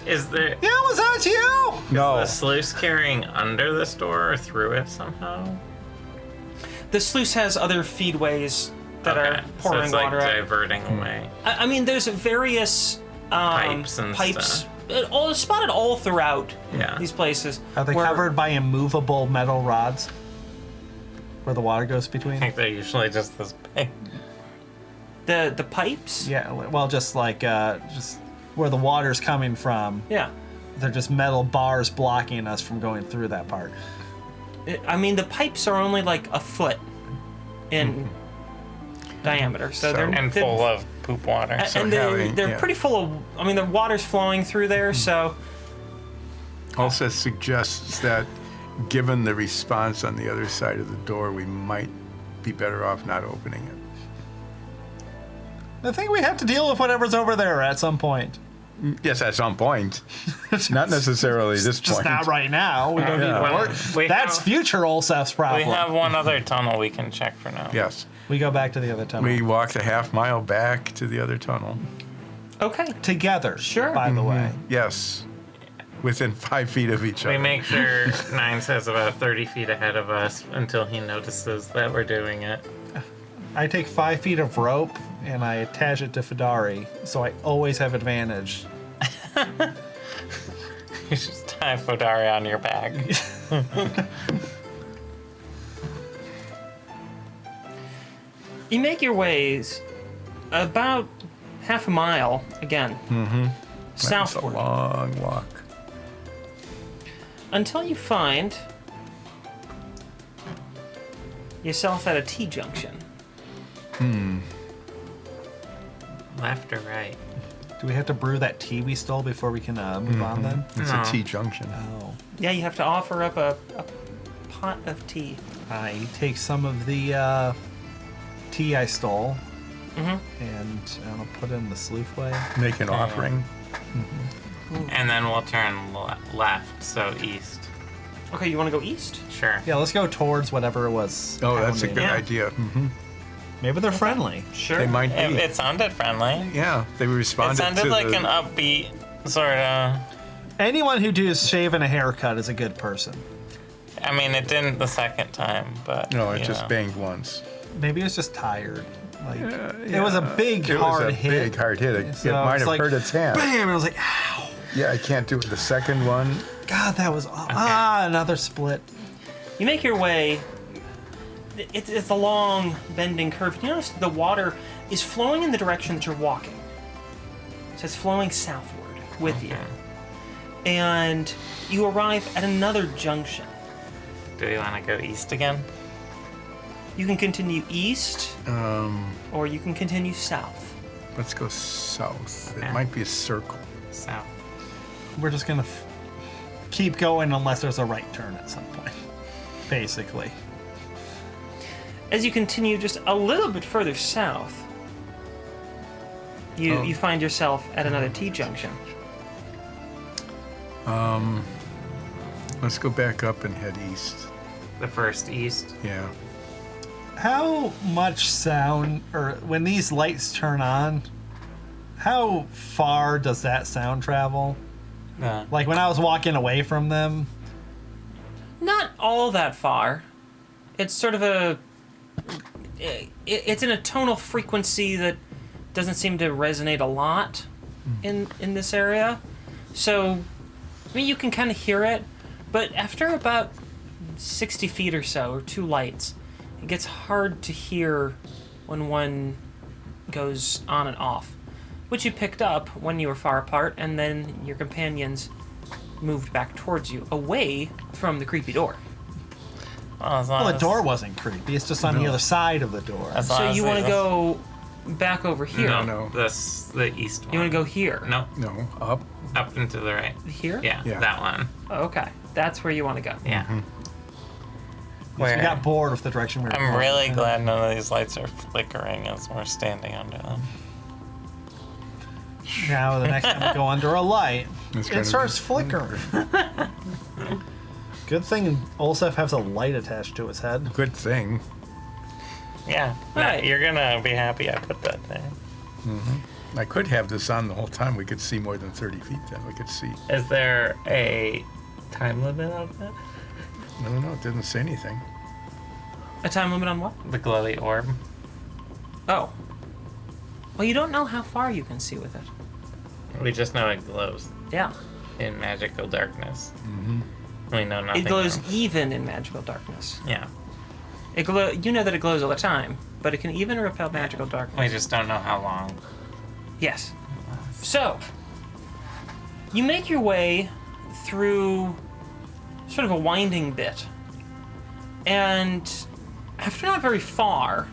is there Yeah, was that you? No. the sluice carrying under this door or through it somehow? The sluice has other feedways that Okay, are pouring so it's like water out. diverting away. I mean, there's various Pipes and pipes stuff. all spotted all throughout Yeah. these places. Are they where- covered by immovable metal rods? Where the water goes I between? think they're usually just this big. The pipes? Yeah, well, just like just where the water's coming from. Yeah. They're just metal bars blocking us from going through that part. I mean, the pipes are only like a foot in diameter, so they're And they're- full of poop water. So and having- they're yeah. pretty full of. I mean, the water's flowing through there, so Also suggests that given the response on the other side of the door, we might be better off not opening it. I think we have to deal with whatever's over there at some point. Yes, at some point. Not necessarily this Just point. not right now. We don't need to Well, work. That's future Olsef's We problem. have one other tunnel we can check for now. Yes. We go back to the other tunnel. We walked a half mile back to the other tunnel. Okay. Together, Sure. by the way. Yes. Within 5 feet of each We other. make sure Nines is about 30 feet ahead of us until he notices that we're doing it. I take 5 feet of rope and I attach it to Fidari, so I always have advantage. You just tie Fodari on your back. You make your ways about half a mile again, It's a southward, long walk. until you find yourself at a T-junction. Left or right? Do we have to brew that tea we stole before we can move on then? It's No. a T-junction. Oh. Yeah, you have to offer up a pot of tea. I take some of the tea I stole Mm-hmm. and I'll put it in the sluiceway. Make an offering. And then we'll turn left, so east. Okay, you want to go east? Sure. Yeah, let's go towards whatever it was. Oh, that's a pounding. good Yeah. idea. Maybe they're friendly. Sure. They might be. It sounded friendly. Yeah, they responded It sounded to like the, an upbeat sort of. Anyone who does shave and a haircut is a good person. I mean, it didn't the second time, but. No, it you just know. banged once. Maybe it was just tired. Like it was a big It hard was a hit. big hard hit. It, So it might it's have like, hurt its hand. Bam! And I was like, ow. Yeah, I can't do it. The second one. God, that was another split. You make your way. It's a long bending curve. You notice the water is flowing in the direction that you're walking. So it's flowing southward with you. And you arrive at another junction. Do we want to go east again? You can continue east, or you can continue south. Let's go south. It Okay. might be a circle. South. We're just gonna keep going unless there's a right turn at some point. Basically. As you continue just a little bit further south, you find yourself at another T-junction. Let's go back up and head east. The first east. Yeah. How much sound, or when these lights turn on, how far does that sound travel? Like when I was walking away from them, Not all that far. It's sort of a... It's in a tonal frequency that doesn't seem to resonate a lot in this area. So, I mean, you can kind of hear it, but after about 60 feet or so, or two lights, it gets hard to hear when one goes on and off, which you picked up when you were far apart, and then your companions moved back towards you, away from the creepy door. Well, as long well, the as- door wasn't creepy. It's just on the other side of the door. as long So as you they- want to go back over here? No. The east one. You want to go here? No, No, up. up and to the right. Here? Yeah, Yeah. that one. Oh, okay. That's where you want to go. Yeah. We got bored with the direction we were I'm going. really glad none of these lights are flickering as we're standing under them. Now the next time we go under a light, It's gonna it starts flickering. Good thing Olsef has a light attached to his head. Good thing. Yeah, Right. you're gonna be happy I put that there. I could have this on the whole time. We could see more than 30 feet then. We could see. Is there a time limit on that? I don't know. It didn't say anything. A time limit on what? The glowy orb? Oh. Well, you don't know how far you can see with it. We just know it glows Yeah. in magical darkness. We know nothing It glows else. even in magical darkness. Yeah. You know that it glows all the time, but it can even repel magical darkness. We just don't know how long. Yes. So, you make your way through sort of a winding bit. And after not very far,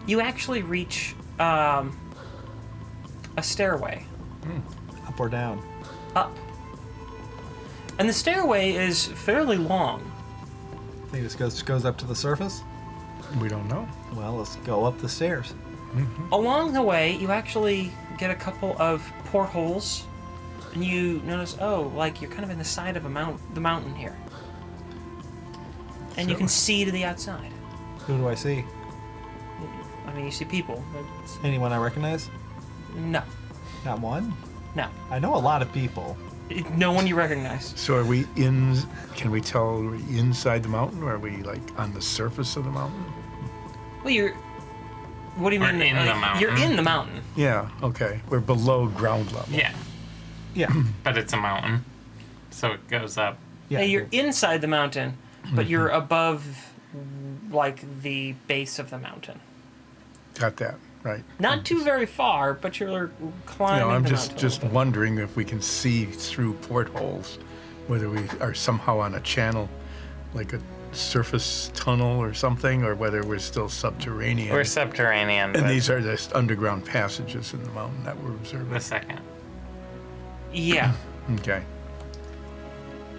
you actually reach a stairway Up or down? up. And the stairway is fairly long. I think this goes up to the surface. We don't know. Well, let's go up the stairs. Along the way, you actually get a couple of portholes and you notice, like you're kind of in the side of the mountain here. And you can see to the outside. Who do I see? I mean, you see people. But Anyone I recognize? no. Not one? No. I know a lot of people. No one you recognize. So are we in? Can we tell? Are we inside the mountain, or are we like on the surface of the mountain? Well, what do you We're mean? in the mountain. You're in the mountain. Yeah. Okay. We're below ground level. Yeah, Yeah. but it's a mountain, so it goes up. Yeah. Hey, you're inside the mountain, but you're above, like, the base of the mountain. Got that right. Not too very far, but you're climbing I'm the just mountain. a little bit. wondering if we can see through portholes, whether we are somehow on a channel, like a surface tunnel or something, or whether we're still subterranean. We're subterranean. and but these are just underground passages in the mountain that we're observing. the second. Yeah. Okay.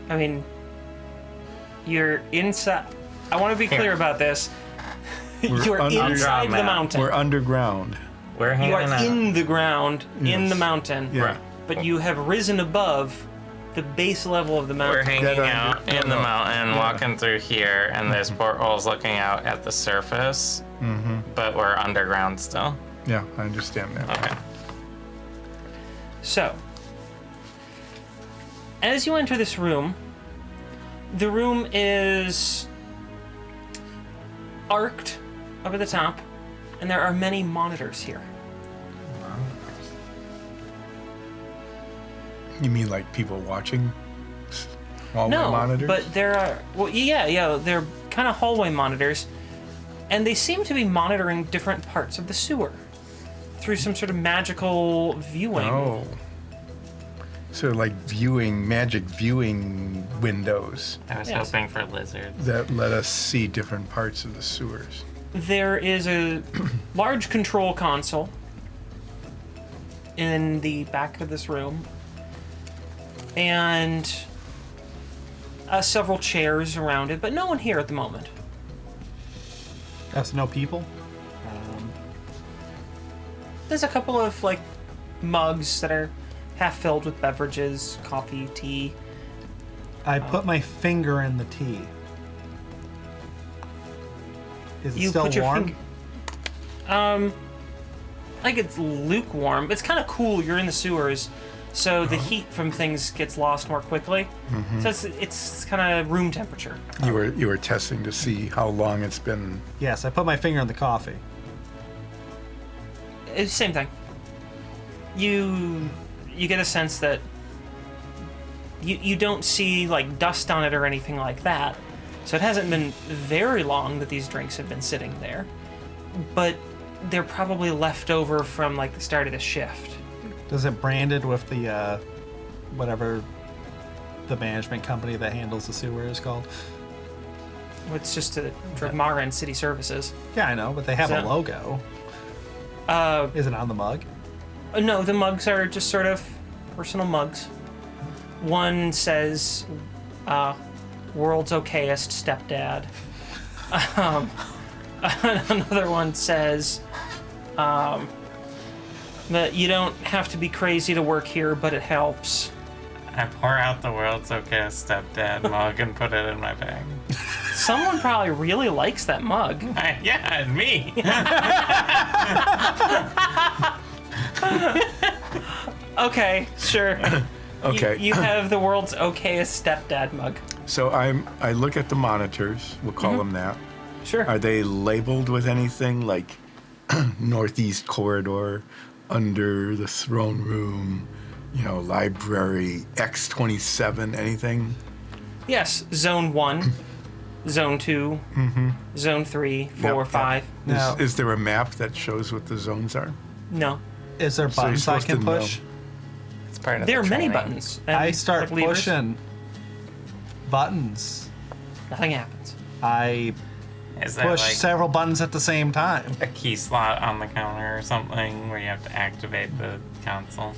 I mean, you're inside. I want to be clear Here. about this. We're You're under- inside the Map. mountain. We're underground. We're You hanging are out. in the ground, in Yes. the mountain, Yeah. Right. but you have risen above the base level of the We're mountain. hanging Get under- out in the mountain, walking through here, and there's portholes looking out at the surface, but we're underground still. Yeah, I understand that. Okay. So, as you enter this room, the room is arced up at the top, and there are many monitors here. You mean like people watching hallway No, monitors? but there are, well, yeah, they're kind of hallway monitors, and they seem to be monitoring different parts of the sewer through some sort of magical viewing. Oh. So like magic viewing windows I was Yes. hoping for lizards. that let us see different parts of the sewers. There is a large control console in the back of this room, and several chairs around it, but no one here at the moment. That's no people? There's a couple of like mugs that are half filled with beverages, coffee, tea. I put my finger in the tea. Is it You still put your warm? Like it's lukewarm. It's kind of cool. You're in the sewers, so the heat from things gets lost more quickly. So it's kind of room temperature. You were testing to see how long it's been. Yes, I put my finger in the coffee. It's the same thing. You get a sense that you don't see like dust on it or anything like that. So it hasn't been very long that these drinks have been sitting there, but they're probably left over from like the start of the shift. Does it branded with the whatever the management company that handles the sewer is called? It's just a Drogmara and City Services. Yeah, I know, but they have a So- logo. Is it on the mug? No, the mugs are just sort of personal mugs. One says, "World's okayest stepdad." Another one says, "That you don't have to be crazy to work here, but it helps." I pour out the world's okayest stepdad mug and put it in my bag. Someone probably really likes that mug. Yeah, and me. Okay, sure. Okay. You have the world's okayest stepdad mug. So I look at the monitors. We'll call them that. Sure. Are they labeled with anything like northeast corridor, under the throne room, library, X27, anything? Yes, Zone 1, Zone 2, Zone 3, 4, Yep. 5. No. Is there a map that shows what the zones are? No. Is there So you're buttons I supposed can to know. push? It's part of There are the many training. buttons. and, I start like, levers. pushing buttons. Nothing happens. I Is there push like several buttons at the same time. a key slot on the counter or something where you have to activate the console?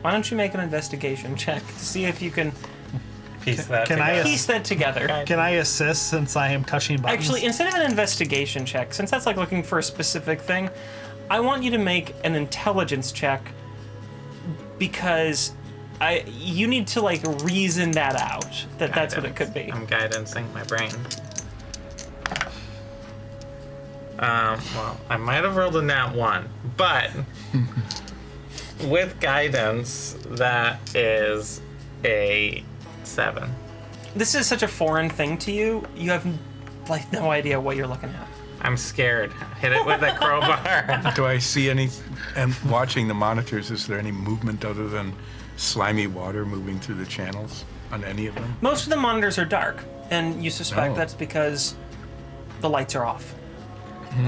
Why don't you make an investigation check to see if you can Piece that can I together. piece that together? Can I assist since I am touching buttons? Actually, instead of an investigation check, since that's like looking for a specific thing, I want you to make an intelligence check because You need to like reason that out. That's what it could be. I'm guidancing my brain. Well, I might have rolled a nat 1, but with guidance, that is a 7. This is such a foreign thing to you. You have like no idea what you're looking at. I'm scared. Hit it with a crowbar. Do I see any, and watching the monitors, is there any movement other than slimy water moving through the channels on any of them? Most of the monitors are dark, and you suspect Oh. that's because the lights are off.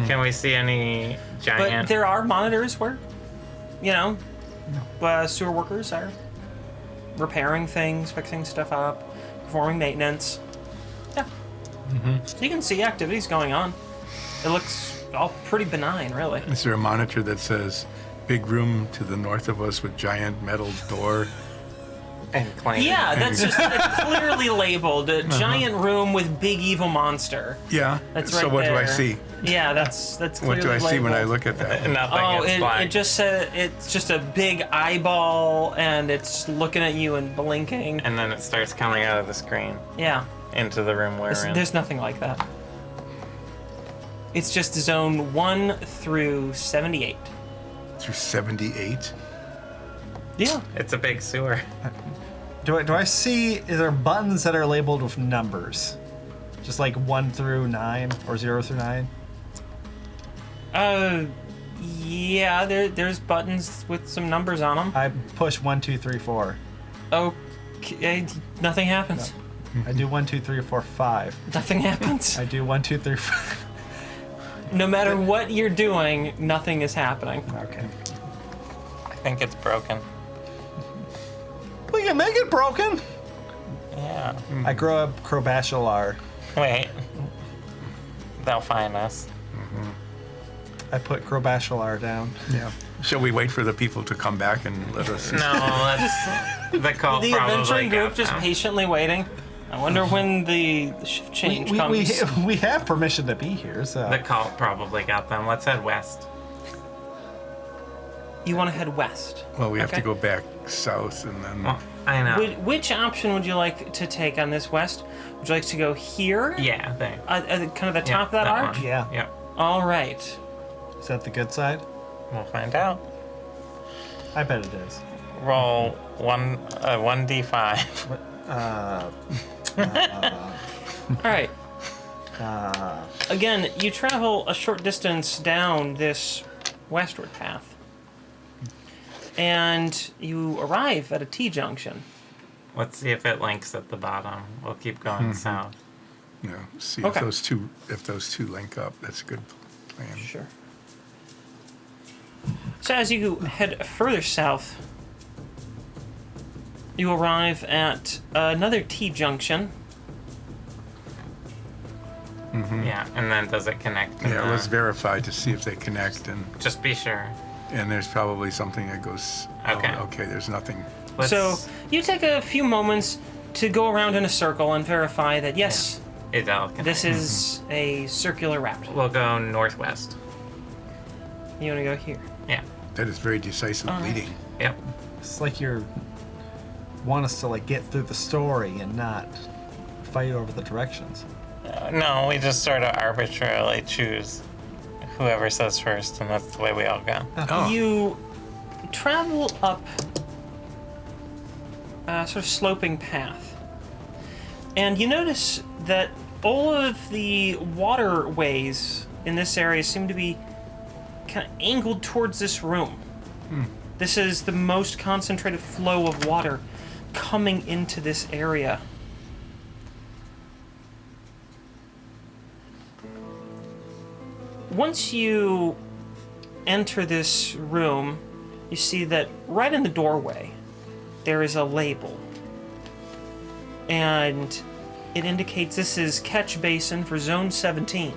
Can we see any But giant? there are monitors where, sewer workers are repairing things, fixing stuff up, performing maintenance. Yeah. So you can see activities going on. It looks all pretty benign, really. Is there a monitor that says, big room to the north of us with giant metal door? And clean. Yeah, that's just it's clearly labeled a giant room with big evil monster. Yeah. That's right So what do I there. see? Yeah, that's clearly What do I see when I labeled. look at that? Nothing. Oh, it's it black. just said it's just a big eyeball, and it's looking at you and blinking. And then it starts coming out of the screen Yeah, into the room we're in. there's nothing like that. It's just zone 1 through 78. Through 78? Yeah. It's a big sewer. Do I see, is there buttons that are labeled with numbers? Just like 1 through 9 or 0 through 9? Yeah, there's buttons with some numbers on them. I push 1, 2, 3, 4. Okay, nothing happens. I do 1, 2, 3, 4, 5. Nothing happens. I do 1, 2, 3, 4. No matter what you're doing, nothing is happening. Okay. I think it's broken. We can make it broken. Yeah. I grow up Crobashalar. Wait. They'll find us. I put Crobashalar down. Yeah. Shall we wait for the people to come back and let us? No, that's the cult The probably adventuring group got just them. patiently waiting. I wonder when the shift change comes. We have permission to be here, so. The cult probably got them. Let's head west. You want to head west. Well, we have Okay. to go back south and then. Well, I know. Which option would you like to take on this west? Would you like to go here? Yeah, there. Kind of the Yep, top of that arch? one. Yeah. Yep. All right. Is that the good side? We'll find out. I bet it is. Roll 1d5. All right. Again, you travel a short distance down this westward path. And you arrive at a T-junction. Let's see if it links at the bottom. We'll keep going south. You know, see Okay. if those two link up. That's a good plan. Sure. So as you head further south, you arrive at another T-junction. Yeah, and then does it connect? to Yeah, the- let's verify to see if they connect, Just be sure. and there's probably something that goes. Okay. Oh, okay. There's nothing. Let's, So you take a few moments to go around in a circle and verify that, yes, it all connects. this is a circular route. We'll go northwest. You want to go here. Yeah. That is very decisive All right. leading. Yep. It's like you want us to like get through the story and not fight over the directions. No, we just sort of arbitrarily choose whoever says first, and that's the way we all go. Oh. You travel up a sort of sloping path, and you notice that all of the waterways in this area seem to be kind of angled towards this room. This is the most concentrated flow of water coming into this area. Once you enter this room, you see that right in the doorway there is a label. And it indicates this is catch basin for zone 17.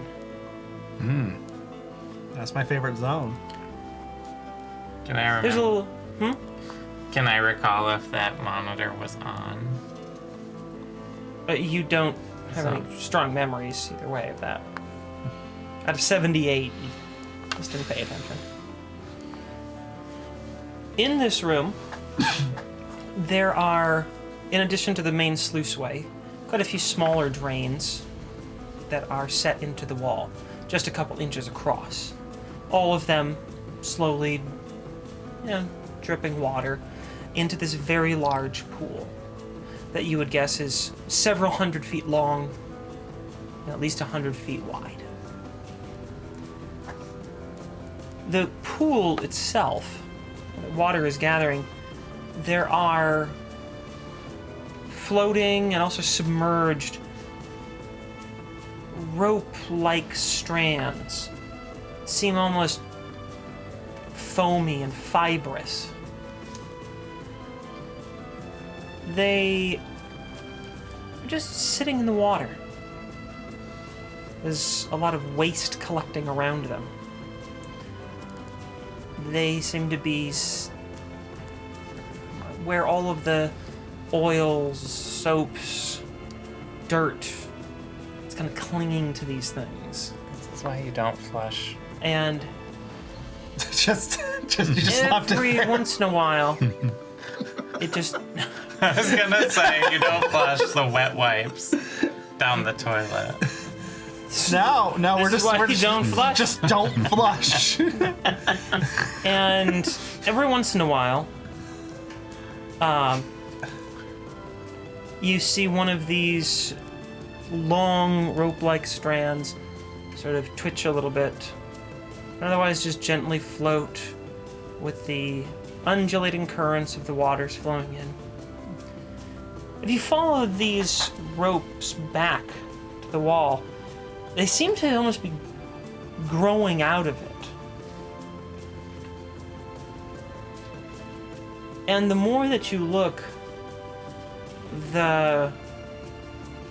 That's my favorite zone. Can I There's remember? a little. Can I recall if that monitor was on? You don't have So- any strong memories either way of that. Out of 78, you just didn't pay attention. In this room, there are, in addition to the main sluiceway, quite a few smaller drains that are set into the wall, just a couple inches across. All of them slowly, dripping water into this very large pool that you would guess is several hundred feet long, and at least 100 feet wide. The pool itself, where the water is gathering, there are floating and also submerged rope-like strands. Seem almost foamy and fibrous. They are just sitting in the water. There's a lot of waste collecting around them. They seem to be where all of the oils, soaps, dirt, it's kind of clinging to these things. This is why you don't flush. And just left it every there. once in a while, it just... I was gonna say you don't flush the wet wipes down the toilet. No, we're This is just why we're you don't flush. Just don't flush. And every once in a while, you see one of these long rope-like strands sort of twitch a little bit, and otherwise just gently float with the undulating currents of the waters flowing in. If you follow these ropes back to the wall, they seem to almost be growing out of it. And the more that you look, the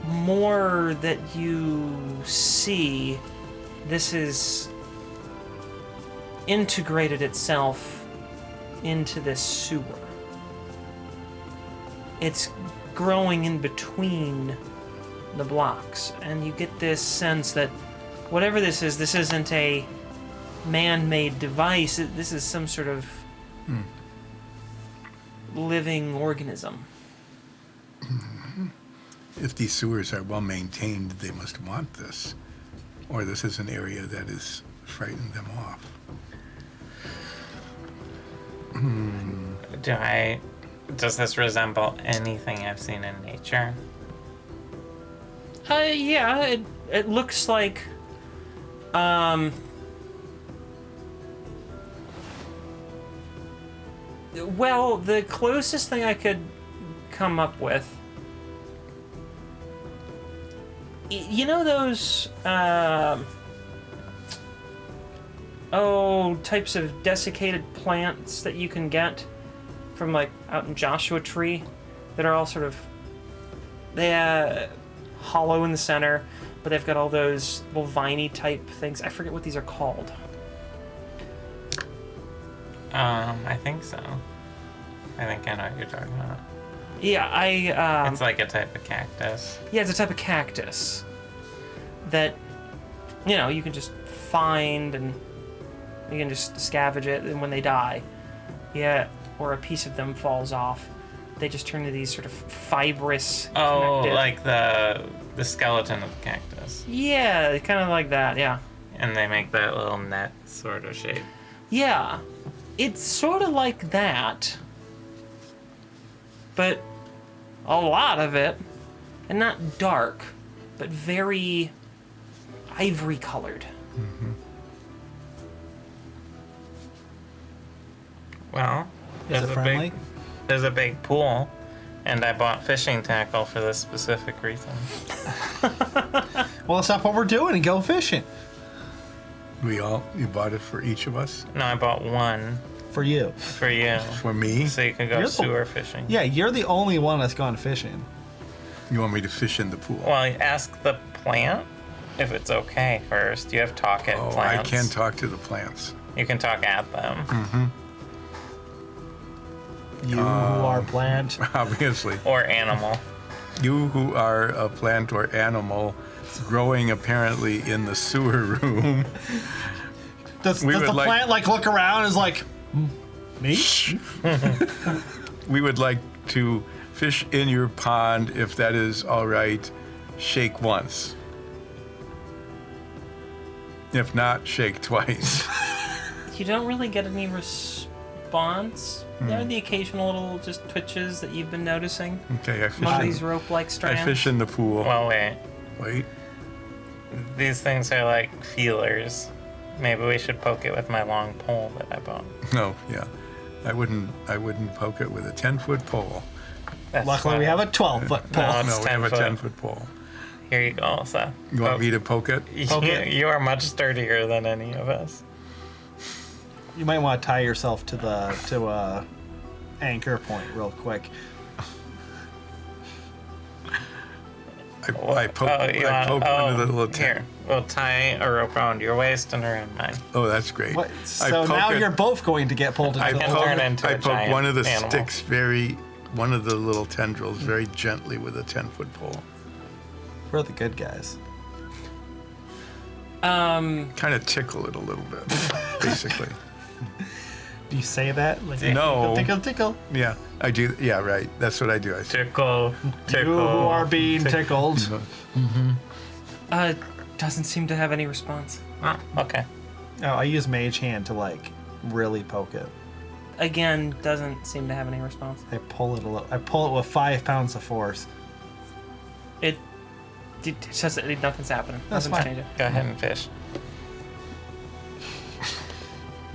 more that you see this is integrated itself into this sewer. It's growing in between the blocks, and you get this sense that whatever this isn't a man-made device. This is some sort of living organism. If these sewers are well maintained, they must want this. Or this is an area that is frightening them off. Does this resemble anything I've seen in nature? Yeah, it looks like, well, the closest thing I could come up with, you know those, types of desiccated plants that you can get from, like, out in Joshua Tree, that are all sort of, they, hollow in the center, but they've got all those little viney type things. I forget what these are called. I think so. I think I know what you're talking about. Yeah, It's like a type of cactus. yeah, it's a type of cactus that, you can just find, and you can just scavenge it, and when they die, or a piece of them falls off, they just turn into these sort of fibrous, connected... like the skeleton of the cactus. Yeah, kind of like that, yeah. And they make that little net sort of shape. Yeah, it's sort of like that, but a lot of it, and not dark, but very ivory colored. Well, Is it friendly? There's a big pool, and I bought fishing tackle for this specific reason. Well, let's stop what we're doing and go fishing. You bought it for each of us? No, I bought one For you. for you, For me? so you can go You're the- sewer fishing. Yeah, you're the only one that's gone fishing. You want me to fish in the pool? Well, ask the plant if it's okay first. You have talk at I plants. can talk to the plants. You can talk at them. You who are plant. Obviously. Or animal. You who are a plant or animal growing apparently in the sewer room. Does We the would plant look around and is like, me? We would like to fish in your pond, if that is all right, shake once. If not, shake twice. You don't really get any response. There are the occasional little just twitches that you've been noticing Okay, I fish, among these rope-like I strands. fish in the pool. Well, wait. Wait. These things are like feelers. Maybe we should poke it with my long pole that I bought. No, yeah. I wouldn't poke it with a 10-foot pole. That's Luckily, we fine. have a 12-foot pole. No, it's No, we have a 10 10-foot pole. Here you go, Seth. You want me to poke it? You are much sturdier than any of us. You might want to tie yourself to a anchor point real quick. I poke one of the little Here, we'll tie a rope around your waist and around mine. Oh, that's great. What? I So poke now it- you're both going to get pulled into I the can hole. turn into a poke giant one of the animal. sticks one of the little tendrils very gently with a 10-foot pole. We're the good guys. Kind of tickle it a little bit, basically. Do you say that? Like, No. Tickle, tickle. Yeah, I do. Yeah, right. That's what I do. I say. Tickle, tickle. You are being tickled. Doesn't seem to have any response. Oh, okay. Oh, I use Mage Hand to like really poke it. Again, doesn't seem to have any response. I pull it a little. I pull it with 5 pounds of force. It says that nothing's happening. That's Nothing's fine. changing. Go ahead and fish.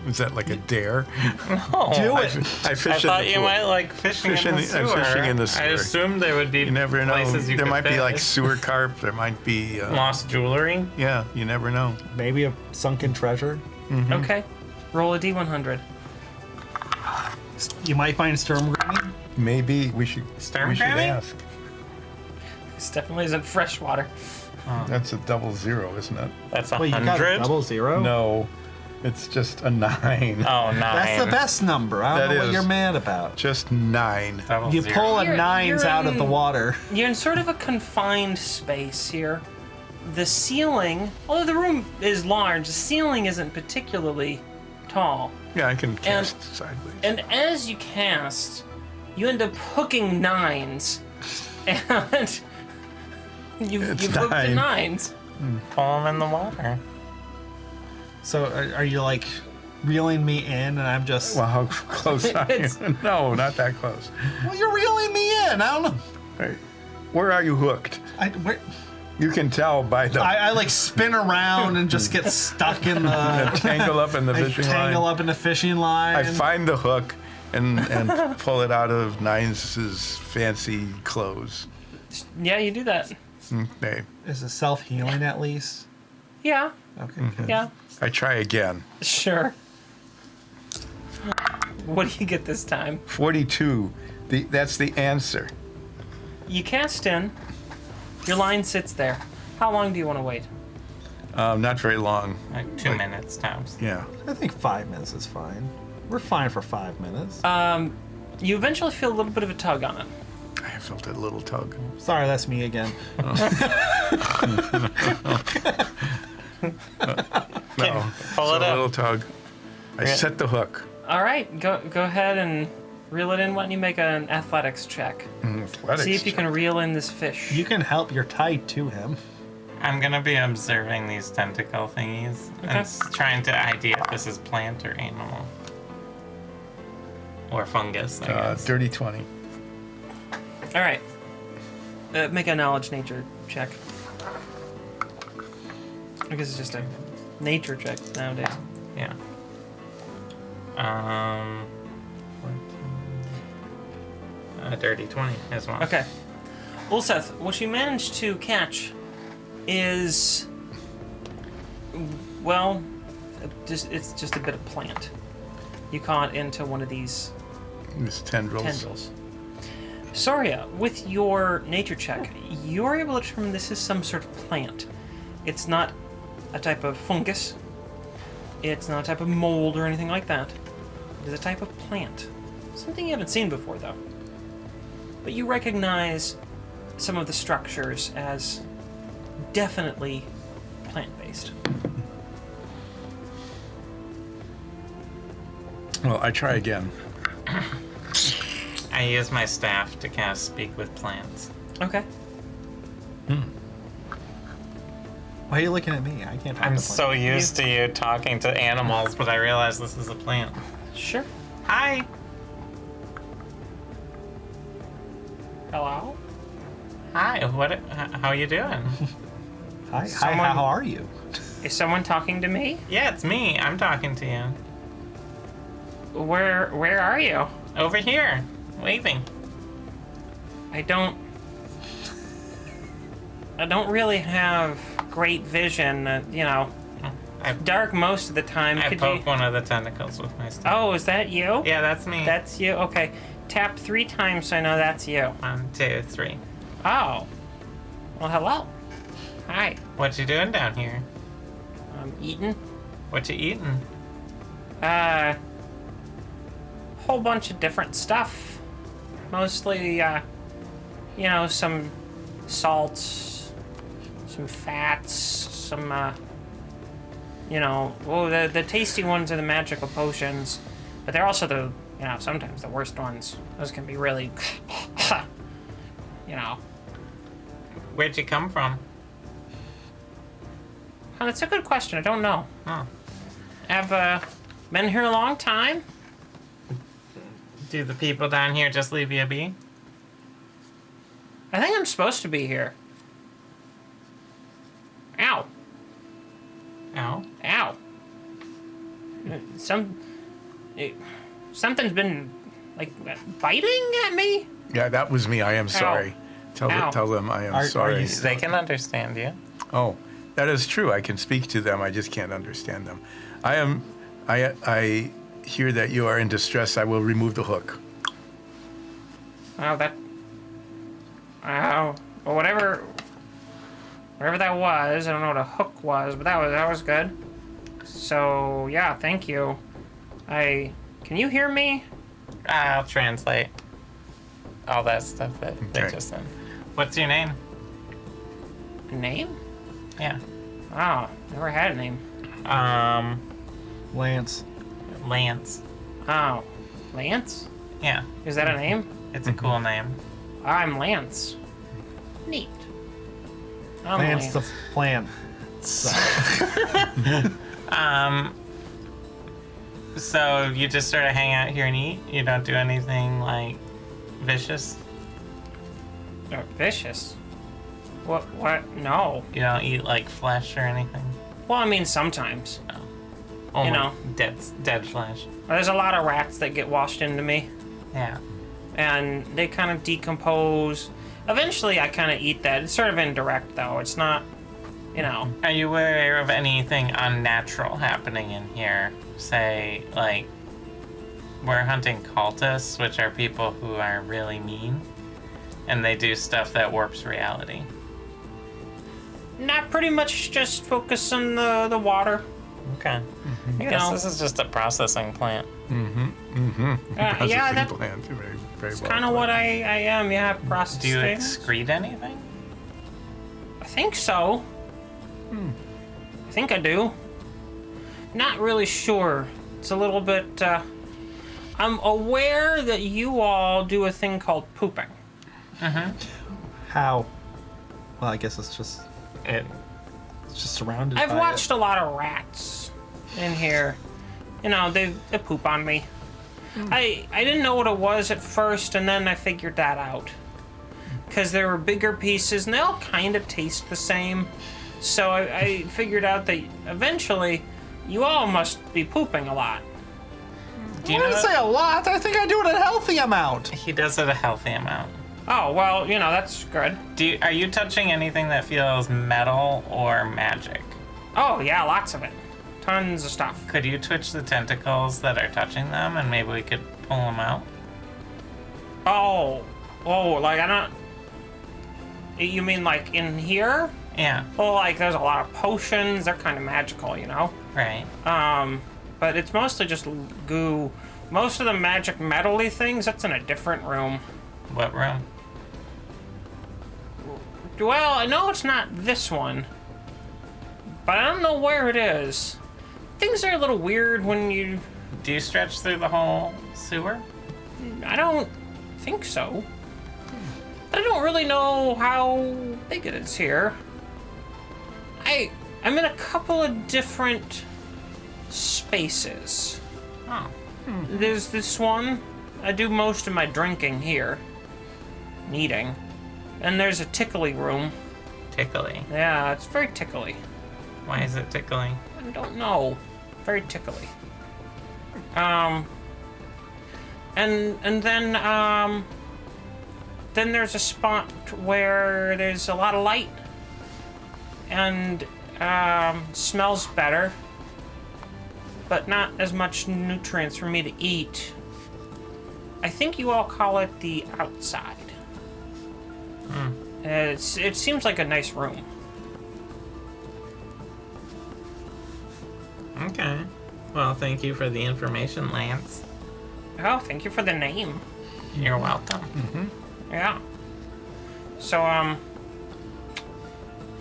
Is that like a dare? Oh, Do I it. fish I in thought the you pool. might like fishing Fish in the in the- sewer. I'm fishing in the sewer. I assumed there would be You never know. places you There could might be like fish. sewer carp. There might be. Lost jewelry. Yeah, you never know. Maybe a sunken treasure. Okay. Roll a d100. You might find Sturmgreen. Maybe we should. Sturm we should grabbing? ask. This definitely isn't fresh water. That's a 0, isn't it? That's Wait, you got a 100. 00? No, it's just a 9. Oh, 9. That's the best number. I don't That know what is. you're mad about. Just 9. Double You zero. pull a You're- 9s you're out of the in- water. You're in sort of a confined space here. The ceiling, although the room is large, the ceiling isn't particularly tall. Yeah, I can cast sideways. And as you cast, you end up hooking 9s. And you've It's hooked the 9. 9s. Pull them in the water. So are you like reeling me in and I'm just... Well, how close are you? It's- No, not that close. Well, you're reeling me in. I don't know. Right. Where are you hooked? You can tell by the I like spin around and just get stuck in the... tangle up in the I fishing tangle line. up in the fishing line. I find the hook and pull it out of Nines' fancy clothes. Yeah, you do that. Okay. Is it self-healing at least? Yeah, Okay. yeah, I try again. sure. What do you get this time? 42. That's the answer. You cast in. Your line sits there. How long do you want to wait? Not very long. Like 2 minutes tops. Yeah. I think 5 minutes is fine. We're fine for 5 minutes. You eventually feel a little bit of a tug on it. I felt a little tug. Sorry, that's me again. No. Pull it a up. little tug. I set the hook. All right, go ahead and reel it in. Why don't you make an athletics check? Athletics See if you can reel in this fish. You can help. You're tied to him. I'm gonna be observing these tentacle thingies and trying to ID if this is plant or animal. Or fungus, I guess. Dirty 20. All right. Make a knowledge nature check. I guess it's just a nature check nowadays. Yeah. 14. Dirty 20 as well. Okay. Ulseth, what you managed to catch is, well, it's just a bit of plant. You caught into one of these These tendrils. tendrils. Soria, with your nature check, you're able to determine this is some sort of plant. It's not a type of fungus. It's not a type of mold or anything like that. It is a type of plant. Something you haven't seen before, though. But you recognize some of the structures as definitely plant-based. Well, I try again. I use my staff to cast Speak with Plants. Okay. Why are you looking at me? I can't. I'm so used to you talking to animals, but I realize this is a plant. Sure. Hi. Hello? Hi. How you doing? Hi. Someone- How are you? Is someone talking to me? Yeah, it's me. I'm talking to you. Where are you? Over here. Waving. I don't really have great vision. I, Dark most of the time. I Could poke you? one of the tentacles with my staff. Oh, is that you? Yeah, that's me. That's you. Okay. Tap 3 times so I know that's you. 1, 2, 3. Oh. Well, hello. Hi. What you doing down here? I'm eating. What you eating? Whole bunch of different stuff. Mostly, some salts, some fats, some, the tasty ones are the magical potions, but they're also sometimes the worst ones. Those can be really, Where'd you come from? Oh, that's a good question. I don't know. Oh. I've, been here a long time. Do the people down here just leave you be? I think I'm supposed to be here. Ow. Ow. Ow. Something's been, biting at me? Yeah, that was me. I am sorry. Ow. Tell them I am Are sorry. you- They can understand you. Oh, that is true. I can speak to them. I just can't understand them. I hear that you are in distress. I will remove the hook. Oh, well, whatever that was, I don't know what a hook was, but that was good. So, yeah, thank you. Can you hear me? I'll translate all that stuff that they Okay. just said. What's your name? Name? Yeah. Oh, never had a name. Lance. Lance. Oh, Lance? Yeah. Is that a name? It's a cool name. I'm Lance. Neat. I'm Lance the plant. So you just sort of hang out here and eat? You don't do anything vicious? Vicious? What? No. You don't eat flesh or anything? Well, I mean, sometimes. Only dead flesh. There's a lot of rats that get washed into me, Yeah. and they kind of decompose. Eventually, I kind of eat that. It's sort of indirect, though. It's not, Are you aware of anything unnatural happening in here? Say, we're hunting cultists, which are people who are really mean, and they do stuff that warps reality. Not pretty much just focus on the water. Okay. I guess this is just a processing plant. Yeah, that's Plant, very, very well kind of what planned. I am. Yeah, process Do you things. excrete anything? I think so. I think I do. Not really sure. It's a little bit. I'm aware that you all do a thing called pooping. How? Well, I guess it's just surrounded. I've by watched a lot of rats in here. They poop on me. I didn't know what it was at first, and then I figured that out. Because there were bigger pieces, and they all kind of taste the same. So I figured out that eventually you all must be pooping a lot. Do you I wouldn't know say a lot. I think I do it a healthy amount. he does it a healthy amount? Oh, well, that's good. Are you touching anything that feels metal or magic? Oh, yeah, lots of it. Tons of stuff. Could you twitch the tentacles that are touching them, and maybe we could pull them out? Oh, I don't... You mean, in here? Yeah. Well, there's a lot of potions. They're kind of magical, Right. But it's mostly just goo. Most of the magic metal-y things, that's in a different room. What room? Well, I know it's not this one, but I don't know where it is. Things are a little weird when you... Do you stretch through the whole sewer? I don't think so. I don't really know how big it is here. I'm in a couple of different spaces. Oh. There's this one. I do most of my drinking here. And eating. And there's a tickly room. Tickly. Yeah, it's very tickly. Why is it tickling? I don't know. Very tickly. And then there's a spot where there's a lot of light and smells better, but not as much nutrients for me to eat. I think you all call it the outside. It seems like a nice room. Okay. Well, thank you for the information, Lance. Oh, thank you for the name. You're welcome. Yeah. So,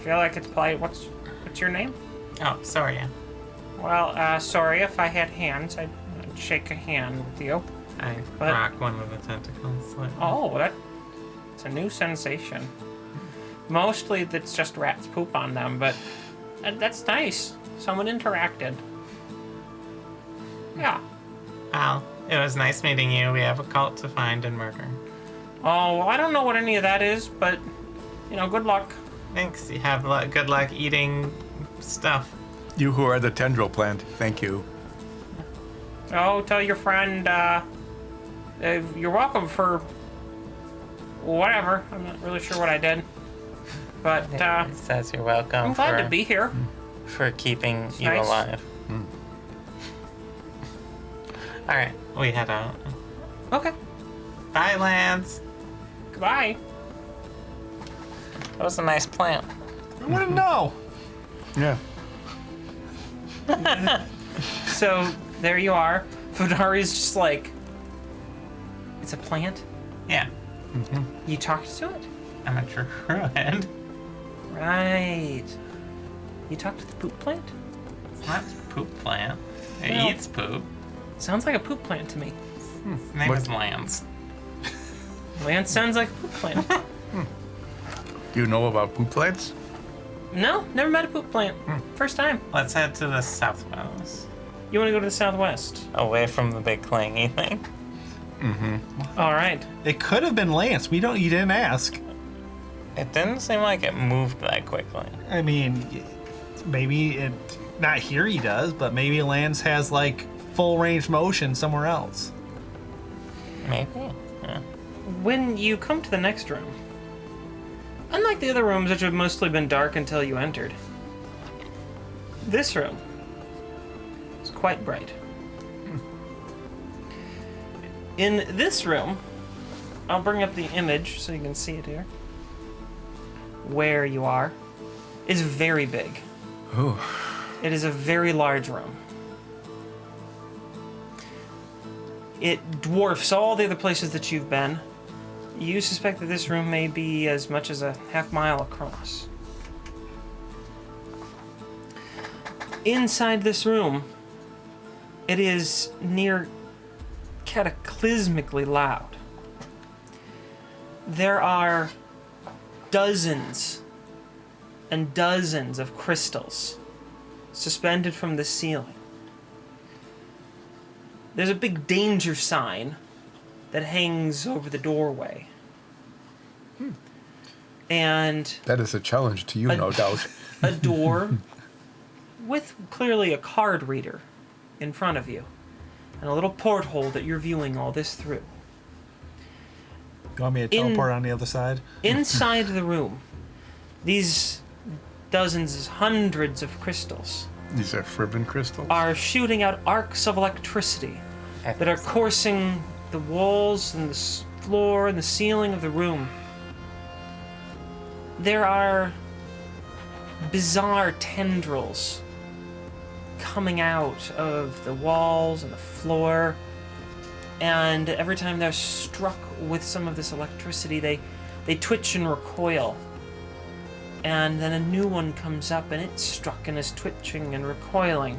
feel like it's polite. What's your name? Oh, sorry. Well, sorry, if I had hands, I'd shake a hand with you. I But- rock one of the tentacles. Slightly. Oh, it's a new sensation. Mostly that's just rats poop on them, but that's nice. Someone interacted. Yeah. Well, it was nice meeting you. We have a cult to find and murder. Oh, well, I don't know what any of that is, but, good luck. Thanks. You have good luck eating stuff. You who are the tendril plant, thank you. Oh, tell your friend, you're welcome for whatever. I'm not really sure what I did. But, It says you're welcome I'm glad to be here. for keeping you nice. alive. All right, we head out. Okay. Bye, Lance. Goodbye. That was a nice plant. I wouldn't know. Yeah. So, there you are. Fudari's just like, it's a plant? Yeah, You talked to it? I'm a druid. Right. You talked to the poop plant? It's not a poop plant. It Well- eats poop. Sounds like a poop plant to me. His name What- is Lance. Lance sounds like a poop plant. Do you know about poop plants? No, never met a poop plant. First time. Let's head to the southwest. You want to go to the southwest? Away from the big clingy thing. All right. It could have been Lance. You didn't ask. It didn't seem like it moved that quickly. I mean, maybe it. Not here he does, but maybe Lance has like full range motion somewhere else. Maybe. Yeah. When you come to the next room, unlike the other rooms which have mostly been dark until you entered, this room is quite bright. In this room, I'll bring up the image so you can see it here. Where you are is very big. Oh. It is a very large room. It dwarfs all the other places that you've been. You suspect that this room may be as much as a half-mile across. Inside this room, it is near cataclysmically loud. There are dozens and dozens of crystals suspended from the ceiling. There's a big danger sign that hangs over the doorway. And That is a challenge to you, no doubt. a door with clearly a card reader in front of you, and a little porthole that you're viewing all this through. You want me to teleport on the other side? Inside the room, these dozens, hundreds of crystals These are Fribbin crystals. are shooting out arcs of electricity that are coursing the walls and the floor and the ceiling of the room. There are bizarre tendrils coming out of the walls and the floor, and every time they're struck with some of this electricity, they twitch and recoil. And then a new one comes up and it's struck and is twitching and recoiling.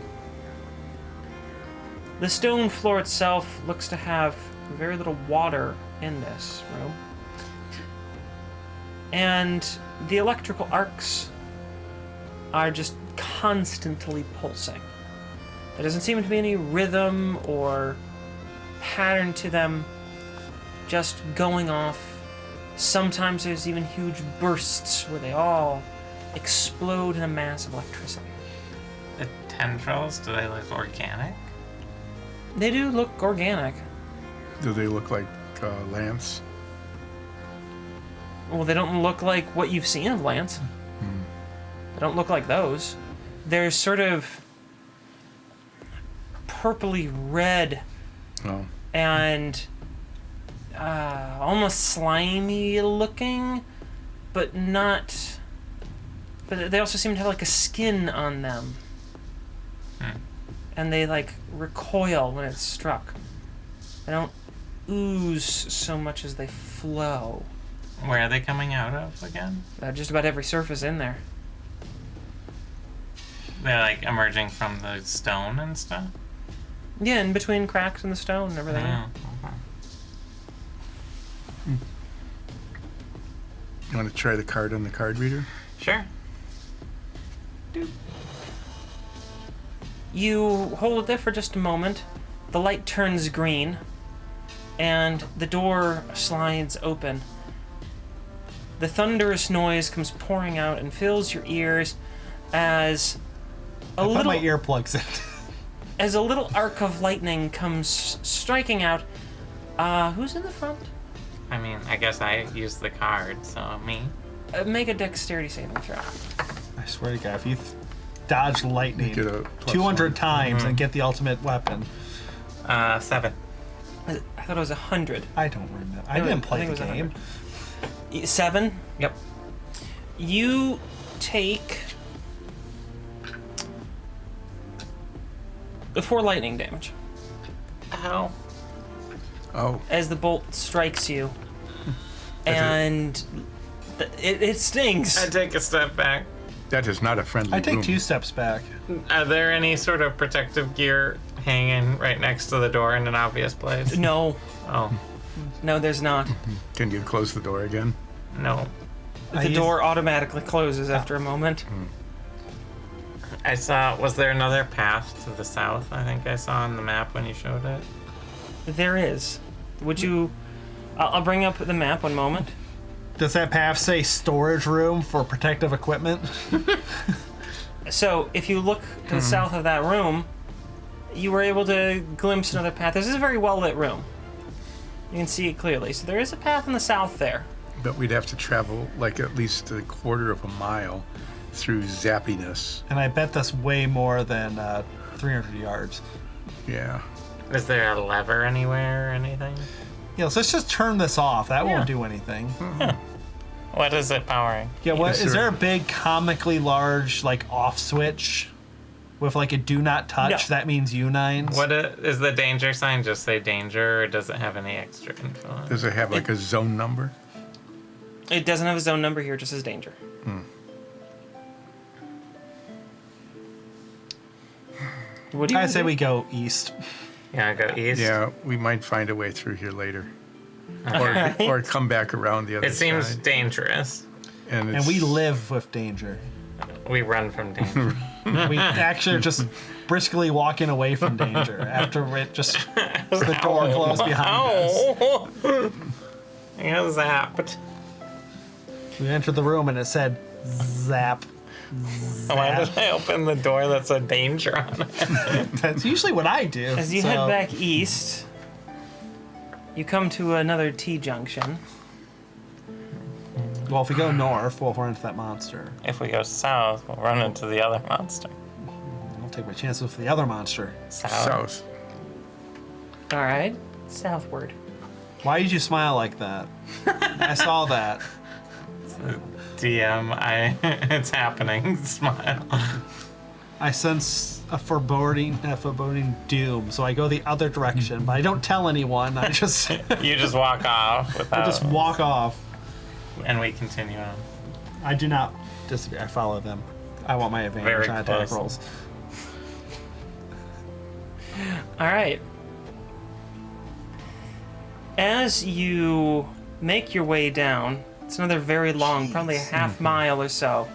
The stone floor itself looks to have very little water in this room. And the electrical arcs are just constantly pulsing. There doesn't seem to be any rhythm or pattern to them, just going off. Sometimes there's even huge bursts where they all explode in a mass of electricity. The tendrils, do they look organic? They do look organic. Do they look like lamps? Well, they don't look like what you've seen of Lance. They don't look like those. They're sort of purpley red No. and almost slimy looking, but not. But they also seem to have like a skin on them, and they like recoil when it's struck. They don't ooze so much as they flow. Where are they coming out of again? Just about every surface in there. They're like emerging from the stone and stuff? Yeah, in between cracks in the stone and everything. Oh, okay. You want to try the card on the card reader? Sure. You hold it there for just a moment. The light turns green, and the door slides open. The thunderous noise comes pouring out and fills your ears as I put my earplugs in. as a little arc of lightning comes striking out. Who's in the front? I mean, I guess I used the card, so me. Make a dexterity saving throw. I swear to God, if you dodge lightning You get a plus 200 one. times and get the ultimate weapon, 7. I thought it was 100. I don't remember. I didn't play think the it was game. 7. Yep. You take 4 lightning damage Ow. Oh, as the bolt strikes you, and it stings. I take a step back. that is not a friendly I take room. 2 steps back. Are there any sort of protective gear hanging right next to the door in an obvious place? No, Oh, no, there's not. Can you close the door again? no. The door automatically closes after a moment. I saw, was there another path to the south? I think I saw on the map when you showed it. There is. Would you? I'll bring up the map one moment. Does that path say storage room for protective equipment? So if you look to the south of that room, you were able to glimpse another path. This is a very well lit room. You can see it clearly. So there is a path in the south there. But we'd have to travel like at least a quarter of a mile through zappiness. And I bet that's way more than 300 yards. Yeah. Is there a lever anywhere or anything? Yeah, so let's just turn this off. That Yeah. won't do anything. What is it powering? Yeah, what Yes, is sir. there a big comically large like off switch with like a do not touch? No. That means U9s. What is the danger sign? Just say danger, or does it have any extra info? on it? Does it have like a zone number? It doesn't have a zone number here, it just says danger. What do you I wanna say do? we go east. Yeah, go east. Yeah, we might find a way through here later. Or come back around the other It seems side. dangerous. And, And we live with danger. We run from danger. We actually are just briskly walking away from danger after it just the door closed behind us. Oh! I got zapped. We entered the room and it said zap. Why did I open the door that said danger on it? That's usually what I do. As you so- head back east, you come to another T-junction. Well, if we go north, we'll run into that monster. If we go south, we'll run into the other monster. I'll take my chances with the other monster. south. All right, southward. Why did you smile like that? I saw that. DM, it's happening. Smile. I sense a foreboding doom, so I go the other direction, but I don't tell anyone. I just You just walk off without. just walk off. And we continue on. I do not disagree. I follow them. I want my advantage Very on attack close. rolls. All right. As you make your way down, it's another very long, probably a half mile or so,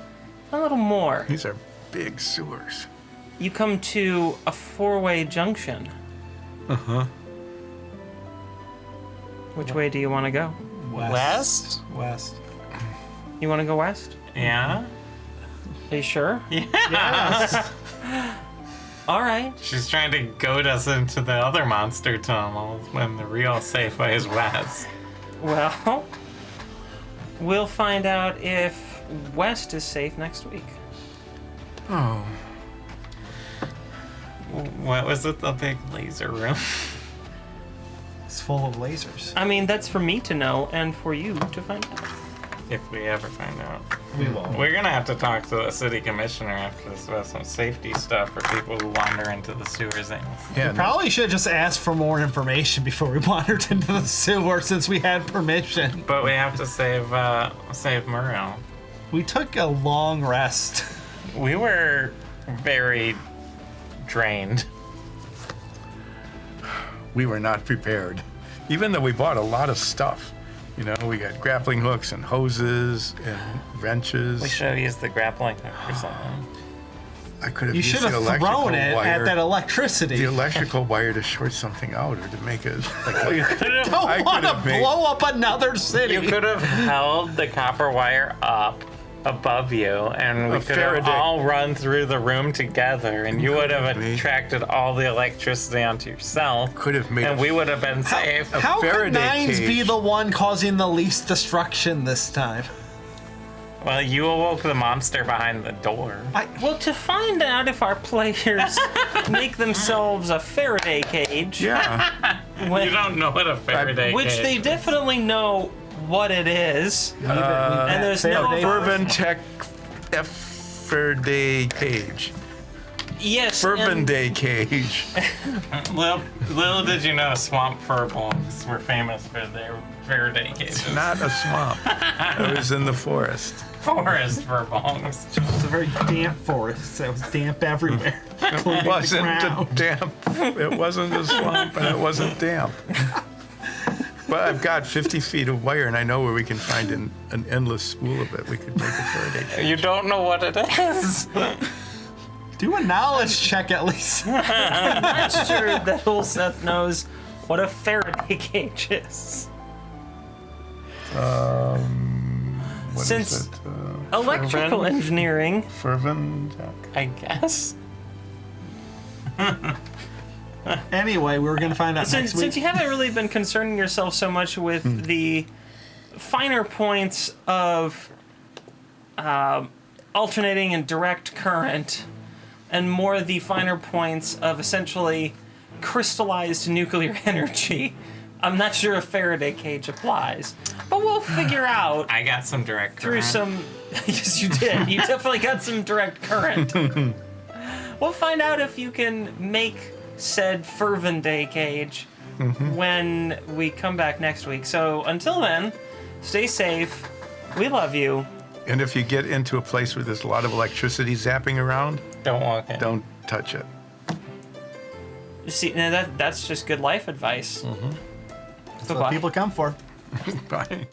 a little more. These are big sewers. You come to a four-way junction. Uh-huh. Which way do you want to go? West? West. You want to go west? Yeah. Are you sure? Yes. All right. She's trying to goad us into the other monster tunnels when the real safe way is west. Well, we'll find out if west is safe next week. Oh. What was it? The big laser room? It's full of lasers. I mean, that's for me to know and for you to find out. If we ever find out. We won't. We're gonna have to talk to the city commissioner after this about some safety stuff for people who wander into the sewers. Yeah. Probably should have just asked for more information before we wandered into the sewer since we had permission. But we have to save Muriel. We took a long rest. We were very drained. We were not prepared. Even though we bought a lot of stuff. You know, we got grappling hooks and hoses and wrenches. We should have used the grappling hook or something. I could have You used should the have electrical thrown it wire, at that electricity. the electrical wire to short something out or to make it like You could have. Don't I want to could've made- blow up another city. You could have held the copper wire up above you, and we A could have Faraday. all run through the room together, and you would have made- attracted all the electricity onto yourself, could have made and we would have been safe. How could Faraday Nines be cage. the one causing the least destruction this time? Well, you awoke the monster behind the door. Well, to find out if our players make themselves a Faraday cage, yeah. when- You don't know what a Faraday which cage they is. definitely know what it is. And there's no Faraday- Fervent Tech Faraday cage. Yes. Fervent and- Day cage. Little did you know swamp furbolgs were famous for their Faraday cages. Not a swamp. I was in the forest. Forest furbolgs. It's a very damp forest. It was damp everywhere. It wasn't a ground. damp. It wasn't a swamp, and it wasn't damp. But I've got 50 feet of wire, and I know where we can find an endless spool of it. We could make a Faraday cage. You don't know what it is. Do a knowledge check at least. I'm not sure that old Seth knows what a Faraday cage is. What Since- is it? Electrical Fervent? engineering. Fervent Tech. I guess. Anyway, we were going to find out Since, next week. since you haven't really been concerning yourself so much with the finer points of alternating and direct current, and more the finer points of essentially crystallized nuclear energy, I'm not sure if Faraday cage applies. But we'll figure out I got some direct through current. some. Yes, you did. You definitely got some direct current. We'll find out if you can make said Fervent Day cage when we come back next week. So until then, stay safe. We love you. And if you get into a place where there's a lot of electricity zapping around, Don't walk in. don't touch it. See, now that's just good life advice. That's what people come for. Bye.